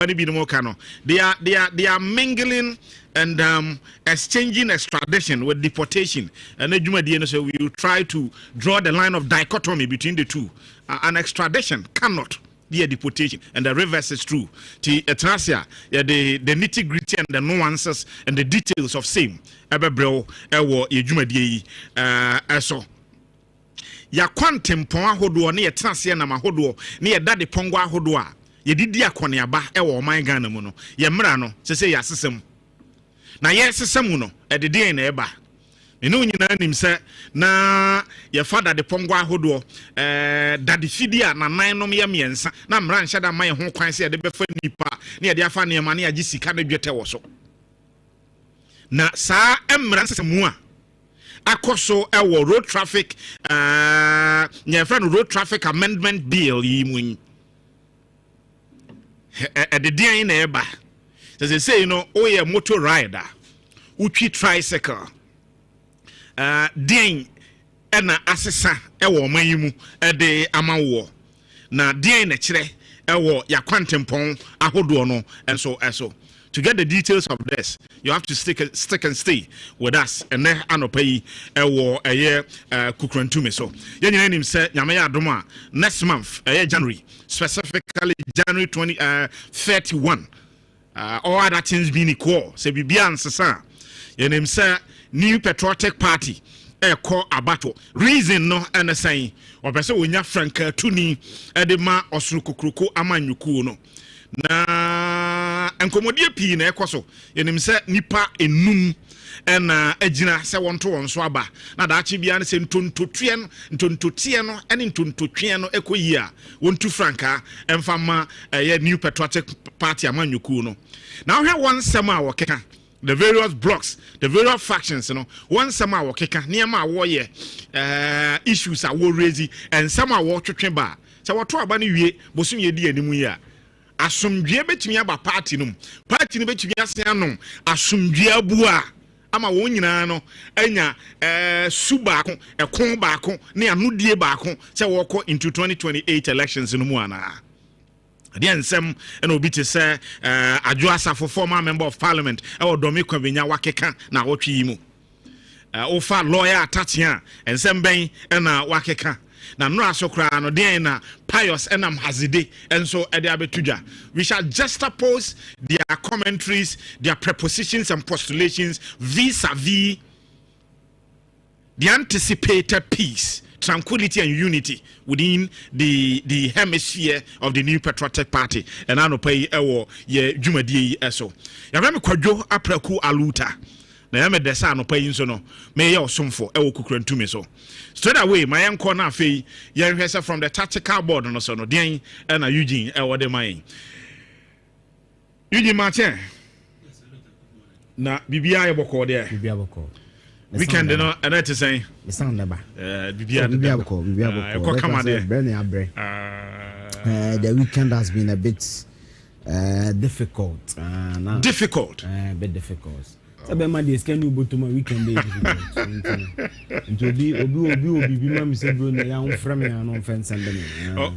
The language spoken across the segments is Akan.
they are mingling and exchanging extradition with deportation. And so we will try to draw the line of dichotomy between the two. An extradition cannot be a deportation, and the reverse is true. The nitty gritty and the nuances and the details of same. So ya kwantempon ahodo ne yetrase na mahodo ne yeda de pongo ahodo a yedidi akoneaba wo man Ghana mu no ye mra no sese ya sesem na ye sesem no edede na eba enu nyina nim se na ye fada de pongo ahodo dade fidia na nan nom ye miensa na mra nhya da man ho kwan se ye de befa nipa ne ye de afa ne ma ne agi sika na dwete wo so na saa emra sesemu a akoso ewo road traffic road traffic amendment bill yimun the day na eba they say oye motor rider utwi tricycle den na asesa ewo mayimu de amawo na den na kire ewo yakwantempon ahodo no enso to get the details of this, you have to stick and stay with us. And then anopai a year Kukurantumi. So yenim said Yamaya Doma next month, January, specifically January 31. All other things being equal. Say Bibian Sasa. Yenim said New Patriotic Party call a battle. Reason no and saying or person when ya frank tuni edema osrukukruko amanyuku no. Na enkomodie pii na ekoso yenim se nipa enum na agina se wonto wonso aba na daachi bia ne se ntontotie no ene ntontotwe no ekoyi a wontu franka emfama ye New Patriotic Party amanyuku no na hwe won sem a wokeka the various blocks, the various factions, one some our keka near my warrior issues are war raising and some are water chamber. So what to abani we bosun ye di animu ya asumdue betumi aba party num party no betumi asianom asumdue abua ama won nyina no anya su baako ekon baako ne anodie baako se woko into 2028 elections no mu ana the ensem and obi te say adwoasa for former member of parliament e odomi kwabenya wakeka na wotwe mu ofa lawyer atatia ensem ben na wakeka na no asokra no den na pious enam hazide enso e de abetuja we shall juxtapose their commentaries, their prepositions and postulations vis-a-vis the anticipated peace, tranquility and unity within the hemisphere of the New Patriotic Party. And I know pay ewo ye Jumadi eso. Ya remi kwadwo Jantuah Aluta. Na ya me desa no pay so no. Me ya osomfo ewo Kukurantumi so. Straight away my uncle na fe ye hwese from the tactical board no so no den na Eugene ewo de man. Eugene Martin. Na bibia ye boko there. Bibia boko. Weekend no and that is saying the sound number bibia boko come there the weekend has been a bit difficult a bit difficult. Sabema dey scan you but my weekend dey difficult. Obi mama say bro na ya from me no offense and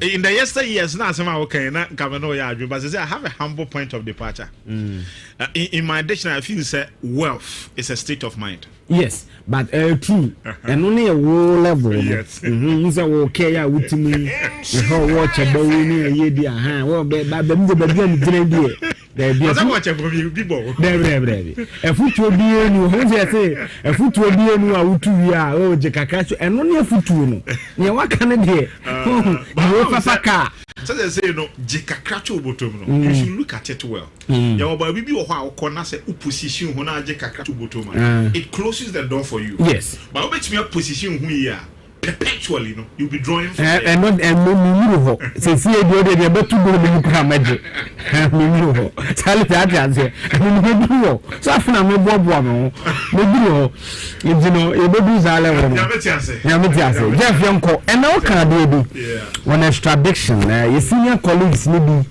in the yesterday years na some okay na come no ya adwo but say I have a humble point of departure. In my dictionary I feel say wealth is a state of mind. Yes, but true. And only a low level. Yes. Say okay ya wutimi. You watch about we ye dia well be there. There be a watch for people. There. A foot will be you say a foot will be you are utu ya oh jekakacho and only a foot no. Ya what can it here? You fasaka. So they say no jekakacho botom no. You should look at it well. Ya oba bibi wo ha okona say opposition ho na jekakacho botom. It closes the door for you. Yes. But obet me position who here perpetually no you'll be drawing from and not and no say see the other dey but to go me kura maje no sale ta ase no do so afuna me bobo no do you know e be do sale wo ya meti ase Jeff Yanko and now can do one extradiction your senior colleagues ni bi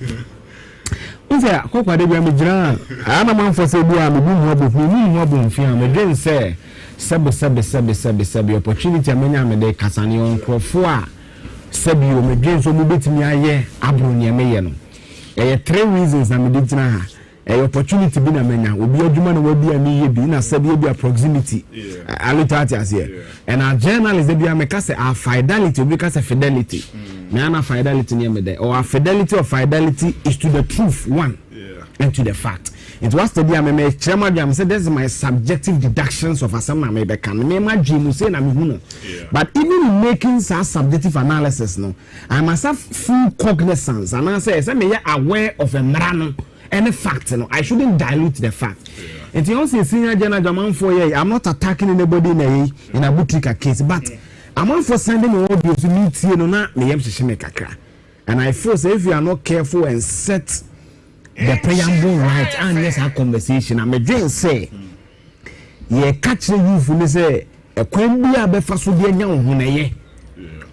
Unse kokwa de bia me gira ana man for say bia me bu ho bo mfia me den say sabe opportunity amenya me de kasane on krofo a sabe o me den so mo betimi aye abro ne me ye no three reasons I'm did na opportunity be na menya obi adwuma na wabi ani ye bi na sabi bi proximity Aluta here and our journalists they be make say our fidelity we say fidelity me ana fidelity near me there or our fidelity or fidelity is to the truth one and to the fact. It was to be a me chairman am say this is my subjective deductions of asama me be can me ma dream say na me hu no but even in making such subjective analysis no I must have full cognizance and I say me aware of a mrano any fact no I shouldn't dilute the fact. And you also senior general Jaman for ye I'm not attacking anybody in a Butrika case but I'm on for sending audio to meet you no na me yam shishime kakra and I feel say if you are not careful and set the preamble right and yes our conversation I'm a dream say ye catch you for say a kwan bia be fa so dia nya ho na ye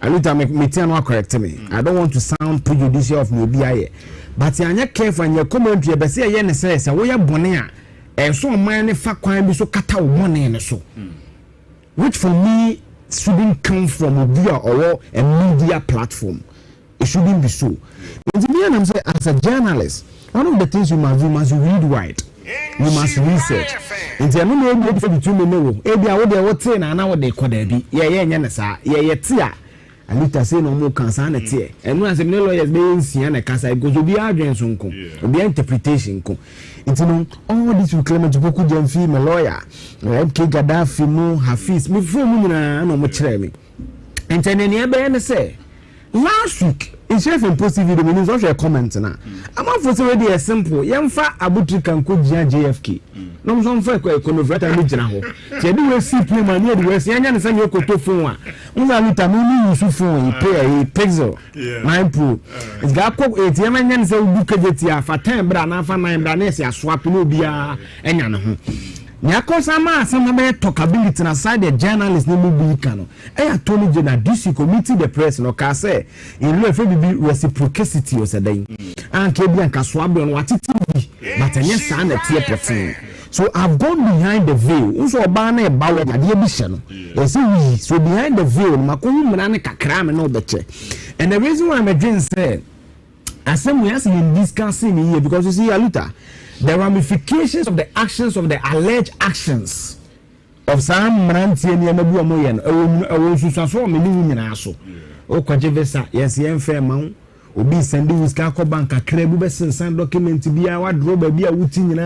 Aluta me tia no correct me I don't want to sound prejudicial of me bia but you are careful and your commentary be say ye ne say we bone a so man ne fa kwan bi so kata wo bone ne so which for me shouldn't come from a media or a media platform. It shouldn't be so. I'm saying, as a journalist, one of the things you must read right. You must research. And I don't know if you know, maybe I would have saying, and now they could be. Yeah. And it has no more concern at here. And once a lawyers being seen a casa goes to be arguments on be interpretation. It's all this will claim to Boku Jam female lawyer. MK Gaddafi, no, Hafiz, before me, no much me. And then any say. Last week, in chef and positive video, means also a comment now. I'm not for already a simple. Young fa abuti can cook JFK. No some fa ko convert and region ho. Je do we see play man here the west. Yanya na say you ko to phone a. Una luta me use phone pay a pixel 9 pro. It's got ko 8 yanya na say book jet ya fa 10 bra na fa 9 bra na say swap no bia enya ne ho. Nyakosama some talkability na side the journalist no be kano e Tony Jenna DC committee the press no ka say in law be reciprocity o say dan an ke bi an ka so abe no watiti bi but enye sa na tie person so I've gone behind the veil unso oba na e ba we ade bi hye no so behind the veil makowu mra ne kakra me no be che and the reason why I'm again say asem we are discussing here because you see Aluta the ramifications of the actions of the alleged actions of some Mranti and Yamabu Moyan, so many women also. O Kwajevesa, yes, yen fair mount, Obi sending with Kako Banka, Krebubes and San document to be our drobber, be a wooting,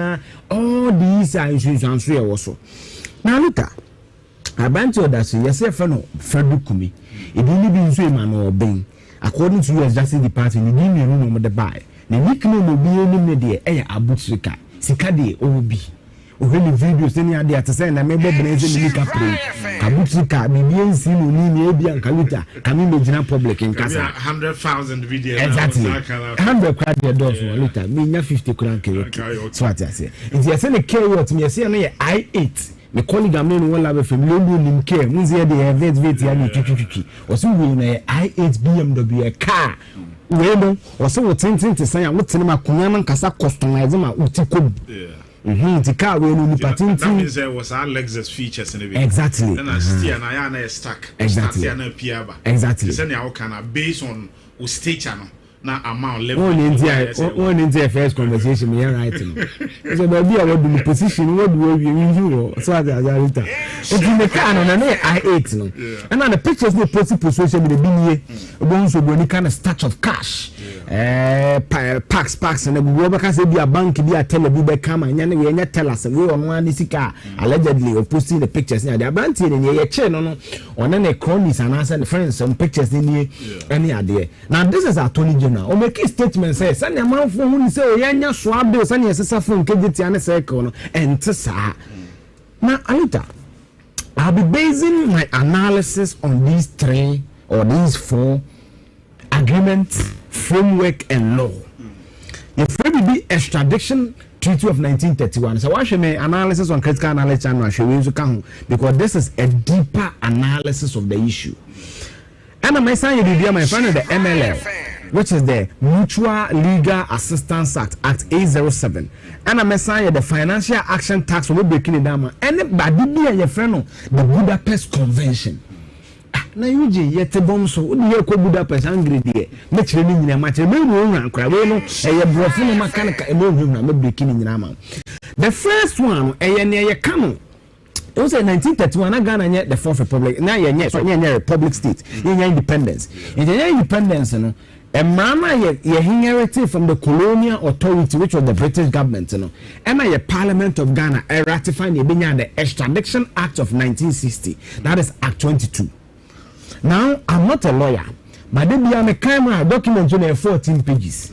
all these are issues and also. Now, look at I bant you that yes, Fredukumi, it didn't be so man or Bing. According to US Justice Department, you give me a room of the buy. The nickname will be any media, Abutrika, Sikadi, Obi. Really videos any idea to send a member Brazil Nika Play. Abutrika, BBN Sinu, Nini, and Kaluta, Kamimajina public in Casa. 100,000 videos. Exactly. 100 crowd doors for Luta, mean 50 crank. So what I say. If you send a carrot, me say I ate. Me colleague amen one love from London in care. Munzia the event VT or so we I 8 BMW a car. Weno or so tintin to say I'm not telling my Kunaman Casa customize my Utico. The car will only patent. That means there was our Lexus features in it. Exactly. And I see an Ayana stack. Exactly. Exactly. Send our kind based on state channel. Now amount level. One in the first conversation we are writing. So maybe I would be position what will be review so as Aluta. It's in the car on an I8 no. And then the pictures they post to social media being bonds with any kind of stash of cash. Packs and the go back say be a bank be a tell be come and we tell us we on one isika allegedly of posting the pictures near the banty in your chair no on any cronies and answer friends some pictures in here any idea. Now this is our Tony o make a statement say send a man for who say yanya swab bill send your phone kejiti ane circle and sa now Aluta I'll be basing my analysis on these 3 or these 4 agreements, framework and law. If there be extradition treaty of 1931 so why should my analysis on critical analysis and because this is a deeper analysis of the issue and I'm saying you my friend of the MLL which is the Mutual Legal Assistance Act 807 and I'm saying the Financial Action Tax will be breaking it down and the your friend the Budapest Convention na yuji yete bom so odi ye ko Budapest angry de me kire ni nyina ma kire me no nwan kra we no eye brofo no mechanical e mo hwehwa me break ni nyina ma the first one eye ne ye kano it was in 1931 Ghana nye the fourth republic na ye nye republic state ye independence independence no a mama ye inherited from the colonial authority which was the British government no and a parliament of Ghana ratifying the Extradition Act of 1960 that is Act 22. Now I'm not a lawyer but they be a camera document on 14 pages.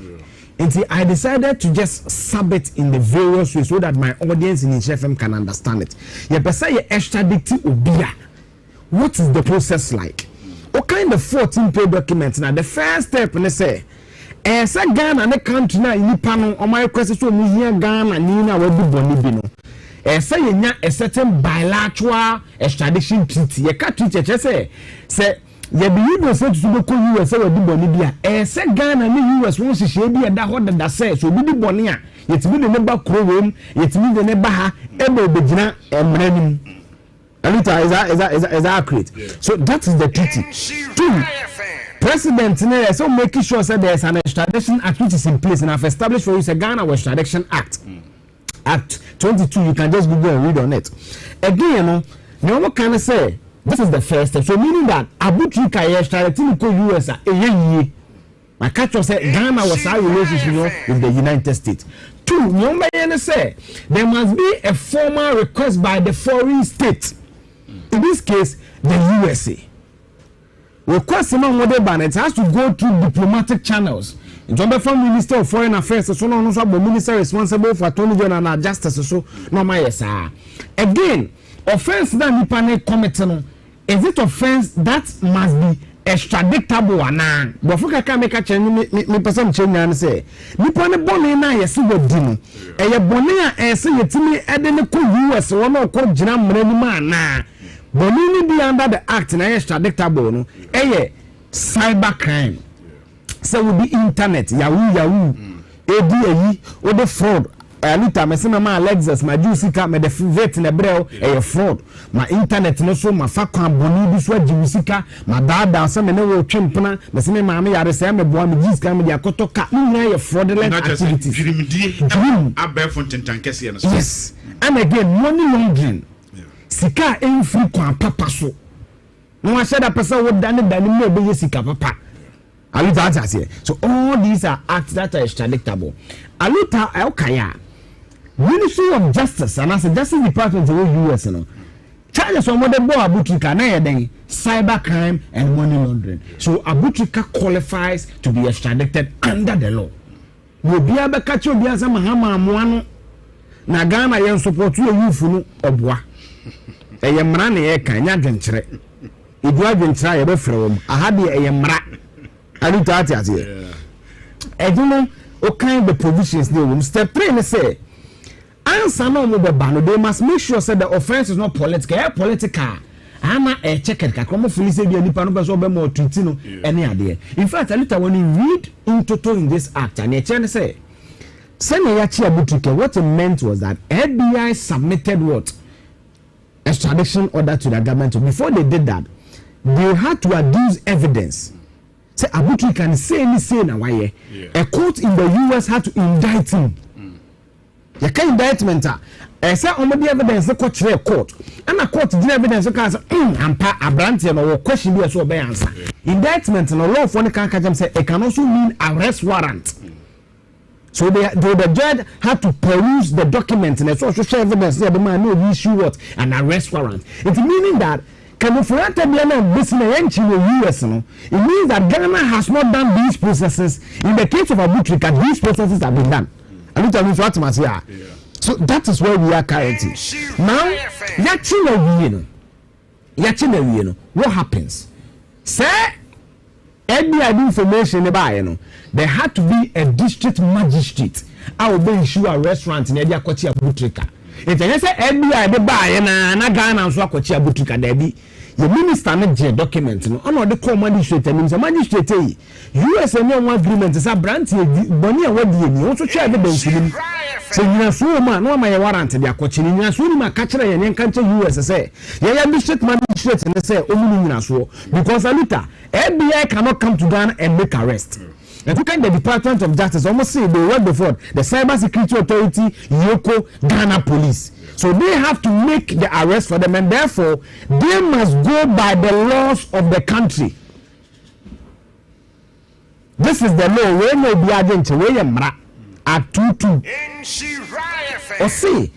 And I decided to just sub it in the various ways so that my audience in HFM can understand it. You say you extradite Obia. What is the process like? What kind of 14-page documents? Now the first step, they say, say Ghana and the country na in panel on my request so me here Ghana Nina will be boni say you need a certain bilateral extradition treaty. You can't treat it. Say. Ye be you say to go US we di boni bia say Ghana ni US won hihye bia da ho da say so bi di boni a yetimi de ne ba krowom yetimi de ne ba ha e be begina emranim Aluta is accurate. Yeah. So that is the treaty. Two, President so making sure that there is an extradition act which is in place and have established for you a Ghana Extradition Act. Act 22, you can just Google and read on it. Again, what can I say? This is the first step. So meaning that Abuti Kaye extradited to US a year. My catcher said Ghana was our relationship with the United States. Two, say there must be a formal request by the foreign state. In this case, the USA. Request it has to go through diplomatic channels. In terms of Minister of Foreign Affairs, so no minister responsible for Attorney General and Justice. So no my yes. Again, offense that Nipane committing is it offense that must be extraditable ana? But for can make a change me person change and say Nipane boni na yesi wodi no. Eye boni a say yetimi ede ne ko US one no ko gina mrani ma na. Boni ni be under the act na extraditable no. Eye cyber crime. So will be internet yahoo edi o the fraud Aluta mesema ma Alexis ma Jusika me the vet na brel fraud ma internet no so ma fa kwa boni bi so Jusika ma dada so me ne wo twempena mesema ma me yare se me boa me Jusika me dia kotoka nya fraudulent activities abefo tentankese no. Yes, and again money laundering sika enfri kwa papa so no wa sheda person wo dane mo be sika papa. Aluta so all these are acts that are extraditable. Aluta Elkaya, Ministry of Justice and as a Justice Department of the US, charges on what the boy Abutrika na cyber crime and money laundering. So Abutrika qualifies to be extradited under the law. You be able to catch your biasa mahama amwano na Ghana yen support you no obwa. Eye mra na ye kan nya dwenkyere. Idu adwenkyere ye be frewom. Ahade eye mra. Aluta here. I don't know what kind of provisions they will step 3 and say answer no more ban. They must make sure that the offense is not political. Political. I'm a check it. Come for say be nipa no be so be more treaty no any idea. In fact, Aluta when you read into in this act and you say Yachi Abutrika, what it meant was that FBI submitted what extradition order to the government. Before they did that, they had to adduce evidence. Say Abutrika can say na why a court in the US had to indict him. You can indictment say on the evidence the court court and a court did evidence because ampa abranti no question be so be answer. Indictment no law for the can say it can also mean arrest warrant. So the judge had to peruse the document and so show evidence the man no issue what an arrest warrant. It meaning that Kamufurata Biana business in the US, it means that Ghana has not done these processes. In the case of Abutrika, these processes have been done. So that is where we are currently. Now, what happens? Say, any information about there had to be a district magistrate. I will be issue a restaurant in Edia Kochi Abutrika. If you say FBI the buy na Ghana so akochi Abutrika debi the minister na je document no ono de call magistrate means magistrate US no one agreement say brand boni e wadi ni o so share evidence ni so nyina so ma no ma ye warrant dia kochi nyina so ni ma ka kire ye nka nche US say ye district magistrate ne say omu nyina so because Aluta FBI cannot come to Ghana and make arrest. And look at the Department of Justice, almost say they work before the Cyber Security Authority, Yoko, Ghana Police. So they have to make the arrest for them, and therefore they must go by the laws of the country. This is the law. We no be agent. We mra at 22. Or see,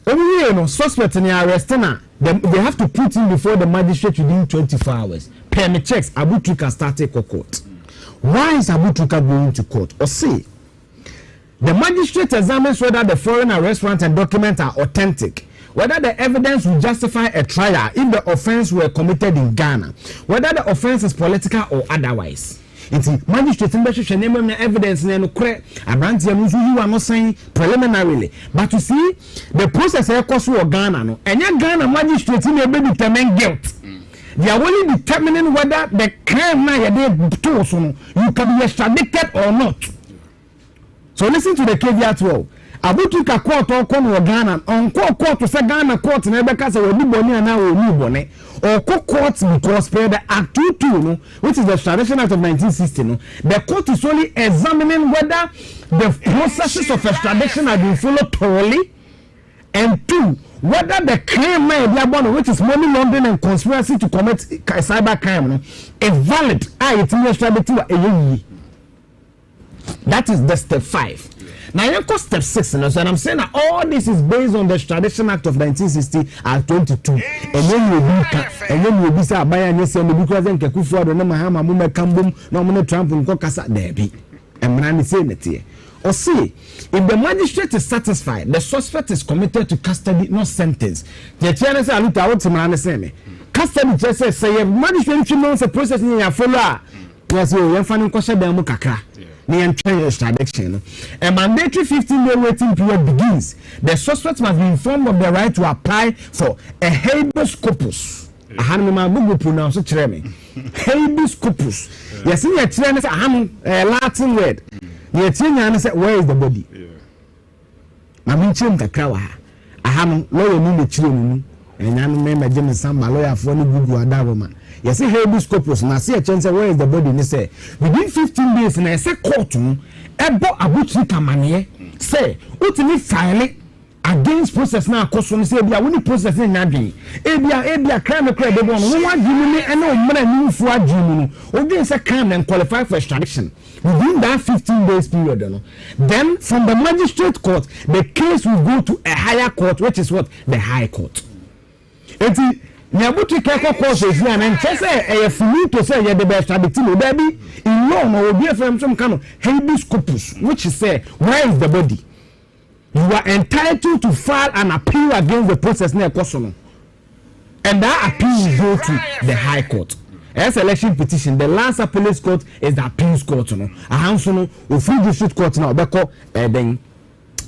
only suspect in the arrest now. They have to put him before the magistrate within 24 hours. Permit checks. Abutrika started court. Why is Abutrika going to court? Or see, the magistrate examines whether the foreign arrest warrant and documents are authentic, whether the evidence will justify a trial if the offense were committed in Ghana, whether the offense is political or otherwise. Magistrate name evidence no correct. You are not saying preliminarily, but you see the process of Ghana no, and Ghana magistrate may determine guilt. They are only determining whether the crime now you can be extradited or not. So listen to the caveat well. Abutrika court or Ghana on court to say Ghana court in Ebeka say we do boni and now we do boni or court because per the Act 22 which is the Extradition Act of 1960 the court is only examining whether the processes of extradition have been followed thoroughly, and two, whether the crime may be abound, which is money laundering and conspiracy to commit cyber crime, is valid. That is the step 5. Now you go step 6, and I'm saying that all this is based on the Extradition Act of 1960 and 22. And then you be say buy and you say because then Kekufu do no mahama mu mekambum no mo Trump nko kasa debi. And man say net here. Or see, if the magistrate is satisfied, the suspect is committed to custody, not sentence. The chairman say Aluta what man say me. Custody just say magistrate knows the process in your follow. Yes, you fan kwasha dem kakra. Ni entry extradition. A mandatory 15-day waiting period begins. The suspect must be informed of the right to apply for a habeas corpus. I had my Google pronounce it. Habeas corpus. Yes, in your chairman say Latin word. The attorney said, where is the body? I mean, I have lawyer in the children, and I remember Jimmy Sam, my lawyer for the Google Adama. Yes, he heard this corpus, and I see a chance where is the body. And they say, within 15 days, and I say, court, Ebo Abutrika Manie, say, what you file against process now, cause when you say, we are only processing nothing. Ebia crime of credit, no one Jimmy, and no man for Jimmy, or they say, crime and qualify for extradition. Within that 15 days period, then from the magistrate court, the case will go to a higher court, which is what? The High Court. And Nyabutrika court is here, and say, if you to say you're the best habitino, baby, in law, or be from some kind of habeas corpus, which is say, where is the body? You are entitled to file an appeal against the process near Kosono. And that appeal will go to the High Court. As election petition, the last appellate court is the appeals court. A Hansono, or free district court now, then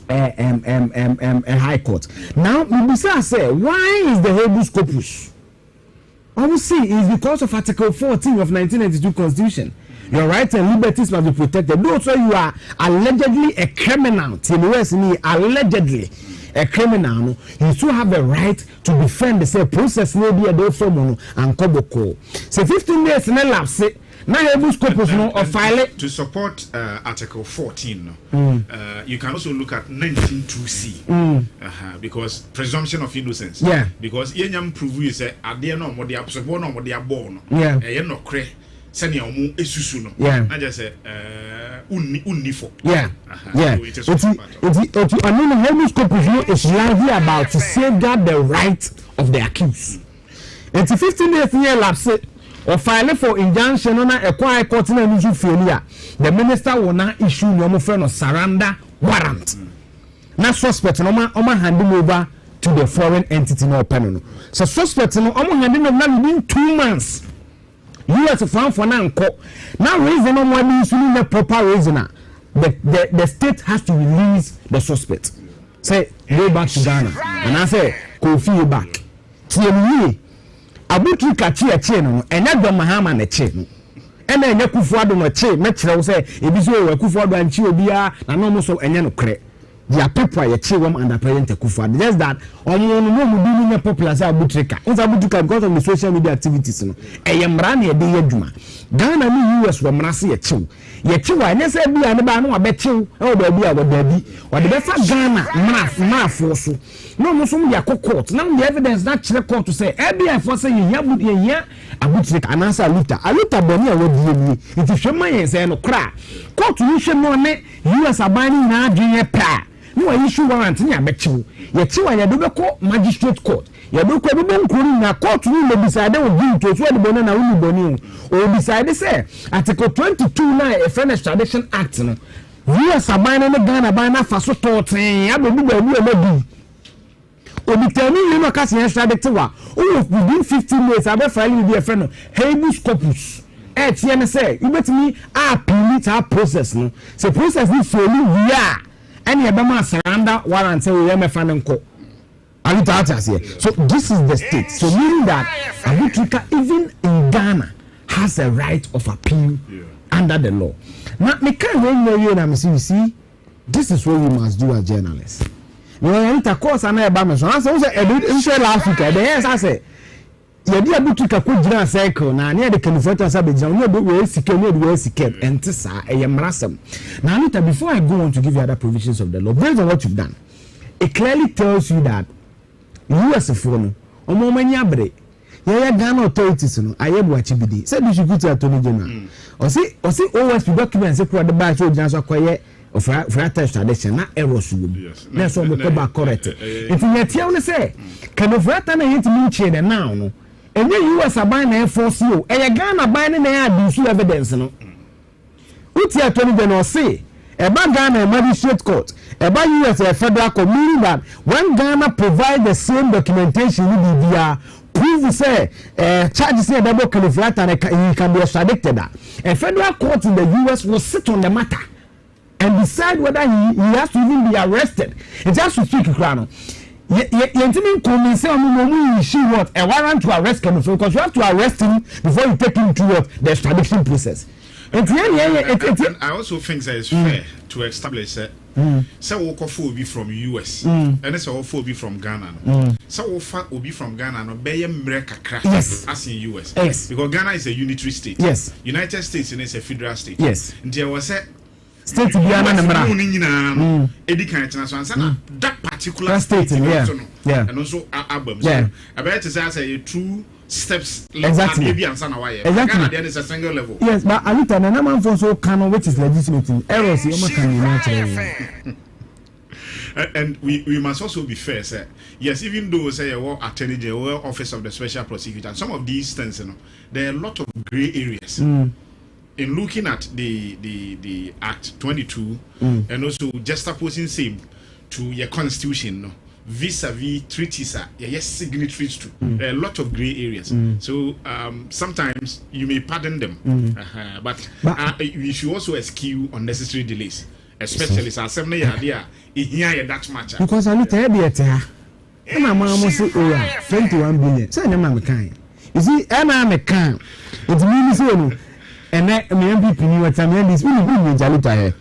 a High Court. Now, we say, why is the habeas corpus? I will say it's because of Article 14 of 1992 Constitution. Your rights and liberties must be protected. Those you are allegedly a criminal, allegedly a criminal, you still have the right to defend the same process. Maybe a day from and Koboko. So 15 days in a lapse. Now you corpus no or file it to support Article 14. You can also look at 19(2)(c) because presumption of innocence. Yeah. Because yenyam prove you say ade no mo de absorbo no mo de born. Yeah. No kre sani omu esusu no. Yeah. I just say unni for. Yeah. Yeah. So it is another habeas corpus is largely about to safeguard the right of the accused. And 15 days in a lapse. Or file for injunction on a quiet court in a failure, the minister will not issue no friend of surrender warrant. Now suspect no man handing over to the foreign entity no penal. So suspect no handing over within 2 months. US found for now court. Now reason on why the proper reason. The state has to release the suspect. Say go back to Ghana. And I say go feel back. TME Abutrika chi no enya do mahama na chi no ena Kufuado no chi me kire wo say ebi so we Kufuado anchi obi a na no mo so enya no kre their people are chewing under President Akufo. Just that no more popular as Abutrika. Once Abutrika because of the social media activities. No, Ayamrani a day Juma. Ghana ni US were Mrasi a chew. Yechiwa, and yes, I be an I bet you, oh, there be our baby, or the best Ghana, ma force. No, no, some Yako court. Now the evidence that check court to say, Abby, for saying, yeah, but yeah, Abutrika, and answer Aluta. Aluta Bonia would be if you show my and no cry. Court to issue no US are binding now, junior pa. No issue warrant in Yabechu. Yechiwa, Yadubako, magistrate court. Yabuko, including a court room beside them will give to a bonnet and Bonu. Or beside the say, Article 22 now, a French Tradition Act. US are binding the Ghana by enough for so taught, Yabu. Obi tell me you know casting extradited within 15 days I be filing with a friend habeas corpus. TNSA you bet me appeal it process no. So process ni follow we are and you be surrender warrant say we am fan nko. So this is the state. So meaning that Abutrika even in Ghana has a right of appeal under the law. Now me can when you and you see this is what we must do as journalists. No intercourse and I am so answer last week. The yes I say you be able to go circle na near the California Sabbath no be we secure no be secure enti sa eyemrasem. Now later before I go on to give you other provisions of the law based on what you've done, it clearly tells you that US for no omo manya bre ya Ghana authorities no ayebu achibidi say distributor attorney general o see OSP documents say the batch o janso akoye of Frata tradition na errors will be. That's what we call correct. If you let you say, can of Frata na hit me chain and now no. And then US are buying Air Force you, and you Ghana buying the evidence no. What you attorney general say about Ghana magistrate court, about US a federal court, meaning that when Ghana provide the same documentation with the prove say charges say double Frata and he can be extradited. A federal court in the US will sit on the matter and decide whether he has to even be arrested. It has to speak Krano. You come say what a warrant to arrest him because you have to arrest him before you take him to the extradition process. And I also think that it's fair to establish that say will be from US and it's will be from Ghana. So will be from Ghana no be yes. as in US. Yes. Because Ghana is a unitary state. Yes. United States is a federal state. Yes. There was a state to be that particular state and also albums. Yeah. About to say two steps exactly. Ghana then is a single level. Yes, but Aluta na man for so canon which is legitimate errors you can natural. And we must also be fair, sir. Yes, even though say a war attorney general office of the special prosecutor, some of these things, there are a lot of gray areas. In looking at the Act 22 and also just opposing same to your constitution, vis-a-vis treaties, yes, signatories to there are a lot of gray areas. So sometimes you may pardon them, but we should also eschew unnecessary delays, especially as 7 years here that much. Because I need to have and my mom was 21 billion. So I'm a kind. You see, I'm a kind. It means so. And that me MP knew what time this will be Jantuah here.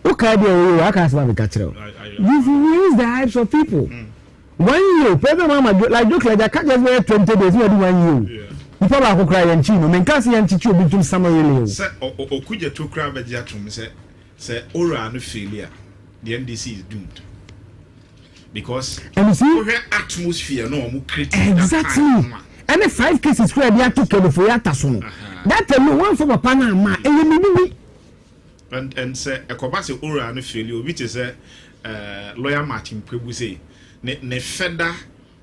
Okay, I can't have a catcher. You use the hypes of people. 1 year, President Mama like joke like that can't just wear 20 days, you do 1 year. People are crying and chino, men can't see and teach you between summer really. Say or could you to crab at Jatum say Ora no failure, the NDC is doomed. Because and you see atmosphere no more critical. Exactly. And the 5 cases where they are to kill for Yatasun. That one from a Panama, and say a Kobasi Ora and failure, which is a lawyer Martin Prebu say, ne further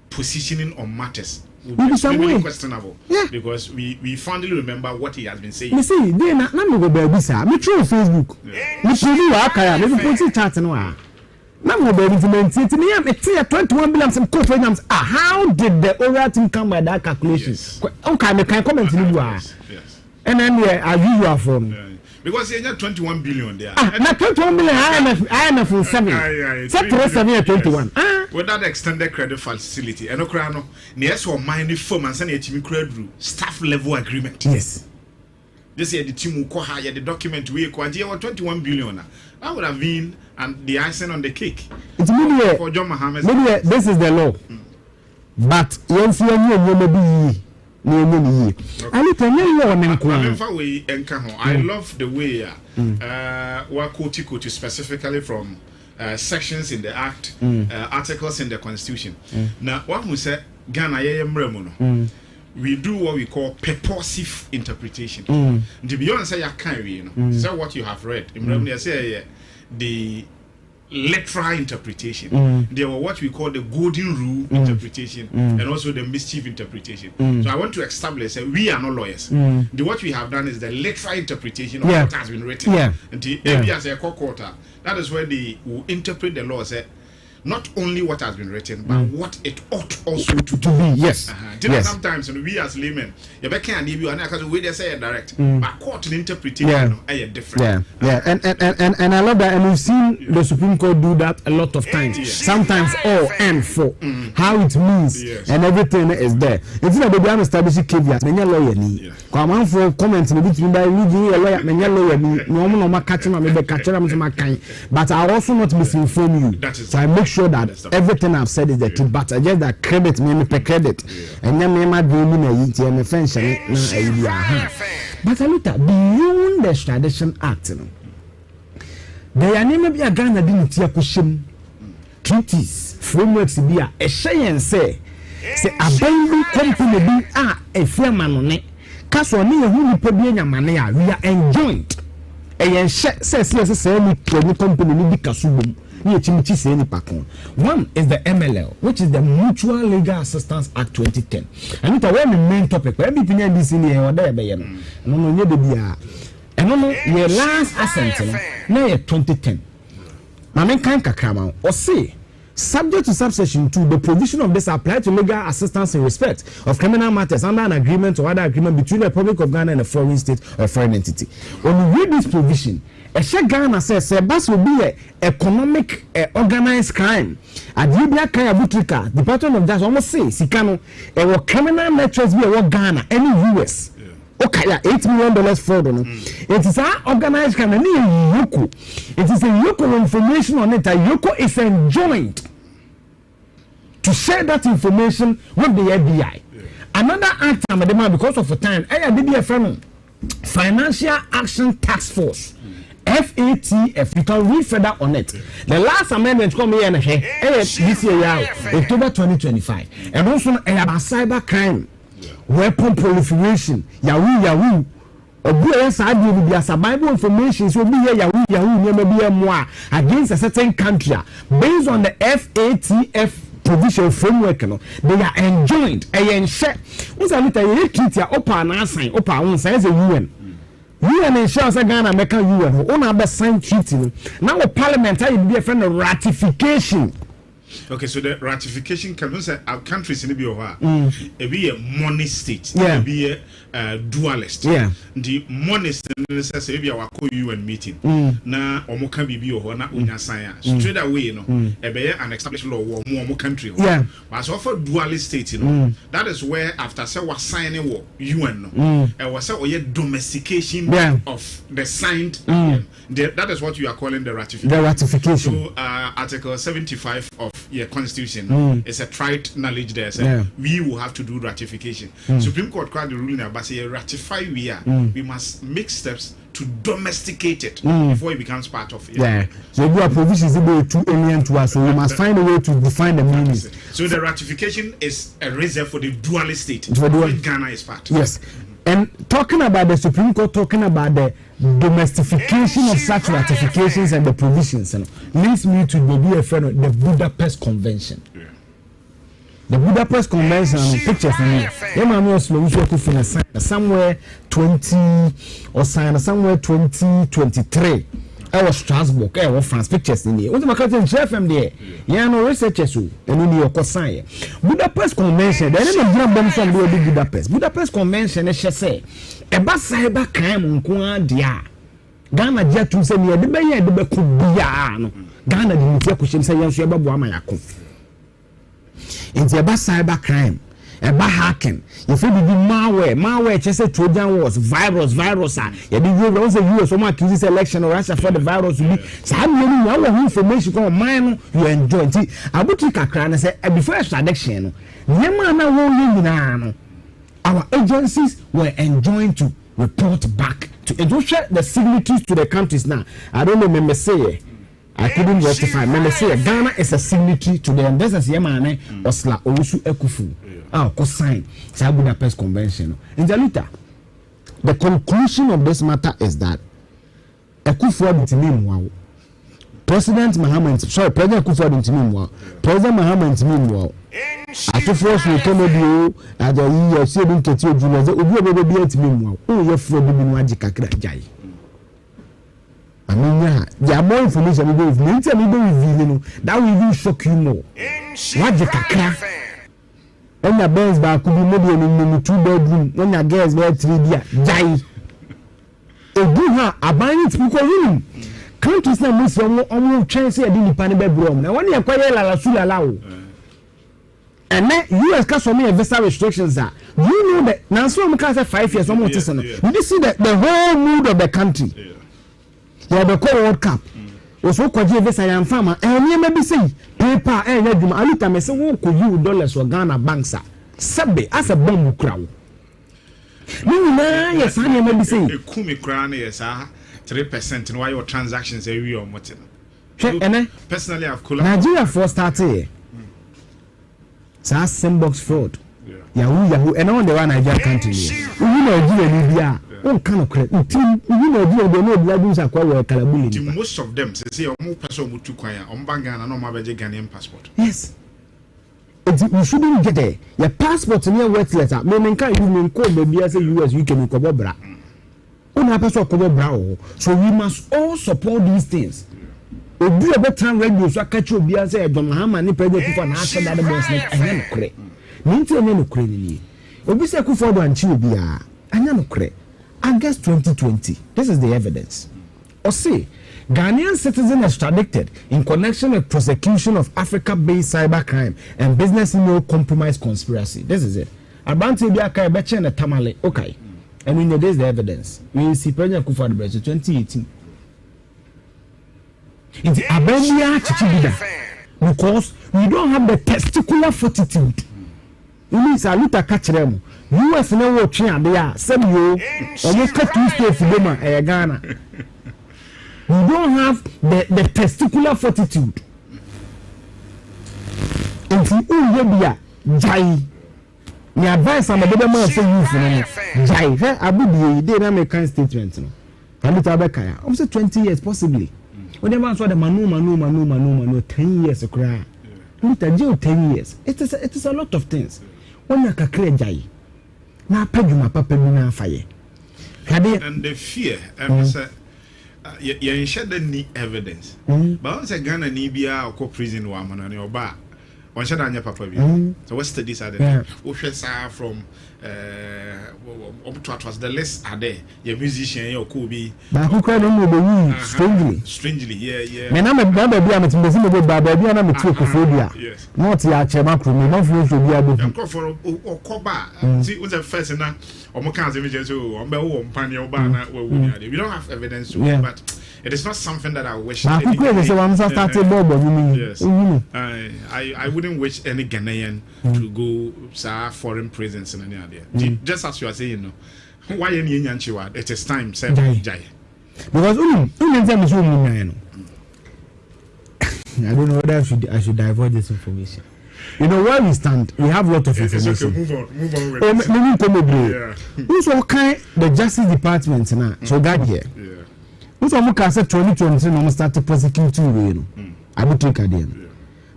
positioning on matters would be extremely questionable. Yeah. Because we fondly remember what he has been saying. You see, they not go baby, sir. Me through Facebook. Me show you Akaya, me put it chat no. Now baby to maintain me am 21 billion some court programs. How did the oral team come by that calculation? Yes. Okay, me can comment you yes. And then I give you from. Because you have 21 billion there. Now 21 billion IMF in 7. Set 7 21. Without the extended credit facility, and no near so minor firm and send a team credit staff level agreement. Yes. This year the team will call higher the document we acquired 21 billion. That would have been the icing on the cake. It's maybe for John Mohammed. Maybe this is the law. But you see, I love the way we're quoting specifically from sections in the Act, articles in the Constitution. Now, what we say, Ghana, we do what we call purposive interpretation. The beyond say you can't say what you have read. Say the literal interpretation. There were what we call the golden rule interpretation and also the mischief interpretation. So I want to establish that we are not lawyers. What we have done is the literal interpretation of what has been written. And as a court, that is where they will interpret the law. Say not only what has been written, but what it ought also to be. Yes. Sometimes we as laymen, you can't give you an way they say direct, but court interpretation is different. And I love that, and we've seen the Supreme Court do that a lot of times. Sometimes all and for how it means and everything is there. It's not the damn established caveat. Many lawyer need. Come on for comments in between by reading a lawyer. Many lawyer need. No one catching me, maybe catching me to my kind. But I also not misinform you. So I make sure that everything I've said is the truth, but I just that credit me per credit, and then me my dream in a year and friends but I look at beyond the Extradition Act. There are never be a Ghana didn't hear pushing treaties, frameworks be a shay and say a bamboo company be a fair man on it. Castle who put me in money, we are enjoined. A says yes, any company need Kasubum. One is the MLL, which is the Mutual Legal Assistance Act 2010. And it's the main topic. Every opinion is in here or there, and the last assent now 2010. Mamen kan kakrama or say subject to subsection 2, the provision of this apply to legal assistance in respect of criminal matters under an agreement or other agreement between the Republic of Ghana and a foreign state or a foreign entity. When we read this provision, Ghana says bus will be a economic organized crime. Adibia Kaya Butrika, Department of Justice almost say Sikano, a criminal networks be a Ghana, any US. Okay, $8 million fraud. It is an organized crime. It is a Yoko information on it. A Yoko is enjoined to share that information with the FBI. Another act, because of the time, I did a friend. Financial Action Task Force. FATF, you can read further on it. The last amendment come here this year, October 2025, and also about cyber crime, weapon proliferation, Yahoo. Bible information so be Yahoo against a certain country based on the FATF provision framework. They are enjoined. What's a little treaty open and sign open says a UN. UN ensures that Ghana make a UN. On our sign treaty. Now, Parliament, I be a friend of ratification. Okay, so the ratification can say our countries in the be a money state, be a dualist. The money state says maybe our UN meeting. Na omo can be or na unya sign. Straight away, be an established law or more country. But so for dualist state, that is where after say was signing war UN, was say domestication of the signed. That is what you are calling the ratification. The ratification. So Article 75 of Constitution is a trite knowledge there. So we will have to do ratification. Supreme Court called the ruling about say ratify we must make steps to domesticate it before it becomes part of it. So if you are provisions too alien to us, so we must find a way to define the meaning. So the ratification is a reserve for the dualist state. Which Ghana is part. Yes. And talking about the Supreme Court, talking about the domestication of such ratifications and the provisions, leads me to the Budapest Convention. The Budapest Convention, pictures somewhere 2023. I was Strasbourg, I was France, pictures in here. What am I calling FM there? No researchers who and in your Cosine. Budapest Convention, the name of them from Budapest. Budapest Convention, as she say, a bus cyber crime on Kuandia. Ghana jet to send me the Bay, the Becubiano. Ghana didn't say, say, yes, you have a Into a bus cyber crime. eba hacking if it be malware just say Trojan wars virus you be we say US some accuse election or Russia for the virus will be so how many information come mine you enjoy abuti kakra na say before extradition no nyema na wo yin our agencies were enjoined to report back to the signatories to the countries now. I don't know me say I couldn't rectify. Me say Ghana is a signatory to the Embassy Yemane Osla Owusu Ekufu. Ko sign the Budapest Convention. In Jaluta, the conclusion of this matter is that Ekufu Adintimi President President Ekufu Adintimi President Mahama Adintimi After force we come with you, as a year, saving Ketio Junior, obi be at me. Oh, your friend be magic jai. I mean, there are more information we give. Later, we don't reveal that will even shock you more. Magic when the bells back could be maybe in the 2-bedroom, when your girls were 3 jai. A good her, a buying people room. Countries now miss on chance I didn't pan bedroom. Now, when you acquire la sula lao. And then US got so many visa restrictions are. You know that now so many 5 years almost Did you see that the whole mood of the country? Yeah, the World Cup. Was so called visa and farmer. And you maybe say paper and Aluta may say, "Who could you dollars for Ghana banks?" Sabe as a bomb crowd. No, yes, I maybe say. A kumi crown is 3% in why your transactions are real. Personally, I've collaborated. Nigeria first started. That's sandbox fraud. Yahoo, and all the one Nigeria country. You know, Libya. All kind of credit. You know, they know the acquire Kalabuli. Most of them say, more person to acquire on Bangan and on my Ghanaian passport. Yes. You shouldn't get there. Your passport in your wet letter. Meaning, you mean call the US, UK, and Cobra. So we must all support these things. Obi a better radio so catch you bia say John Mahama ni president for na aso that boss na anya no kre. Ninti anya no kre ni. Obi say Kufuor do anchi obi a anya no kre. August 2020. This is the evidence. Or say Ghanaian citizen extradited in connection with prosecution of Africa-based cybercrime and business email compromise conspiracy. This is it. Abantu bi aka be che na tamale. Okay. And we know this is the evidence. We see President Kufuor 2018. In the Abenia Chichibida, because we don't have the testicular fortitude. It means Aluta catch them. US never watching there. Some you or you cut two states for them, Ghana. We don't have the testicular fortitude. And the Jai. The advice on the better man say you for Jai. Abu they don't make kind statement. Aluta Bekaya. Also 20 years possibly. When they saw the manu 10 years of cry. Look at jail 10 years. It is a lot of things. When you can jai. Now pay my papa na fire. And the fear you shed the evidence. But once a Ghana Nibia or prison woman on your bar. One shot on your papa. So what's the decided? From what was the list are there? Your musician, your Kobe. But who cried on strangely? Strangely, yeah. Man, I'm a baby, I'm a Timothy, baby, and I'm a Tokophobia. Yes. Not your Chemaku, not for be able to go for Koba. See, what's the first and or more kinds of images or Panya Obana. We don't have evidence to it, but it is not something that I wish. Yes. I wouldn't wish any Ghanaian to go foreign prisons in any idea. Just as you are saying, no. Why any Jantuah? It is time, say Jai. Because I don't know whether I should divulge this information. You know where we stand, we have a lot of information. Okay, move on. Also, the Justice Department now, so got here. Also, we can say 2023 no start to prosecute you. I would take again.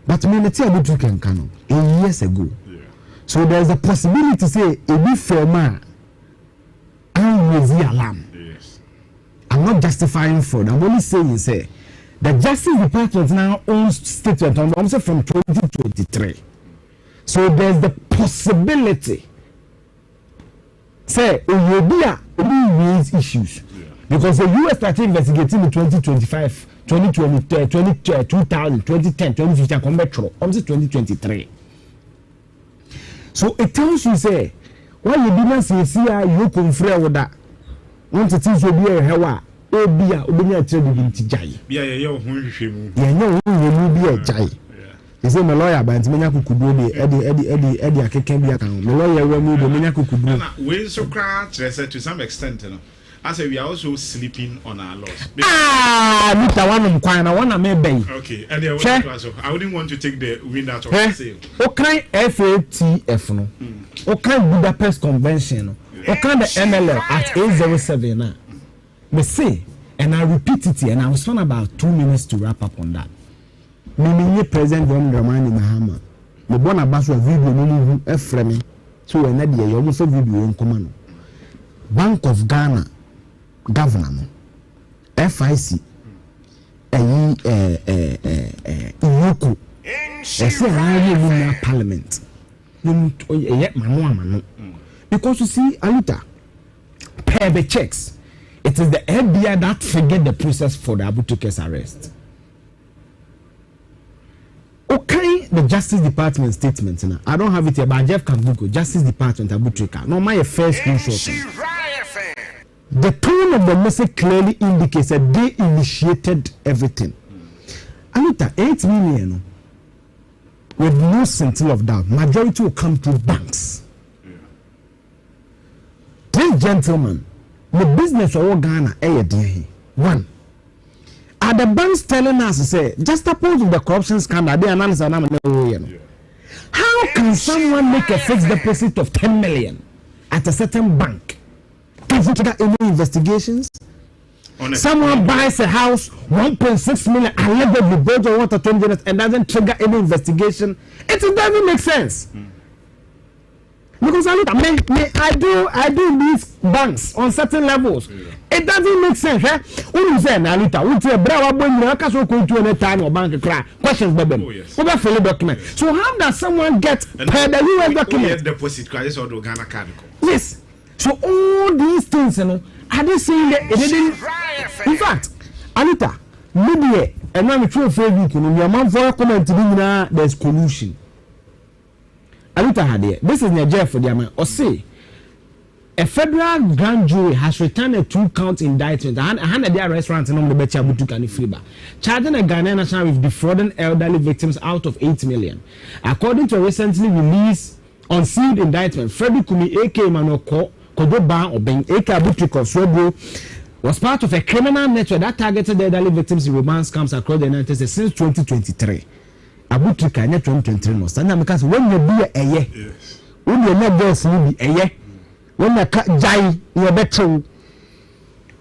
But me let's say I would take canon years ago. So there's a possibility to say a bit firmer. I'm with the alarm. Yes. I'm not justifying fraud. I'm only saying say the Justice Department now owns statement also from 2023. So there's the possibility. Say we raise issues. Because the US started investigating in 2025, 2020, 2010, 2015, come metro, almost 2023. So it tells you say why you didn't see you confrere with that. Want to teach you be a hewa. Oh, be a obedient to the jai. Yeah, you be a jai. He said, my lawyer, but Menyaku could be Eddie, I can be account. My lawyer will move the Menyaku could do. We so cracked to some extent, you know. I say we are also sleeping on our laws. Mr. One of Quine, I want to make bay. Okay, and I wouldn't want to take the wind out of the sail. Okay, FATF, no. Okay, Budapest Convention. Okay, the MLL at 807 now. Me say, and I repeat it here, and I was on about 2 minutes to wrap up on that. Me President John Dramani Mahama. Me born a basu video no frame so na de you almost video en koma no. Bank of Ghana governor no. FIC Iyoko. Ese na parliament. No mano. Because you see Aluta per the checks. It is the FBI that figured the process for the Abutuke's arrest. Okay, the Justice Department statement. I don't have it here, but Jeff can Google Justice Department Abutuka. No, my first screenshot. The tone of the message clearly indicates that they initiated everything. Aluta, 8 million with no scintilla of doubt. Majority will come to banks. This gentleman, the business of Ghana, one. Are the banks telling us to say, just suppose the corruption scandal, they announce an how can someone make a fixed deposit of 10 million at a certain bank? Does it trigger any investigations? Someone buys a house, 1.6 million, allegedly builds on water 20 units and doesn't trigger any investigation. It doesn't make sense. Because I do these banks on certain levels. It doesn't make sense. When you say Aluta, we say bravo boy, you can't so go to any time or bank cry. Questions, baby. Over fill document. So how does someone get per the US document? Deposit credit or Ghana card. Yes. So all these things, you know, are they saying that it didn't? In fact, Aluta, maybe and now we try to Facebook, you know, your man for comment to there's collusion. Aluta had it. This is Nigeria for the man. Or say a federal grand jury has returned a 2-count indictment. A hundred restaurants in the Betcha Butuka and Friba, charging a Ghanaian national with defrauding elderly victims out of 8 million. According to a recently released unsealed indictment, Freddie Kumi, aka Manoko, Kodoba, or Ben Eka Butuka of Swebo, was part of a criminal network that targeted the elderly victims in romance camps across the United States since 2023. Abutrika net 2023 no stand because when you be a year when you not girls will be a year when you jai you better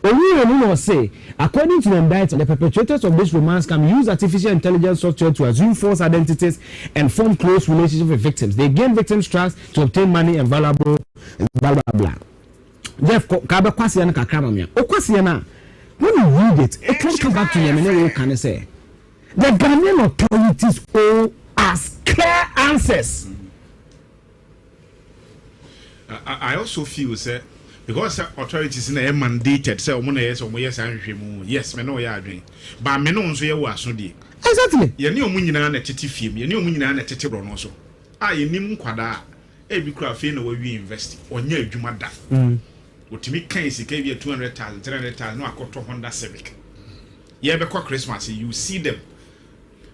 we say according to the indictment the perpetrators of this romance can use artificial intelligence software to assume false identities and form close relationships with victims. They gain victims trust to obtain money and valuable blah blah blah. Jeff Kaba kwasi na kakra mamia okwasi na when you read it can come back to you and what can I say. The Ghanaian authorities owe us clear answers. I also feel, sir, because authorities in the mandated, say, yes, me know you are doing, but me know so you are so deep. Exactly. You knew Munina and a titty film, you knew Munina and a titty also. I knew Quada, every craft in the way we invest, or near Jumada. What to me, case, gave you 200,000, 300,000, no, I got 200 Civic. You ever call Christmas, you see them.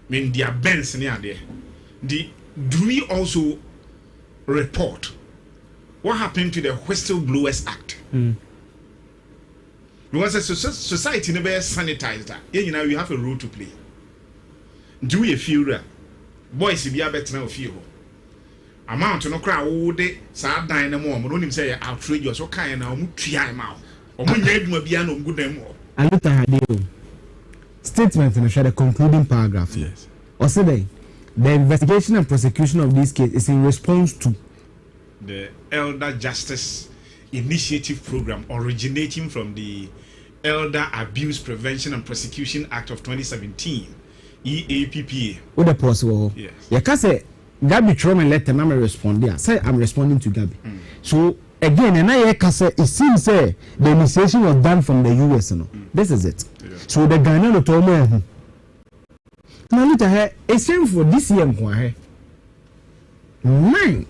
When they are bends near there, do we also report what happened to the Whistleblowers Act? Because a society never sanitized that. You know, you have a role to play. Do we feel that boys be a better now feel? Amount to no crowd all day, sad dying no more. Don't even say outrageous or kind of try mouth. Or when you be no good anymore. I look at her statement and share the concluding paragraph. Yes. Or say the investigation and prosecution of this case is in response to the Elder Justice Initiative Program originating from the Elder Abuse Prevention and Prosecution Act of 2017, EAPPA. What the possible? Yes. You can say Gabby Truman let them respond there. Say I'm responding to Gabby. So again, and I can say it seems the initiation was done from the US. No? This is it. Yeah. So the Ghanaian told me, now look at her. It's same for this year. 9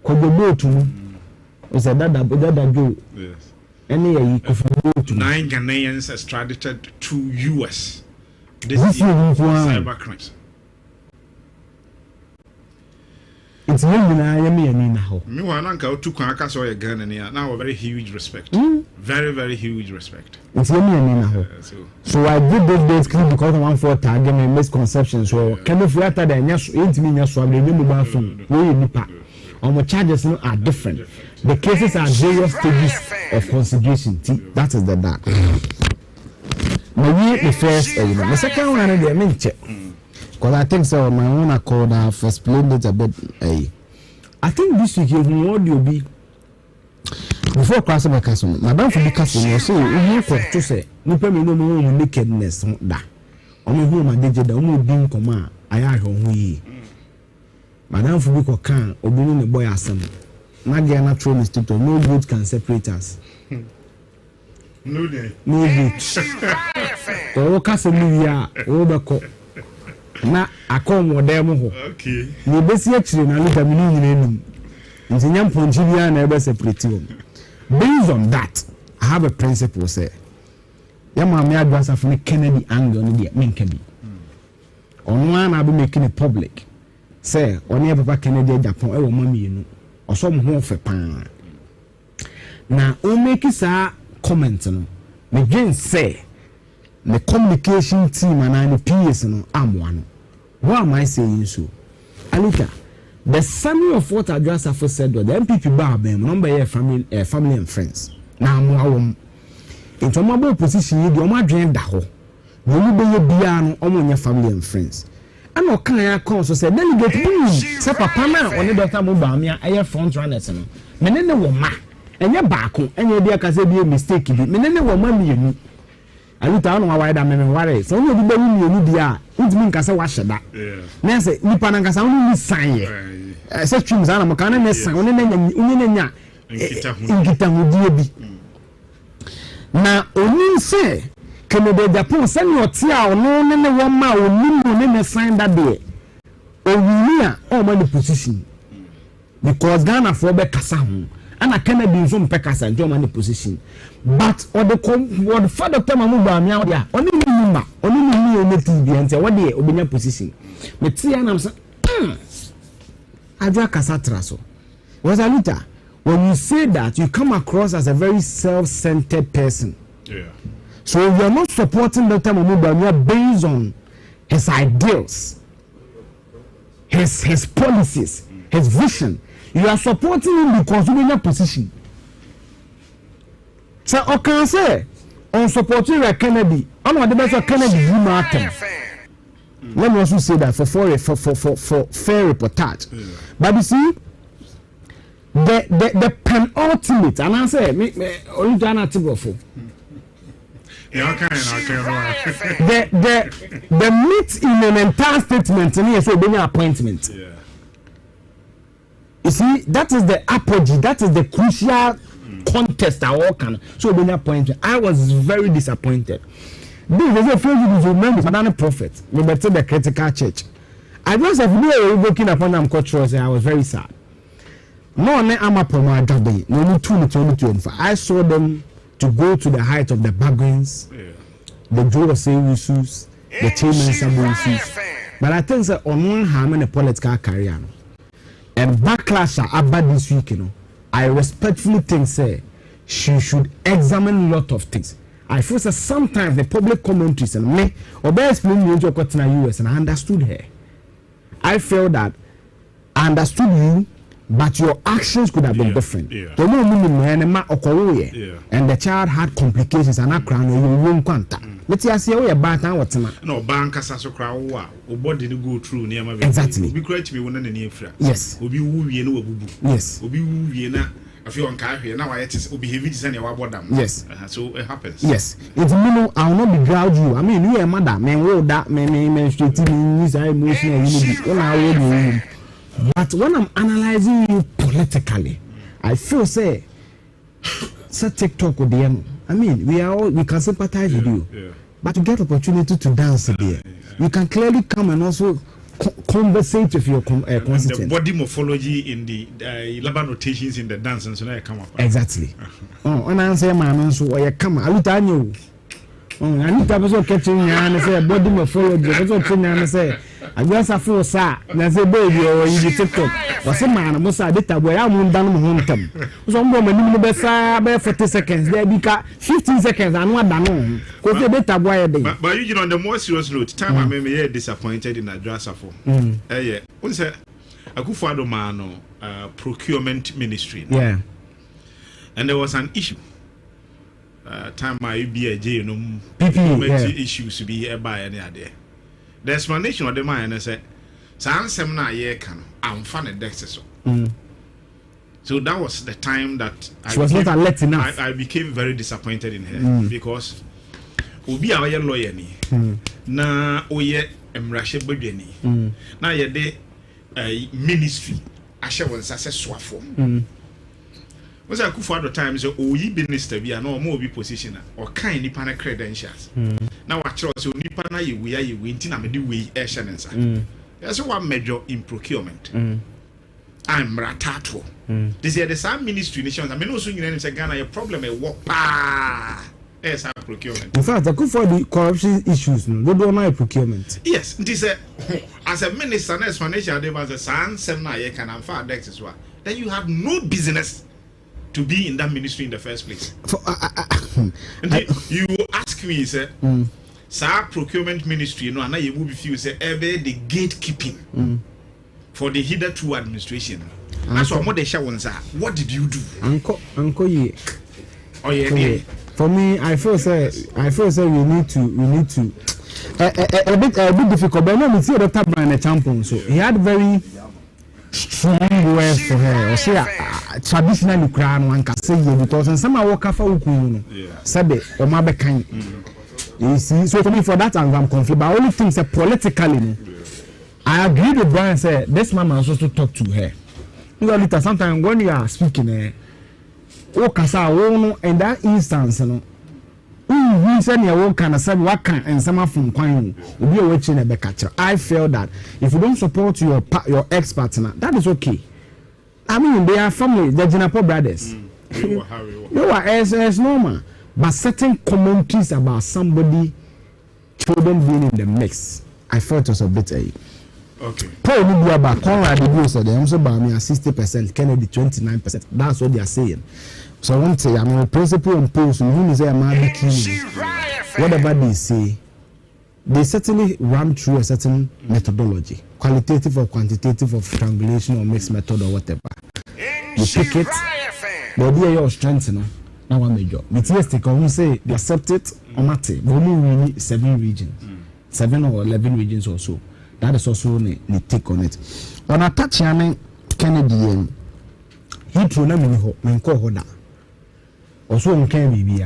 Kobo to was a dada go. Yes. Any Nine Ghanaians extradited to US. This is cyber crimes. It's really now. Meanwhile, Uncle took Kwanaka or a Ghana now a very huge respect. Very, very huge respect. It's really so I did those days because one for tag and misconceptions. So can you feel that and yes, ain't me yes, so I'm mobile phone. Our charges are different. The cases are various stages of consideration. That is the dark. The first, the second one, I mean, check. Because I think so. My own accord, I've explained it a bit. I think this week you audio be before crossing my castle. Madame for the castle, you say you have to say, no permit no more nakedness. Da. Only whom I did the only being command. I are who Madame for the can or bringing the boy as some. Nadia natural mistake. No good can separate us. No good. Oh, castle, Livia, over. Na akon wodem ho okay ni besi akire na luta mi ni enum nti nyam ponchi bia na ebe separate hom. Based on that, I have a principle say ya ma me advance for Kennedy angle ni dia me nka bi ono na be making it public say oni e papa Kennedy Japan e wo mami enu oso mo ho fe pan na o make sa comment no me gen say the communication team and the PS no am one. Why am I saying so? Aluta, the summary of what Adjustafo said was the MPP bar them number family and friends. Now I'm in tomorrow position you do my dream daho. No be ye biano omo family and friends. And no can I call so say delegate say papa na on the doctor mo ba me aye front runners no. Me ne wo ma. Enye baako enye dia ka say be mistake bi. Me ne wo ma mienu. Aluta no wa da me ware so no bi bawu mienu dia ntimi nka se wa hyeda na se nipa na nka sa no ni san ye se twim za na mo kan na san oni na nya nkita hodie bi na oni se Kennedy Japan se no ti a ono ne wo ma oni mo ne san da de owini a o ma ni position because Ghana for be kasa ho ana Kennedy nso mpe kasa njo ma ni position but or the father time amu ba mi a oni ni ma oni ni ni TV ente what dey obenya position me tia na so adwa kasa traso was Aluta when you say that you come across as a very self-centered person so you are not supporting Dr. Mamu Bamia based on his ideals his policies his vision you are supporting him because you in a position. So I can say on supporting Kennedy, on what the best of Kennedy you matter. Let me also say that for fair reportage. But you see, the penultimate, and I say only Ghana Tibofo. The meat in an entire statement and yes, obeying appointment. You see, that is the apogee, that is the crucial contest I all can. So when I appointed, I was very disappointed. This is a few remember Madonna Prophet. We better the critical church. I just have been working upon them cultures and I was very sad. No, I'm a promo job. No, 2022. I saw them to go to the height of the bargains, the Joe of issues, the chairman issues. But I think that on one hand, a political career and backlash about this week, I respectfully think, say, she should examine a lot of things. I feel that sometimes the public commentaries and me, or by explaining me into a US, and I understood her. I felt that I understood you, but your actions could have been different. And the child had complications and I crown you won't contact. Let's say we are back now. What's no bank as a crowd? What did you go through near my exactly? We create me one and near friend. Yes, will be woo yes, will be woo. I feel on car here now. I will be heavy design about them. Yes, so it happens. Yes, it's minimum. I will not begrudge you. I mean, you are mother, man, well, that man, straight to me, emotional unity. But when I'm analyzing you politically, I feel say TikTok with them. I mean, we can sympathize with you, but to get opportunity to dance there, you can clearly come and also conversate with your constituents. The body morphology in the labor notations in the dance and so now come up. Exactly. And I say, man, so I come. Aluta anyo. I need to also catching and say body morphology. Also catching and say, I guess I feel sa. Na say baby or you TikTok. Was a man must have data where I'm done home time. So I'm going to be say 40 seconds. There be 15 seconds and what done. Because the data where they. But you know on the more serious note, time I may disappointed in address for. Yeah. What say? Akufo-Addo man procurement ministry. Yeah. And there was an issue. Time I be a J, PP issues to be a buy any idea. The explanation of the man is that some seminar year can I'm fun at Dexter. So that was the time that she was not alert enough. I became very disappointed in her because Obi a lawyer ni na oye emrashe bodwani na ye de ministry ashe won success swafo. Was a Akufo-Addo time so oyi minister bi na omo obi position or kind nipa na credentials na wa kire so nipa na ye we nti na me de we e hye nensa there's one major in procurement I'm ratato this is the same ministry nations I mean also nyina say Ghana your problem e work pa yes procurement in fact Akufo-Addo corruption issues no do na procurement yes this as a minister na explanation dey was a san na ye can am dex as well then you have no business to be in that ministry in the first place. You ask me, sir, sir, procurement ministry, you know, and I will be few say, ever the gatekeeping for the hitherto administration. That's what they show sir. What did you do? Uncle, ye. Oh yeah. For me, I feel say we need to. A bit difficult, but no, we see Dr. Brian a champion, so he had very strong words for her. Or say traditionally crown one can say because and some work for ukuno. Sabe or mabe kind. You see, so for me for that I'm confused. But only things are politically. I agree with Brian said this man was supposed to talk to her. Because sometimes when you are speaking, in that instance, you know. We said you won't kind of say what can and some from Quine will be watching a catcher. I feel that if you don't support your ex partner, that is okay. I mean, they are family, they're Jantuah brothers. You are as normal, but certain commentaries about somebody children being in the mix, I felt was a bit okay. Probably about Conrad the Goose, they also about me 60%, Kennedy 29%. That's what they are saying. So I want to say, I'm a principal and post, who is a man, whatever they say, they certainly run through a certain methodology, qualitative or quantitative or triangulation or mixed method or whatever. You pick it, but they are your strengths, you know. Now one major. Materialistic, I won't say they accept it or not. But only really 7 regions, 7 or 11 regions or so. That is also the take on it. On a touch, I mean, Kennedy, he threw them in Kohoda. Also, on Kennedy,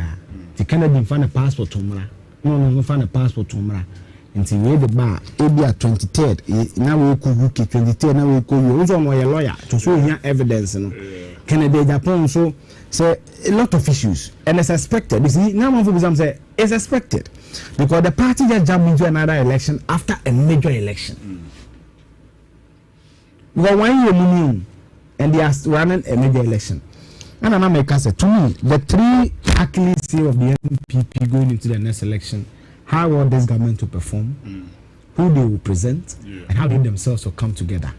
the Kennedy find a passport to Mara. No, find a passport to Mara. Until we the bar, ABA 23rd. Now we could UK 23rd. Now we could use on my lawyer to show here evidence. Kennedy, Japan, so a lot of issues, and it's expected. You see, now one for example say it's expected because the party just jumped into another election after a major election. Because 1 year minimum, and they are running a major election. And I'm make us say to me, the 3 Achilles heel of the NPP going into the next election, how will this government to perform, who they will present, and how they themselves will come together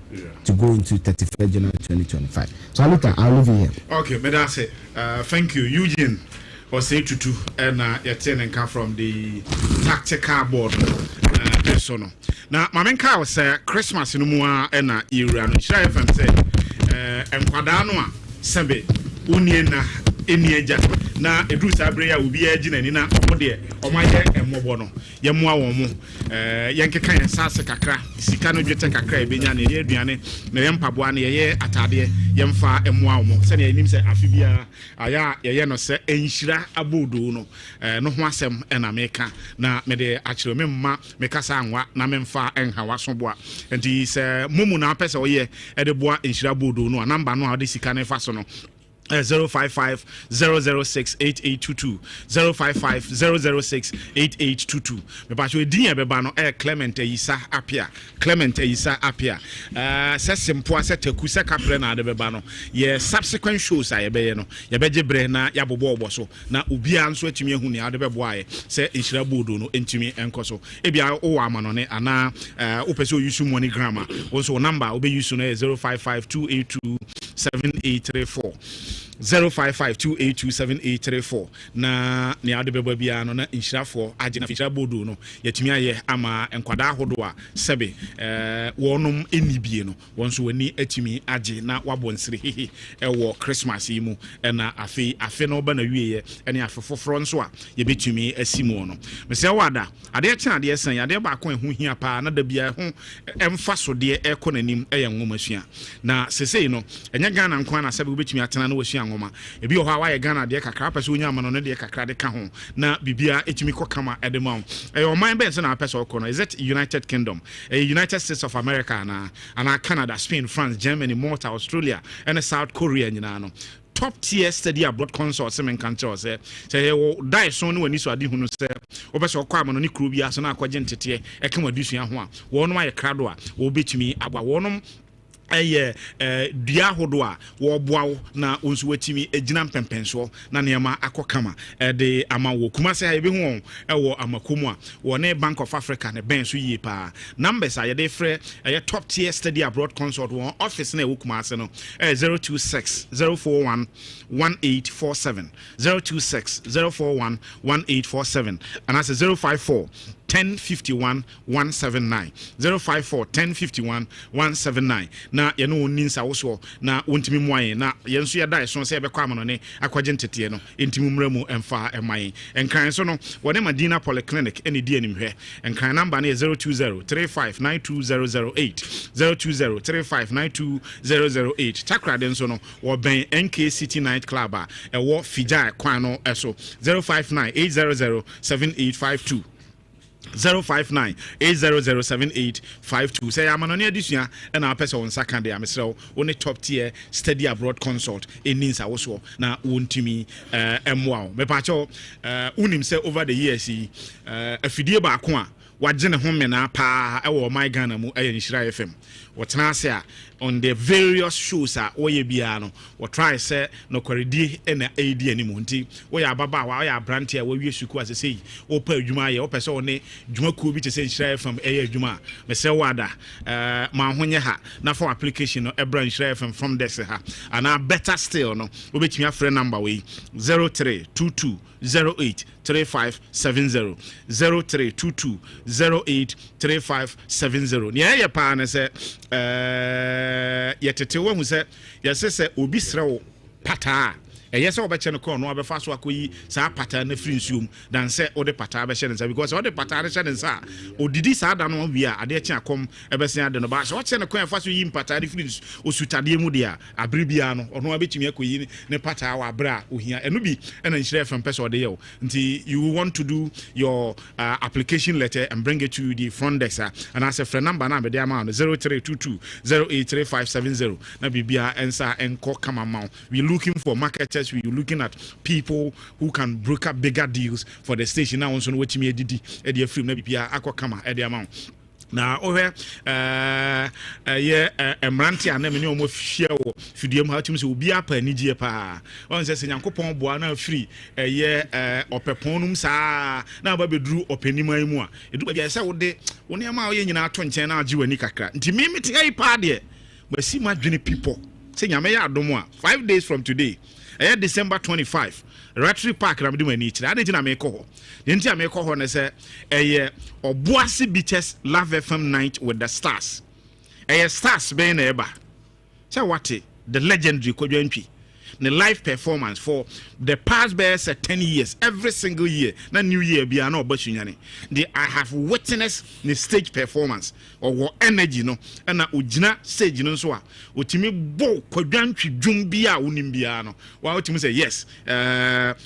to go into 31st January 2025. So Aluta, I'll leave you here. Okay, but that's it. Thank you, Eugene. Or say to and you're and come from the tactical board. Personal. Now, my main car was Christmas in Mua and Iran. Shire FM say, and Quadanoa, Sembe, Uniena, Enieja. Na edu sabreya obi agina ni na omode omaye emobono ye moa wo mo yenkeka yen sase kakra sika no dwete kakra ebenya na ye aduane na ye mpaboa na ye atade ye mfa emoa wo mo se na enim se afibia aya ye no se enhira abodo no no ho asem na meka na me de akire me mma me kasa anwa na me mfa enhawa so boa enti se mumu na pese oye e de boa enhira abodo no namba no a de sika na fa so no 055 006 8822 055 006 8822 me ba so din e beba no Clement Eyisa apia se simple asetaku se kapre na de beba no ye subsequent shows a ye be ye no ye beje bre na ya bobo obo so na obia nso atimi ehu ne ade bebo aye se inshira bodo no entimi enkoso e bia o wa amano ne ana o pese o use money grammar also number o be use no 055 282 7834 055282784 na ne ade beba bia no na inshirafo age na inshira bodo no yatimi aye ama enkwada ahodo a sebe wonum enibie no wonso wani atimi age na wabonsire hehe ewo Christmas yi mu na afe no ba na wieye ene afe foforo nso a yebetumi asimo no mese wada ade kye ade san ade ba ko ehu hia pa na da bia ho emfa so de ekonanim eye nwomasua na sesei no enya Ghana nkwa na sebe obetumi atena na wasua ngoma ebi ho awa ye Ghana de kakra pese onya amano no de kakra de ka ho na bibia etumi kokama edema oman ben se na pese okono is it United Kingdom United States of America na Canada, Spain, France, Germany, Malta, Australia and South Korea nyina no top tier study abroad consortium in country say die so no ani so ade hunu say obese okwa amano ni kuro bia so na akwaje ntete e ka madusua ho a wono aye krado a wo betumi agba wono dua hodo a wo boawo na onsu watimi egina mpempenso na neema akokama de ama wo kuma se ha be hu wo amakomu a wo ne Bank of Africa ne ben so yie pa numbers a ye de frɛ top tier study abroad consult wo office na wo kuma ase no 026 041 1847 026 041 1847 and as 054 1051 179 054 1051 179 na ye no ninsa wo so na wontimi muaye na ye nso ye dai so se be kwa amano ne akwaje ntete no entimi mramu emfa emaye enkran so no wone Madina Polyclinic ene di animhwe enkran number na 020 3592008 020 3592008 takra den so no wo ben NK City Night Club a wo Fija kwan no eso 059 800 7852 059-800-7852 say amano ne adisua na apese on saka de amesrew one top tier study abroad consult eninsa woso na wontimi emwa me pa cho unim say over the years afidie ba ko a wagye ne ho mena pa ewo my Ghana mu Nhyira FM wotena ase a on the various shows a woye bia no wo try say no kwaredi na AD animu nti wo ya baba wa ya brand a wo wie suku asese wo pa adwuma ye wo pese wo ne dwuma ku bi te say Nhyira FM adwuma me say wada ma honye ha na for application no ebra Nhyira FM from this ha and better still no wo betimi afre number we 0322 08 3570 0322 08 3570 ne pa na say yetete wo hu se yesese obi srewo pata yese obeche no no abefa so akoyi sa pata na free nsuom dan se ode pata be hye nsa because ode pata re hye nsa odidi sa da no wi a ade kye akom ebesen ade no ba so che ne kwan fa so yi pata re free osutade mu de a abribia no ono abetumi akoyi ne pata wa bra ohia eno bi na Nhyira FM person ode ye nti you want to do your application letter and bring it to the front desk and as a friend number na be dey am 0322 083570 na bibia ensa enko kama ma we looking for market. We're looking at people who can broker bigger deals for the station. Now, also, what me did the film maybe akwa kama the amount. Now, over Mranti and them no share Fidium how to be up and Niger pa. One says in Yankopon Buana free a year opeponum sa now baby drew openima more. It would be a Saturday when you're my in our 20 and Jew and Nikaka. Timmy, a party, but see my journey people. Say, I may add no more 5 days from today. December 25 Rotary Park na mede mani kire ade na me ko ho nti me ko ho ne se Obuasi Beaches Love FM night with the stars stars be na eba say what the legendary Kodwantwi the live performance for the past 10 years every single year na new year bia na obasunyane I have witnessed the stage performance or energy no na ogina stage no so a otimi bo Kodwantwi dwum bia wonim bia no wa otimi say yes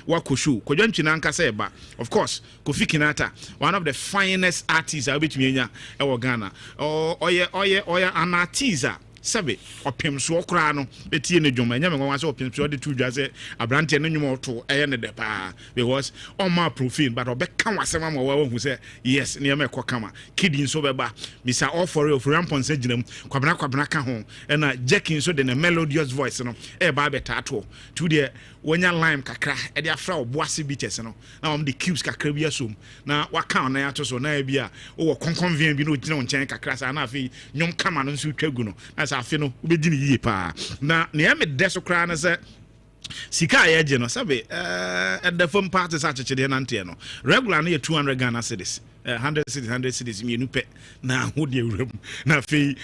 wa koshu Kodwantwi na nkasa eba of course Kofi Kinata one of the finest artists a betumi enya e wo Ghana oye an artist sebe opem so okra no betie ne dwom enya me nwa se opem so de tu dwa se abrante no nwom oto eye ne de pa because on my profile but obeka wasema ma wa hu se yes ne me kama kidin so beba misa all for real for rampon se ginam kwabena ka ho na jacking so de ne melodious voice no e ba beta ato to de wonya lime kakra e de afra oboase beaches no na the cubes kakra bi asom na waka na ato so na bia wo konkonvien bi no gina nchen kakra sa na afi nyom kama no nso twagu no na sa afi no ubedi ni yie pa na ne me deso kra na se sika ya je no sabe at the phone party sa chechede na nte no regular na 200 Ghana cedis 100 cedis mienu pe na ho de wuram na fe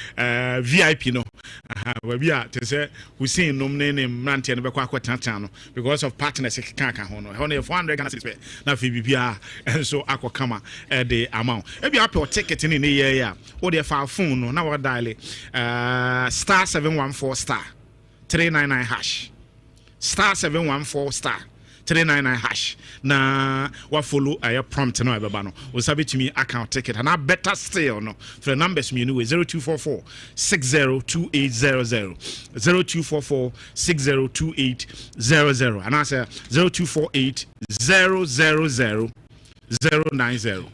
VIP no wa bia te se Hussein nom ne mrante no be kwa kwatatan no because of partners kan ho no ho na 400 Ghana cedis pe na fe bibia enso akokama the amount e bia pe ticket ni ye ya o de fa phone no na wa dial star 714 star 399 hash star 714 star 399 hash na wa follow a prompt no ebeba no o sabe tumi account ticket and better still no for the numbers me anyway 0244 602800 0244 602800 and I say 0248 000 090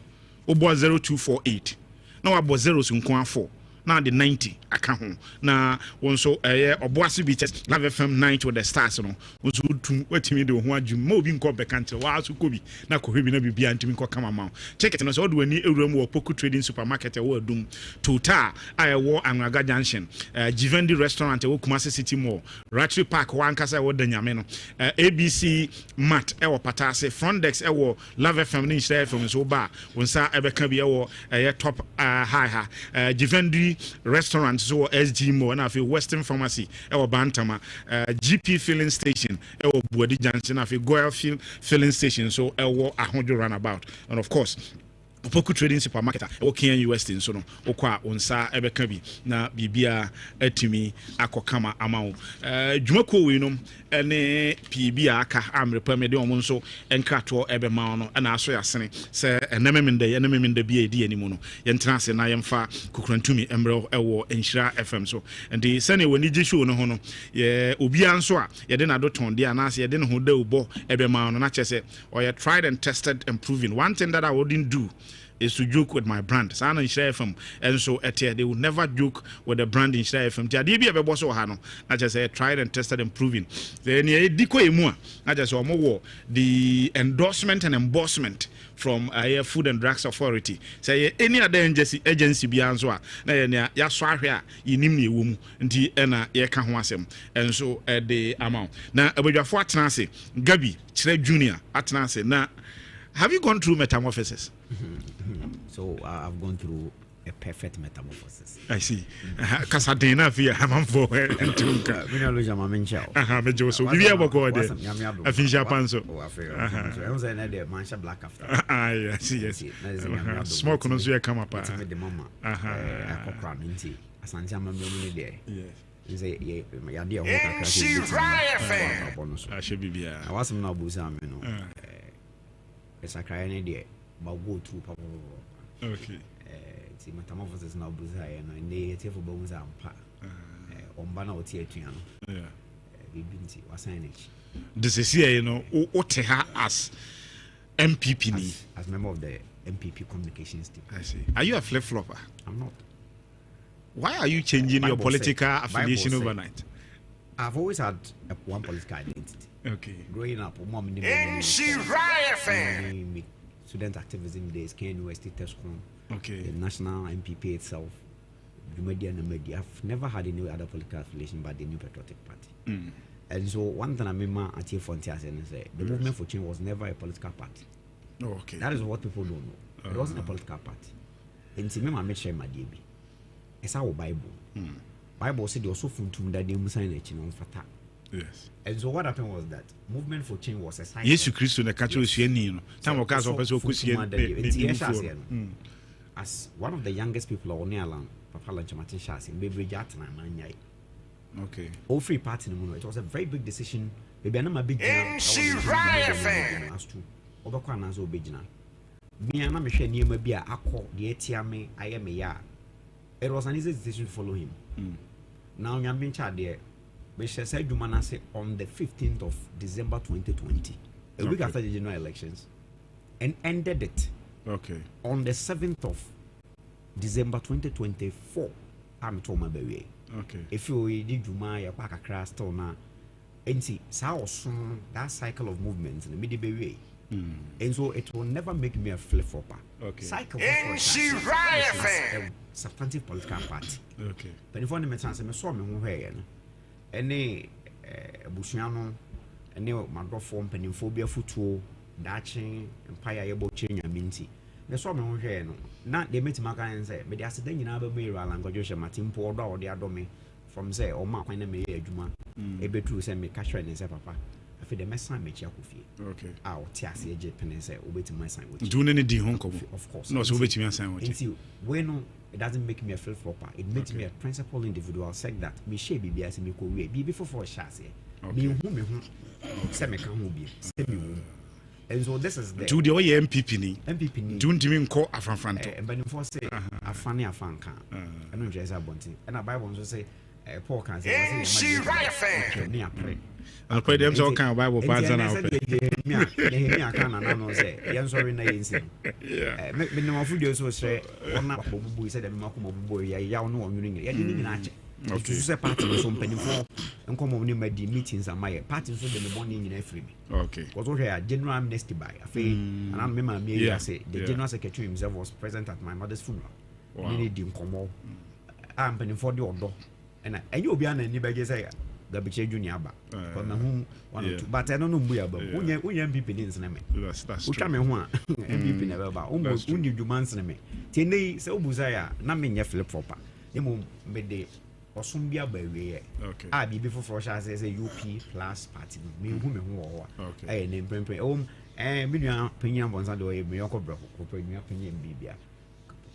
obo 0248 na wa bo 0 so nko afọ now the 90 aka ho na won so oboase beaches Love FM 90 with the stars no won so tum watimi de ho adwum ma obi nko beka nte wa so kobi na ko hwebi na bibia ntimi nko kama ma check it no so do ani ewuram wo Poku Trading Supermarket wo adum Total wo Anwaga Junction Givendi Restaurant wo Kumasi City Mall Ratri Park wankasa wo danyame no ABC Mart wo Patase Frontex wo Love FM ni Share FM so ba won sa ebeka bi wo top high Givendi Restaurant so SG Mall na Western Pharmacy ewo Bantama GP filling station ewo Buadi Junction na Goyle filling station so ewo Ahojo roundabout and of course Poku Trading Supermarket Okian US in so no okwa onsa ebeka bi na bibia atimi akokama amawo dwumako we no ene bibia aka amrepa me de omo nso enkrato ebema no na aso yasene se enememende bi edi animu no yentra se na yemfa Kukurantumi emre ewo Enhira FM so ndi sene woni gi show no ho no ye obia nso a ye de na do ton de ana se ye de no ho da ubo ebema no na chese or ye tried and tested and proven one thing that I wouldn't do is to joke with my brand. Sana Enhira FM, and so they will never joke with the brand Enhira FM. Jadi bi abebo so ha no. I just say tried and tested and proven. Then ye diko emu a. I just omo the endorsement and embossment from Food and Drugs Authority. Say any other agency bi anso a na ye ya so ahwe a yinim na ewom nti na ye ka ho asem. And so the amount. Na abadwafo atena ase Gabi Chire Junior atena ase na have you gone through metamorphosis? So I've gone through a perfect metamorphosis. I see. Kasadena via Hamamfo and Tunka. We know Lujama Menchao. Mejo, so we have a go there. I think Japanso. I was another Mansha Black after. I see, yes. Smoke on Zia come up. The mama. Minty. As Anjama Mummy. Yes. I should be. I was not Busam. It's a crying idea, but go through Papa. Okay. See, metamorphosis now Buzai and they take for bones and pa on Bana or Tiatiano. Yeah. Binti was signage. This is here, you know, what as MPP as member of the MPP communications team. I see. Are you a flip flopper? I'm not. Why are you changing your political affiliation overnight? I've always had one political identity. Okay. Growing up, mom student activism days, Kenya University Test School. Okay. The national MPP itself, the media and the media. I've never had any other political affiliation but the New Patriotic Party. And so one thing I remember at here Frontier and say the movement for change was never a political party. Oh, okay. That is what people don't know. It wasn't a political party. And see, I made sure my DB. It's our Bible. Bible said also from that they must sign it on Fatah. Yes. And so what happened was that movement for change was a sign. Yes, Christ na catch us here ni no. Time of case person as one of the youngest people on Ireland, Papa Lanchamatin Shas in Beverage Atna Manyai. Okay. All free party in the moment. It was a very big decision. Maybe I'm a big fan. As to Obakanazo Bigina. Me and I'm sure near maybe a call the ATM. I am a ya. It was an easy decision to follow him. Now I'm being charged there. We shall say Jumanase on the 15th of December 2020, a week after the general elections, and ended it on the 7th of December 2024. I'm told my baby. If you did Juma, your pack a crash still now, and see, soon that cycle of movements in the middle baby. And so it will never make me a flip flopper. Cycle substantive political party. But if one chance, I saw me who any Bushiano, and new Madro form, Peninphobia Futu, Daching, Empire able change a minty. They saw me who here. Not they met Maka and said, but that's the thing in other mirror and Gojosha Martin Porda or the Adome from say, or Mark when I made a Juma, a bit true send me cash and say, Papa. I feel the mess I make you coffee. I'll tear the Japan and say, obey to my sign. Do any D home of course. No, so wait me a sign. When it doesn't make me a flip flopper, it makes me a principal individual. Said that me she be as me go away, be before for a chassis. Me whom semi can be semi. And so this is the do the MPP MPP do you call a front but for say a funny a fan can I know just a bunting and a Bible also say Paul can say she right fair I'll pray them all kind of Bible parts and I'll pay. I can't say, I'm sorry, yeah. Make no food so say, one up who said, I'm not boy, ya know, you didn't actually. To say party some penny for and come on my meetings and my parties so the morning in every was all here general amnesty by a fee and I remember me say the general secretary himself was present at my mother's funeral. Many dim come I'm penny for the order and you'll be an anybody say the big junior but my home 1 or 2 but I don't know where but when people in cinema that's true one MVP never about almost when you do man cinema 10 days so buzaya not mean your flip flopper you made the or some be a baby. I be before for as a UP plus party. Me whom I name print and million opinion ones and way me uncle broke opinion BBA.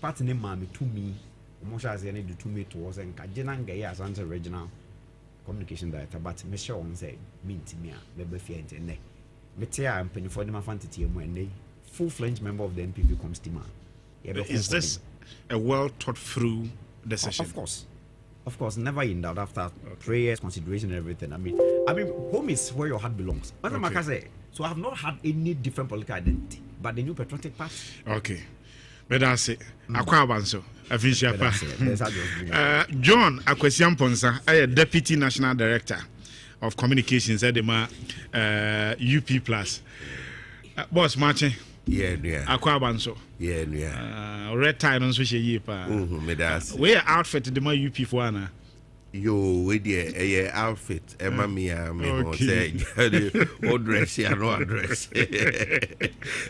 Party name mammy to me, almost as any to me towards and Kajinan Gay as answer regional communication director, but Michelle on say, mean to me, baby fiend and neck. Metea and penny for them a fantasy when they full-fledged member of the NPP comes to man. Is this a well thought through decision? Of course, never in doubt after prayers, consideration, and everything. I mean, home is where your heart belongs. What am I say? So I have not had any different political identity, but the new patriotic party. Okay, but that's it. Akwabanso, Afisha. John Akwesiam Ponsa, I am Deputy National Director of Communications at the UP Plus. Boss Martin. Yeah. Akwabanso. Yeah. Red tie on social year. Where outfit the my UP for Anna? Yo, with the outfit, Emma Mia, me say, old dress, yeah, no address.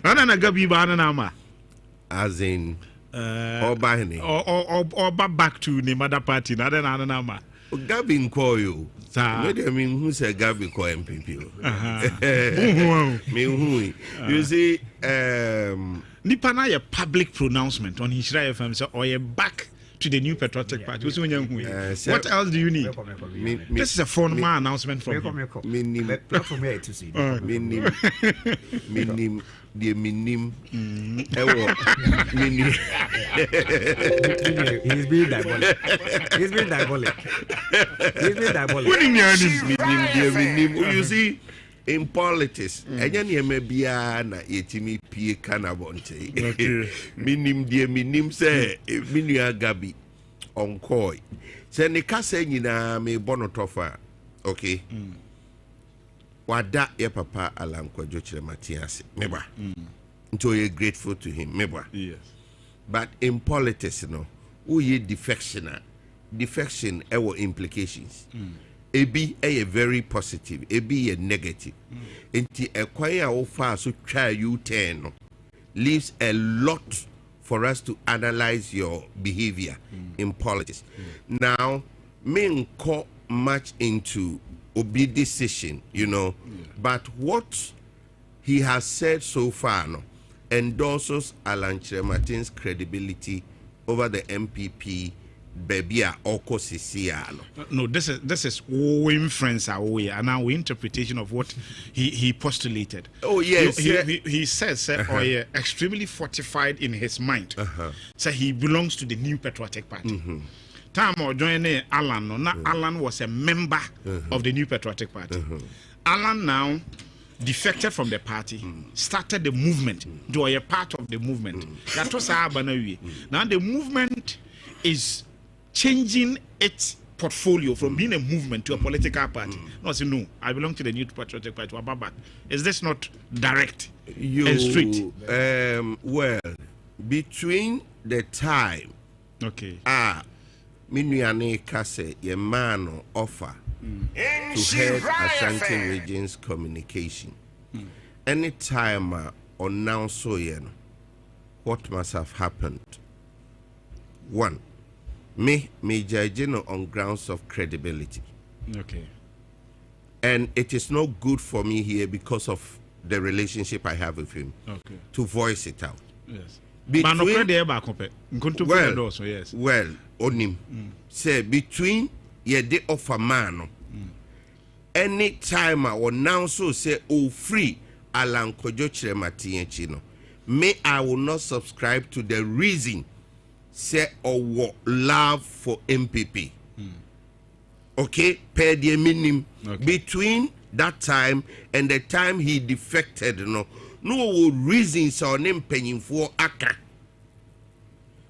Anna Gabi Banana, as in, or buying or back to the mother party, not an Anama. Gabin call you. I mean, who said Gabby call MPP? Me who? You see, Nipana a public pronouncement on his FM, so or a back to the new patriotic party. What else do you need? This is a phone man announcement from you. From here to see. Minim. The minim, he's being diabolic. You see, in politics, any may be na etimi pie canabonte. Minim say, Minia Gabi on koi. Send the Cassina me bonotofa. Okay. Wada ye papa alankwa jochire Matias meba nto ye grateful to him meba yes but in politics no who ye defection ewo implications ebi e very positive ebi e negative enti ekwan a wo fa so twa U10 no leaves a lot for us to analyze your behavior in politics now me nko much into Obi decision, you know, but what he has said so far no, endorses Alan Martin's credibility over the MPP. Babia Oko Sisiano. No, this is inference away and our interpretation of what he postulated. Oh yes, he says extremely fortified in his mind. So he belongs to the new patriotic party. time or joining Alan, no, not Alan was a member of the New Patriotic Party. Alan now defected from the party, started the movement. You are a part of the movement. That was now the movement is changing its portfolio from being a movement to a political party. No, say no. I belong to the New Patriotic Party. Is this not direct and straight? Well, between the time, Minuane Kase, your man offer to head Ashanti Regions Communication. Anytime on now so what must have happened? One, me judging on grounds of credibility. Okay. And it is not good for me here because of the relationship I have with him. Okay. To voice it out. Yes. Well, on him. Say between ye de offer man. Any time I will now so say free Alan Kojo Chirematienchino. Me, I will not subscribe to the reason say what love for MPP. Okay, per the minimum between that time and the time he defected, no reasons on him paying for Aka.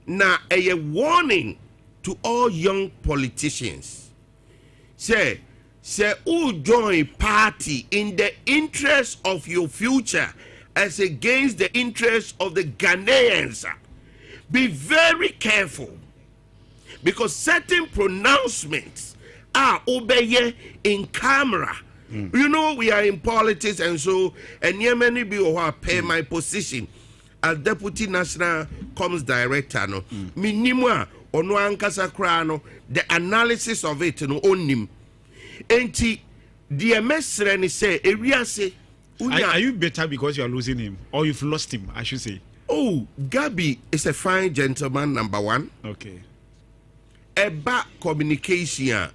Now a warning to all young politicians. Say who join party in the interest of your future as against the interest of the Ghanaians. Be very careful, because certain pronouncements are obeyed in camera. You know, we are in politics, and so many people pay my position as Deputy National Comms Director. No, minimum ono ankasa krano, the analysis of it no onim. Enti the mesreni say ewiase. Are you better because you are losing him, or you've lost him? I should say. Oh, Gabi is a fine gentleman, number one. Okay. Eba communication,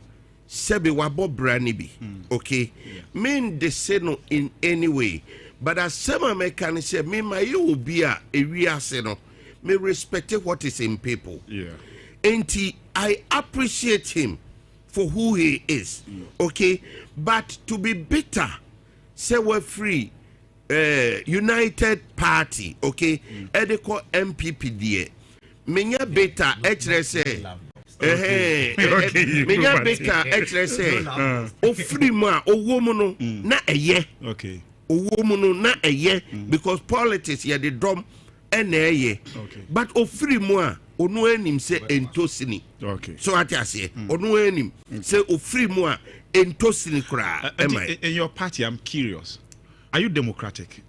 sebe wabo branibi. Okay. Yeah. Mean the seno in any way. But as some mechanic say, me my you be a area seno. Me respect what is in people. Yeah. And I appreciate him for who he is. Okay. But to be bitter, say we're free. United Party, okay, they call MPP there. Menya beta HRS. Menya beta HRS. O free ma o woman na eye. Okay. O woman na eye because politics here the drum and eye. Okay. But o free mo o no enim say entosini. Okay. So what I say, o no enim say o free mo entosini kra. In your party, I'm curious. Are you democratic?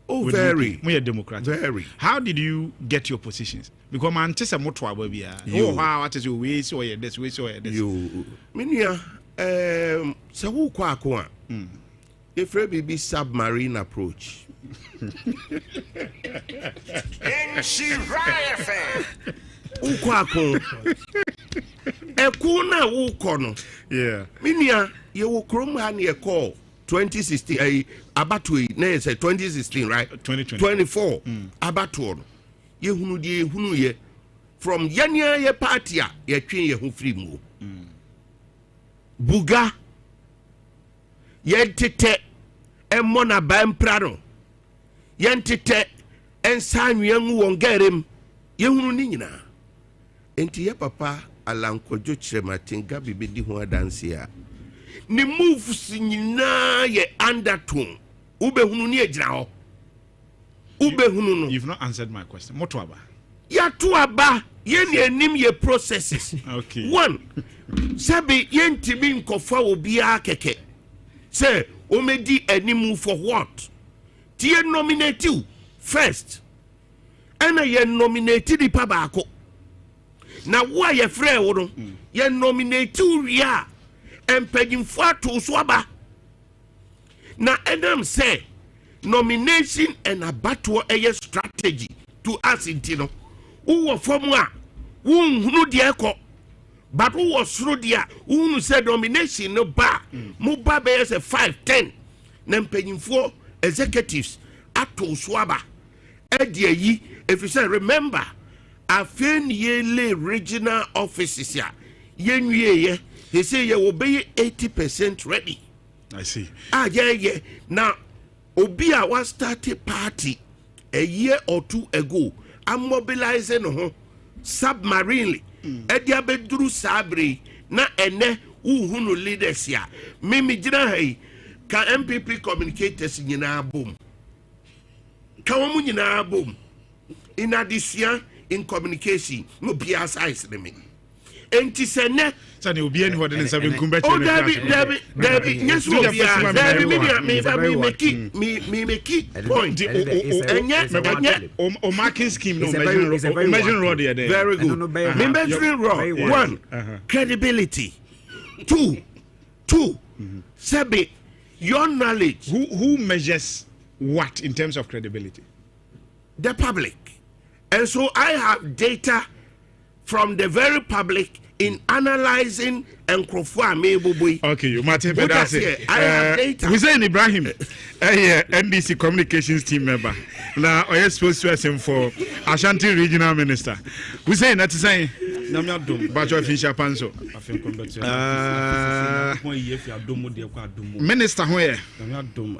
Oh, very. We are democratic. Very. How did you get your positions? Because man, tell some more trouble. Oh, how? What is your way? So this way, so this. You, Minia, so who kwa? If we be submarine approach. Ukwako. Ekuna ukono. Yeah. Minia, you will chrome and you call. 2016 abatui na say 2016 right 2024 abatuo ye hunu ye from yanya ye party a ye twen ye hu free mu buga ye tete emona bampra no ye tete ensanwe nwu wongarem ye hunu ni nyina enti ye papa alankojo Chirematinga bibedi ho adanse a ni moves nyina ye undertone ubehunu ni ejira ho ubehunu no. You've not answered my question. Motoaba ya tuaba ye ni enim ye processes. Okay. One, sabi ye ntimi nkofa obi akeke say omedi animu for what? Tie nominate you first and ye nominate the pabako na wo ye frɛ wo no ye nominate you ria empedinfo ato so aba na Adam say nomination and abato a strategy to us intino who form a who de ekɔ but who was through there who said nomination no ba mo ba be say 5-10 na empedinfo executives ato so aba e de yi if you say remember afenye regional offices ya yenwie he say ye will be 80% ready. I see. Yeah. Now, Obia was started party a year or two ago. I'm mobilizing submarinely. Edia bedru sabri na ene uhunu leaders ya. Mimi jina hai ka MPP communicators nyina boom. Ka wamu nyina boom. In addition, in communication, no bia size me. Enti sene sani obi ani hode ne sabe nkumba che oh David yes we me make point o marking scheme no measuring rod there very good me measuring rod one credibility two sabe your knowledge who measures what in terms of credibility? The public. And so I have data from the very public in analyzing and okay, you might have I have data. Hussein Ibrahim, NDC communications team member. Now, I supposed to ask him for Ashanti regional minister. Hussein, that's saying, but you finish your panso. Minister, where?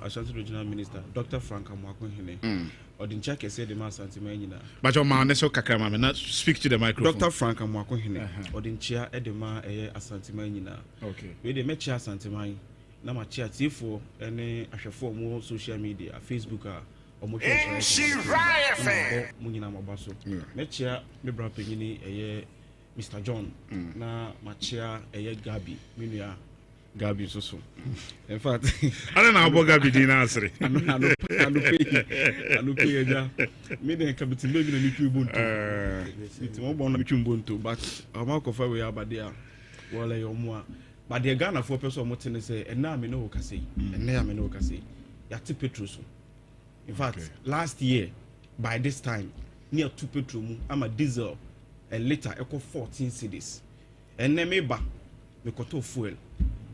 Ashanti regional minister, Dr. Frank Amwakwehene. Odincha kese de ma santimanyina. But your man so kakra not speak to the microphone. Dr. Frank Amwakwehene. Odincha edema asantimanyina. Okay. We de mechi asantimany na ma chia tifo ene ahwefo mo social media, Facebook omo share. Munyina mabaso. Mechia me bra penyini Mr. John na ma chia Gabi minua Gabi so. In fact, I don't know about Gabi Dina Asri. I no pay ja. Me dey kabiti me bi na niku buntu. It mo bon na niku buntu but amakofa we abade wala yo mo a. But the Ghana for person mo tene say na me no kase. Na me no kase. Ya ti petrol so. In fact, last year by this time near 2 petrol mu ama diesel a liter equal 14 cedis. And me ba me koto fuel.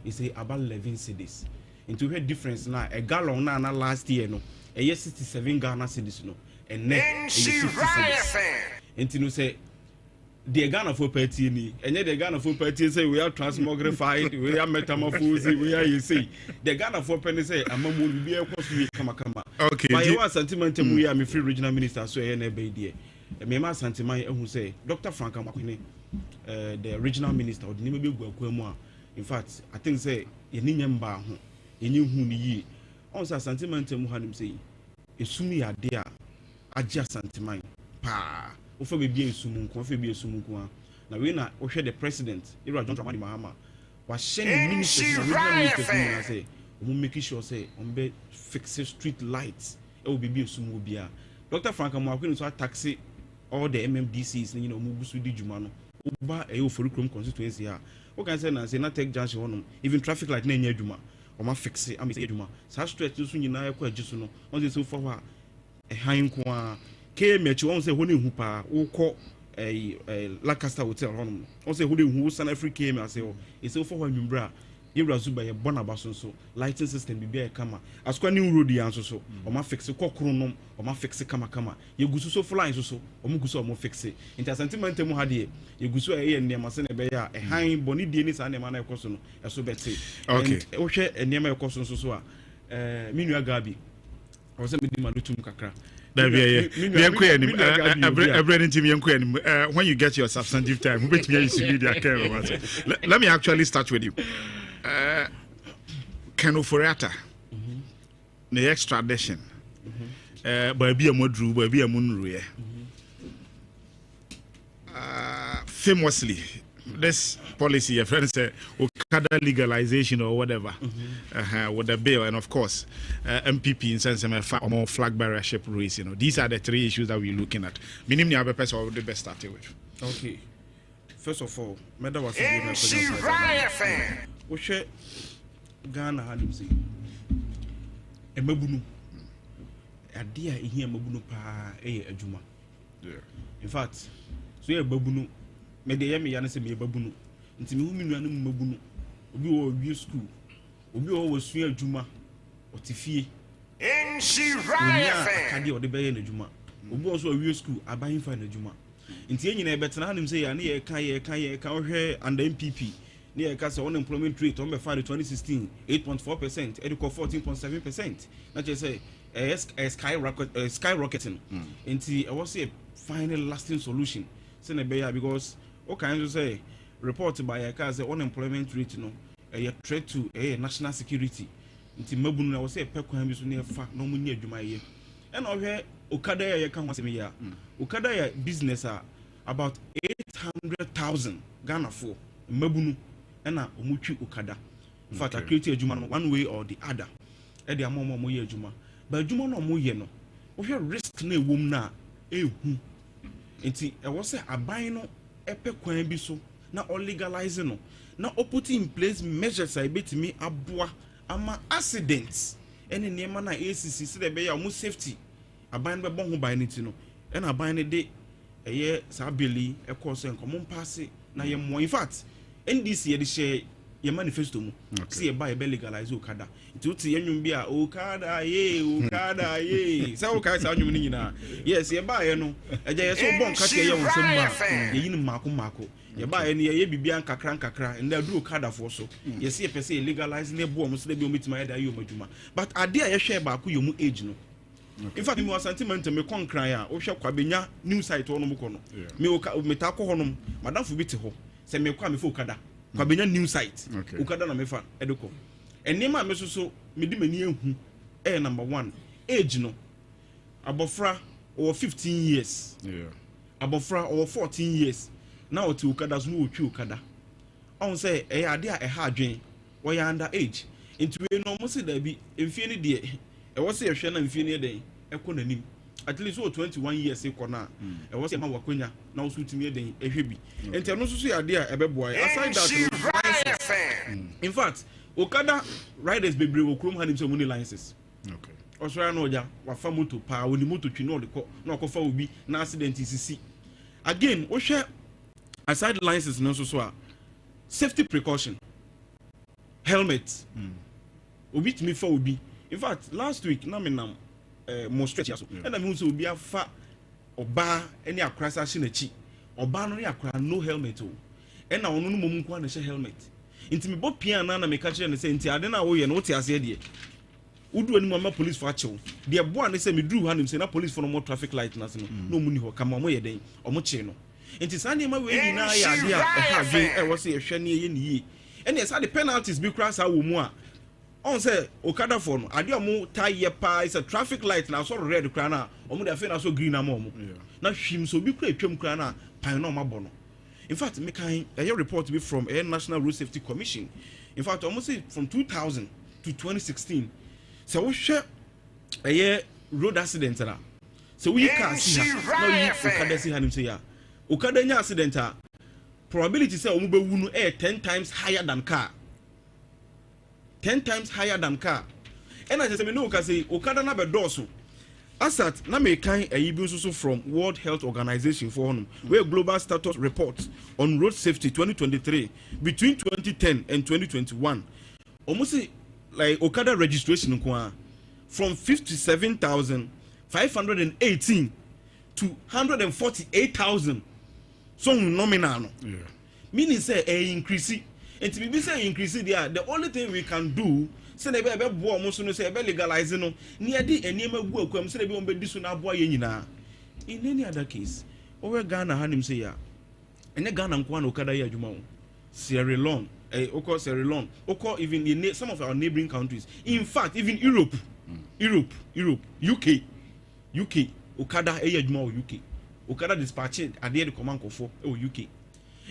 He say about 11 cedis. Into her difference now, a gallon na last year no, a year 67 Ghana cedis no, and next 60 cedis. Into no say the Ghana for party ni, and yet the Ghana for party say we are transmogrified, we are metamorphosed, we are you see. The Ghana for penny say amamu will be a cost we kama. Okay. But you are sentiment we are free regional minister so here na be there. Me ma sentiment who say Dr. Frank Amakwene, the regional minister or the name be go. In fact, I think say ye ni nyamba ho ye ni hu ni yi on sa sentiment mu hanim say esumi ade a agya sentiment pa o fa be esumu nko fa be esumu nko na we na o hwe the president Ira John Dramani Mahama wa hye ni minister na minister na say o make sure say on be fix street lights e o be esumu bia Dr. Frank Amakwene so taxi all the MMDCs ni mo busu di djuma no oba e o Forikrom constituency a o can say na say na take junction on even traffic light na nya djuma o ma fix am say djuma sa stretch so nyina e kwa agisu no on say so for wa e han ko a ke mechi on say honi hu pa wo ko Lancaster hotel on say honi hu San Africa me say o e say for wa nwumbra Yewra Zuba ye bona baso so lighting system bibia e kama askwa new road yan so o ma fix kokoro no o ma fix kama ye gusu so flying so o mu gusu o mo fix inter sentiment mu ha de ye gusu e nneema se ne be ya e han boni die ni sa nneema na ekoso no eso beti okay o hwe nneema ekoso so a minua Gabi o se me di malutum kakra when you get your substantive time let me actually start with you. Kenoforiata, the extradition, Baby Modru, Baby Munruye. Famously, this policy, your friend said, Okada legalization or whatever, with the bill, and of course, MPP in sense of more flag bearership race. You know, these are the 3 issues that we're looking at. Minimum, you have a person of the best started with. Okay. First of all, Meda was a fan. Oshe Ghana hanim say emabunu ade a ehia mabunu pa adwuma. In fact, so ye babunu me de ye me ya na se me babunu nti me hu me nua no mabunu obi wo wi school obi wo sua adwuma otifie akade o de be ye na adwuma obi wo so wi school aban fa na adwuma nti enyina ebetena hanim say ya na ye ka ohwe under MPP na ye ka say unemployment rate on be fa 2016 8.4% ediko 14.7% na che say skyrocketing nti I was a final lasting solution say na be ya because okay so say report by ya ka say unemployment rate no a threat to national security nti mabunu na was say pekwan bi so na fa no mu ni adwuma ye and ohwe okada ya ka ho asemi ya okada ya business about 800,000 Ghana for mabunu na omutwi okada in fact I create adwuma no one way or the other e de amomo mo ye adwuma ba adwuma no mo ye no ohwe risk na ewom na ehu nti e wo say aban no epekwan bi so na all legalize no na put in place measures I betimi aboa ama accidents any niema na ACC se de be ya mo safety aban be bon ho ban nti no e na aban ne de eye sabeli e course enko pass na ye mo in fact NDC ye de share ye manifesto mu see ye buy be legalize okada nti uti ye nwum bi a okada ye say okada sa nwum ni nyina yes ye buy no eje ye so bon ka ye won ma ye yin mako ye buy ne ye bibia nkakra nda du okada for so ye see ye pese ye legalize ne bo mo so de bi o mitima ye da ye o madwuma but ade a ye hwe ba ko yo mu age no in fact me was sentiment me konkran a wo hwe kwabenya new site wo no mko no me ta ko honom madam fu bi te ho se me kwa me fo okada kwabenya new site okada na me fa edeko enema me so me di mani ehu number 1 age no abofra over 15 years abofra over 14 years na o ti okada so no otwi okada on say ade a ha adwen wo ya under age into we no mo se da bi emfie ni de e wo se ehwe na emfie ni den ekọ nanim at least 21 years ekọ na e wo se ma wakonya na wo sutimi eden ehwe bi enti no so ya de a ebeboa aside that in fact okada riders bebre wo krom hanim so money licenses okay osura na oja wa fa moto pa woni moto twi no de ko na okofa obi na accident sisi again wo hwe aside licenses no so a safety precaution helmet obi timi fa obi in fact last week na me nam mo stretch yaso and na me so obi afa oba eni akra sa hye na chi oba no ya akra no helmet o and na onu no mom nko na hye helmet inti me bo pia na me ka kire ne say inti ade na wo ye no wote ase de udu ani mama police for achew de bo an say me dru hanim say na police for no more traffic light na se no mu ni ho kama mo ye den omo che no inti sane ma we ni na ya de a ha dwen e wo say ehwe ne ye ni yi and yes the penalties be cross how mu a on say okada for no ade omo tie pa is a traffic light na so red kra na omo de afi na so green na mo na hwim so bi kra atwam kra na pan na omo abo no in fact me kan a report be from a National Road Safety Commission in fact almost say from 2000 to 2016 so we share a road accident na so we can see now you okada see hanim say ya okada nya accident probability say omo be wu no 10 times higher than car 10 times higher than car and I say me no ka say okada na be doso asat na me kan ayibi so from World Health Organization for honum where global status report on road safety 2023 between 2010 and 2021 almost like okada registration nko from 57,518 to 148,000 so nominal no meaning say increase and to be say increase there the only thing we can do say na be bo omo so no say be legalize no near di enema gu akwam say be on be disu na aboa ye nyina in any other case over Ghana hanim say ya ene Ghana nko na okada ya adwuma wo Sierra Leone Sierra Leone even in some of our neighboring countries in fact even Europe UK okada ya adwuma wo UK okada dispatching ade the command kofo UK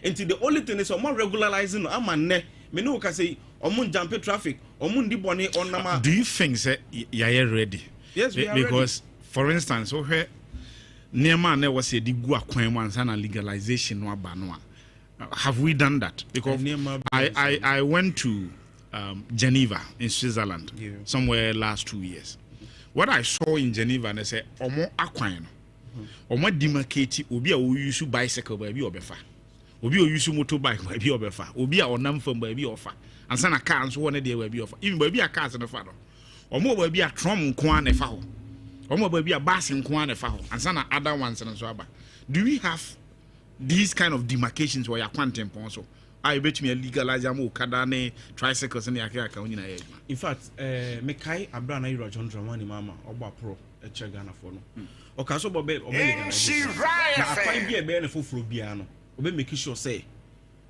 until the only thing is more regularizing amane me no ka say omun jump traffic omun di bone on nama. Do you think say you are ready? Yes, we are because ready. For instance so here near na was say di gu akwan mu ansa na legalization no aba no have we done that? Because I went to Geneva in Switzerland somewhere last 2 years. What I saw in Geneva they say omo akwan no omo demarcate obi a wo use bicycle ba bi obefa obi o use motorbike ba bi obefa obi a onam fam ba bi ofa ansa na car nso wona de ba bi ofa even ba bi a cars no fa no omo ba bi a tram nko an fa ho omo ba bi a bus nko an fa ho ansa na other ones no so aba. Do we have these kind of demarcations where you quantum also. I bet me legalize okada ne tricycles ne akaka onyina ye. In fact, me kai abra na iro John Dramani mama oba pro e che Ghana for no. O ka so bobe legalize. Na afan bi e be na foforo bia no. Obe make sure say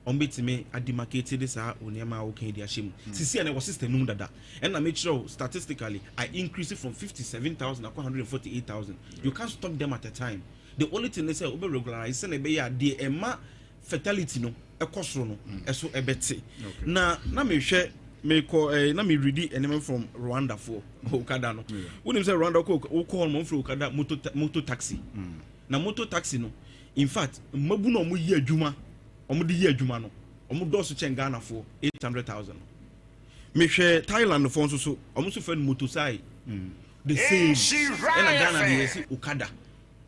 on betime ademarcate this oniama okay di ashim. Sisi na wo system num dada. And na make sure statistically I increase it from 57,000 to 148,000. You can't stop them at a time. The only thing they say obe regularize na be ya de ema fatality no ekosro no eso ebete. Na me hwe me ko na me ready enemy from Rwanda for Okada no. When say Rwanda ko call mo from Okada moto taxi. Na moto taxi no in fact mabu no mo yi adwuma omo de yi adwuma no omo do so chen Ghana for 800,000. Me hwe Thailand for so omo so friend motorcycle the same and Ghana dey see Okada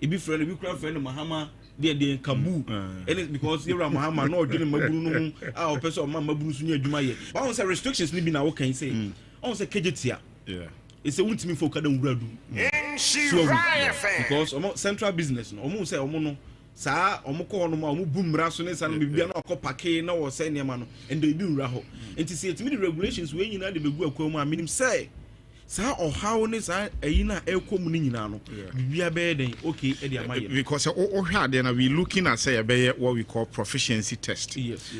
ebi friend ebi kura friend Mahama they kabu and it's because you are Mahama no dwene maburu no a person maburu so nya adwuma ye but on say restrictions ni bi na wo kan say on say kejetia it's a ultimate for Okada nguradu because central business no omo say omo no saa omo ko no ma omo bumra so ne sa no bibia na okopake na wo say niam no and they do raho enti say it me the regulations we nyina de begu akwa mu a minim say saa ohaw ne saa ayi na ekom ni nyina no bibia be den okay e de amaye because o hwa de na we looking at say be what we call proficiency test.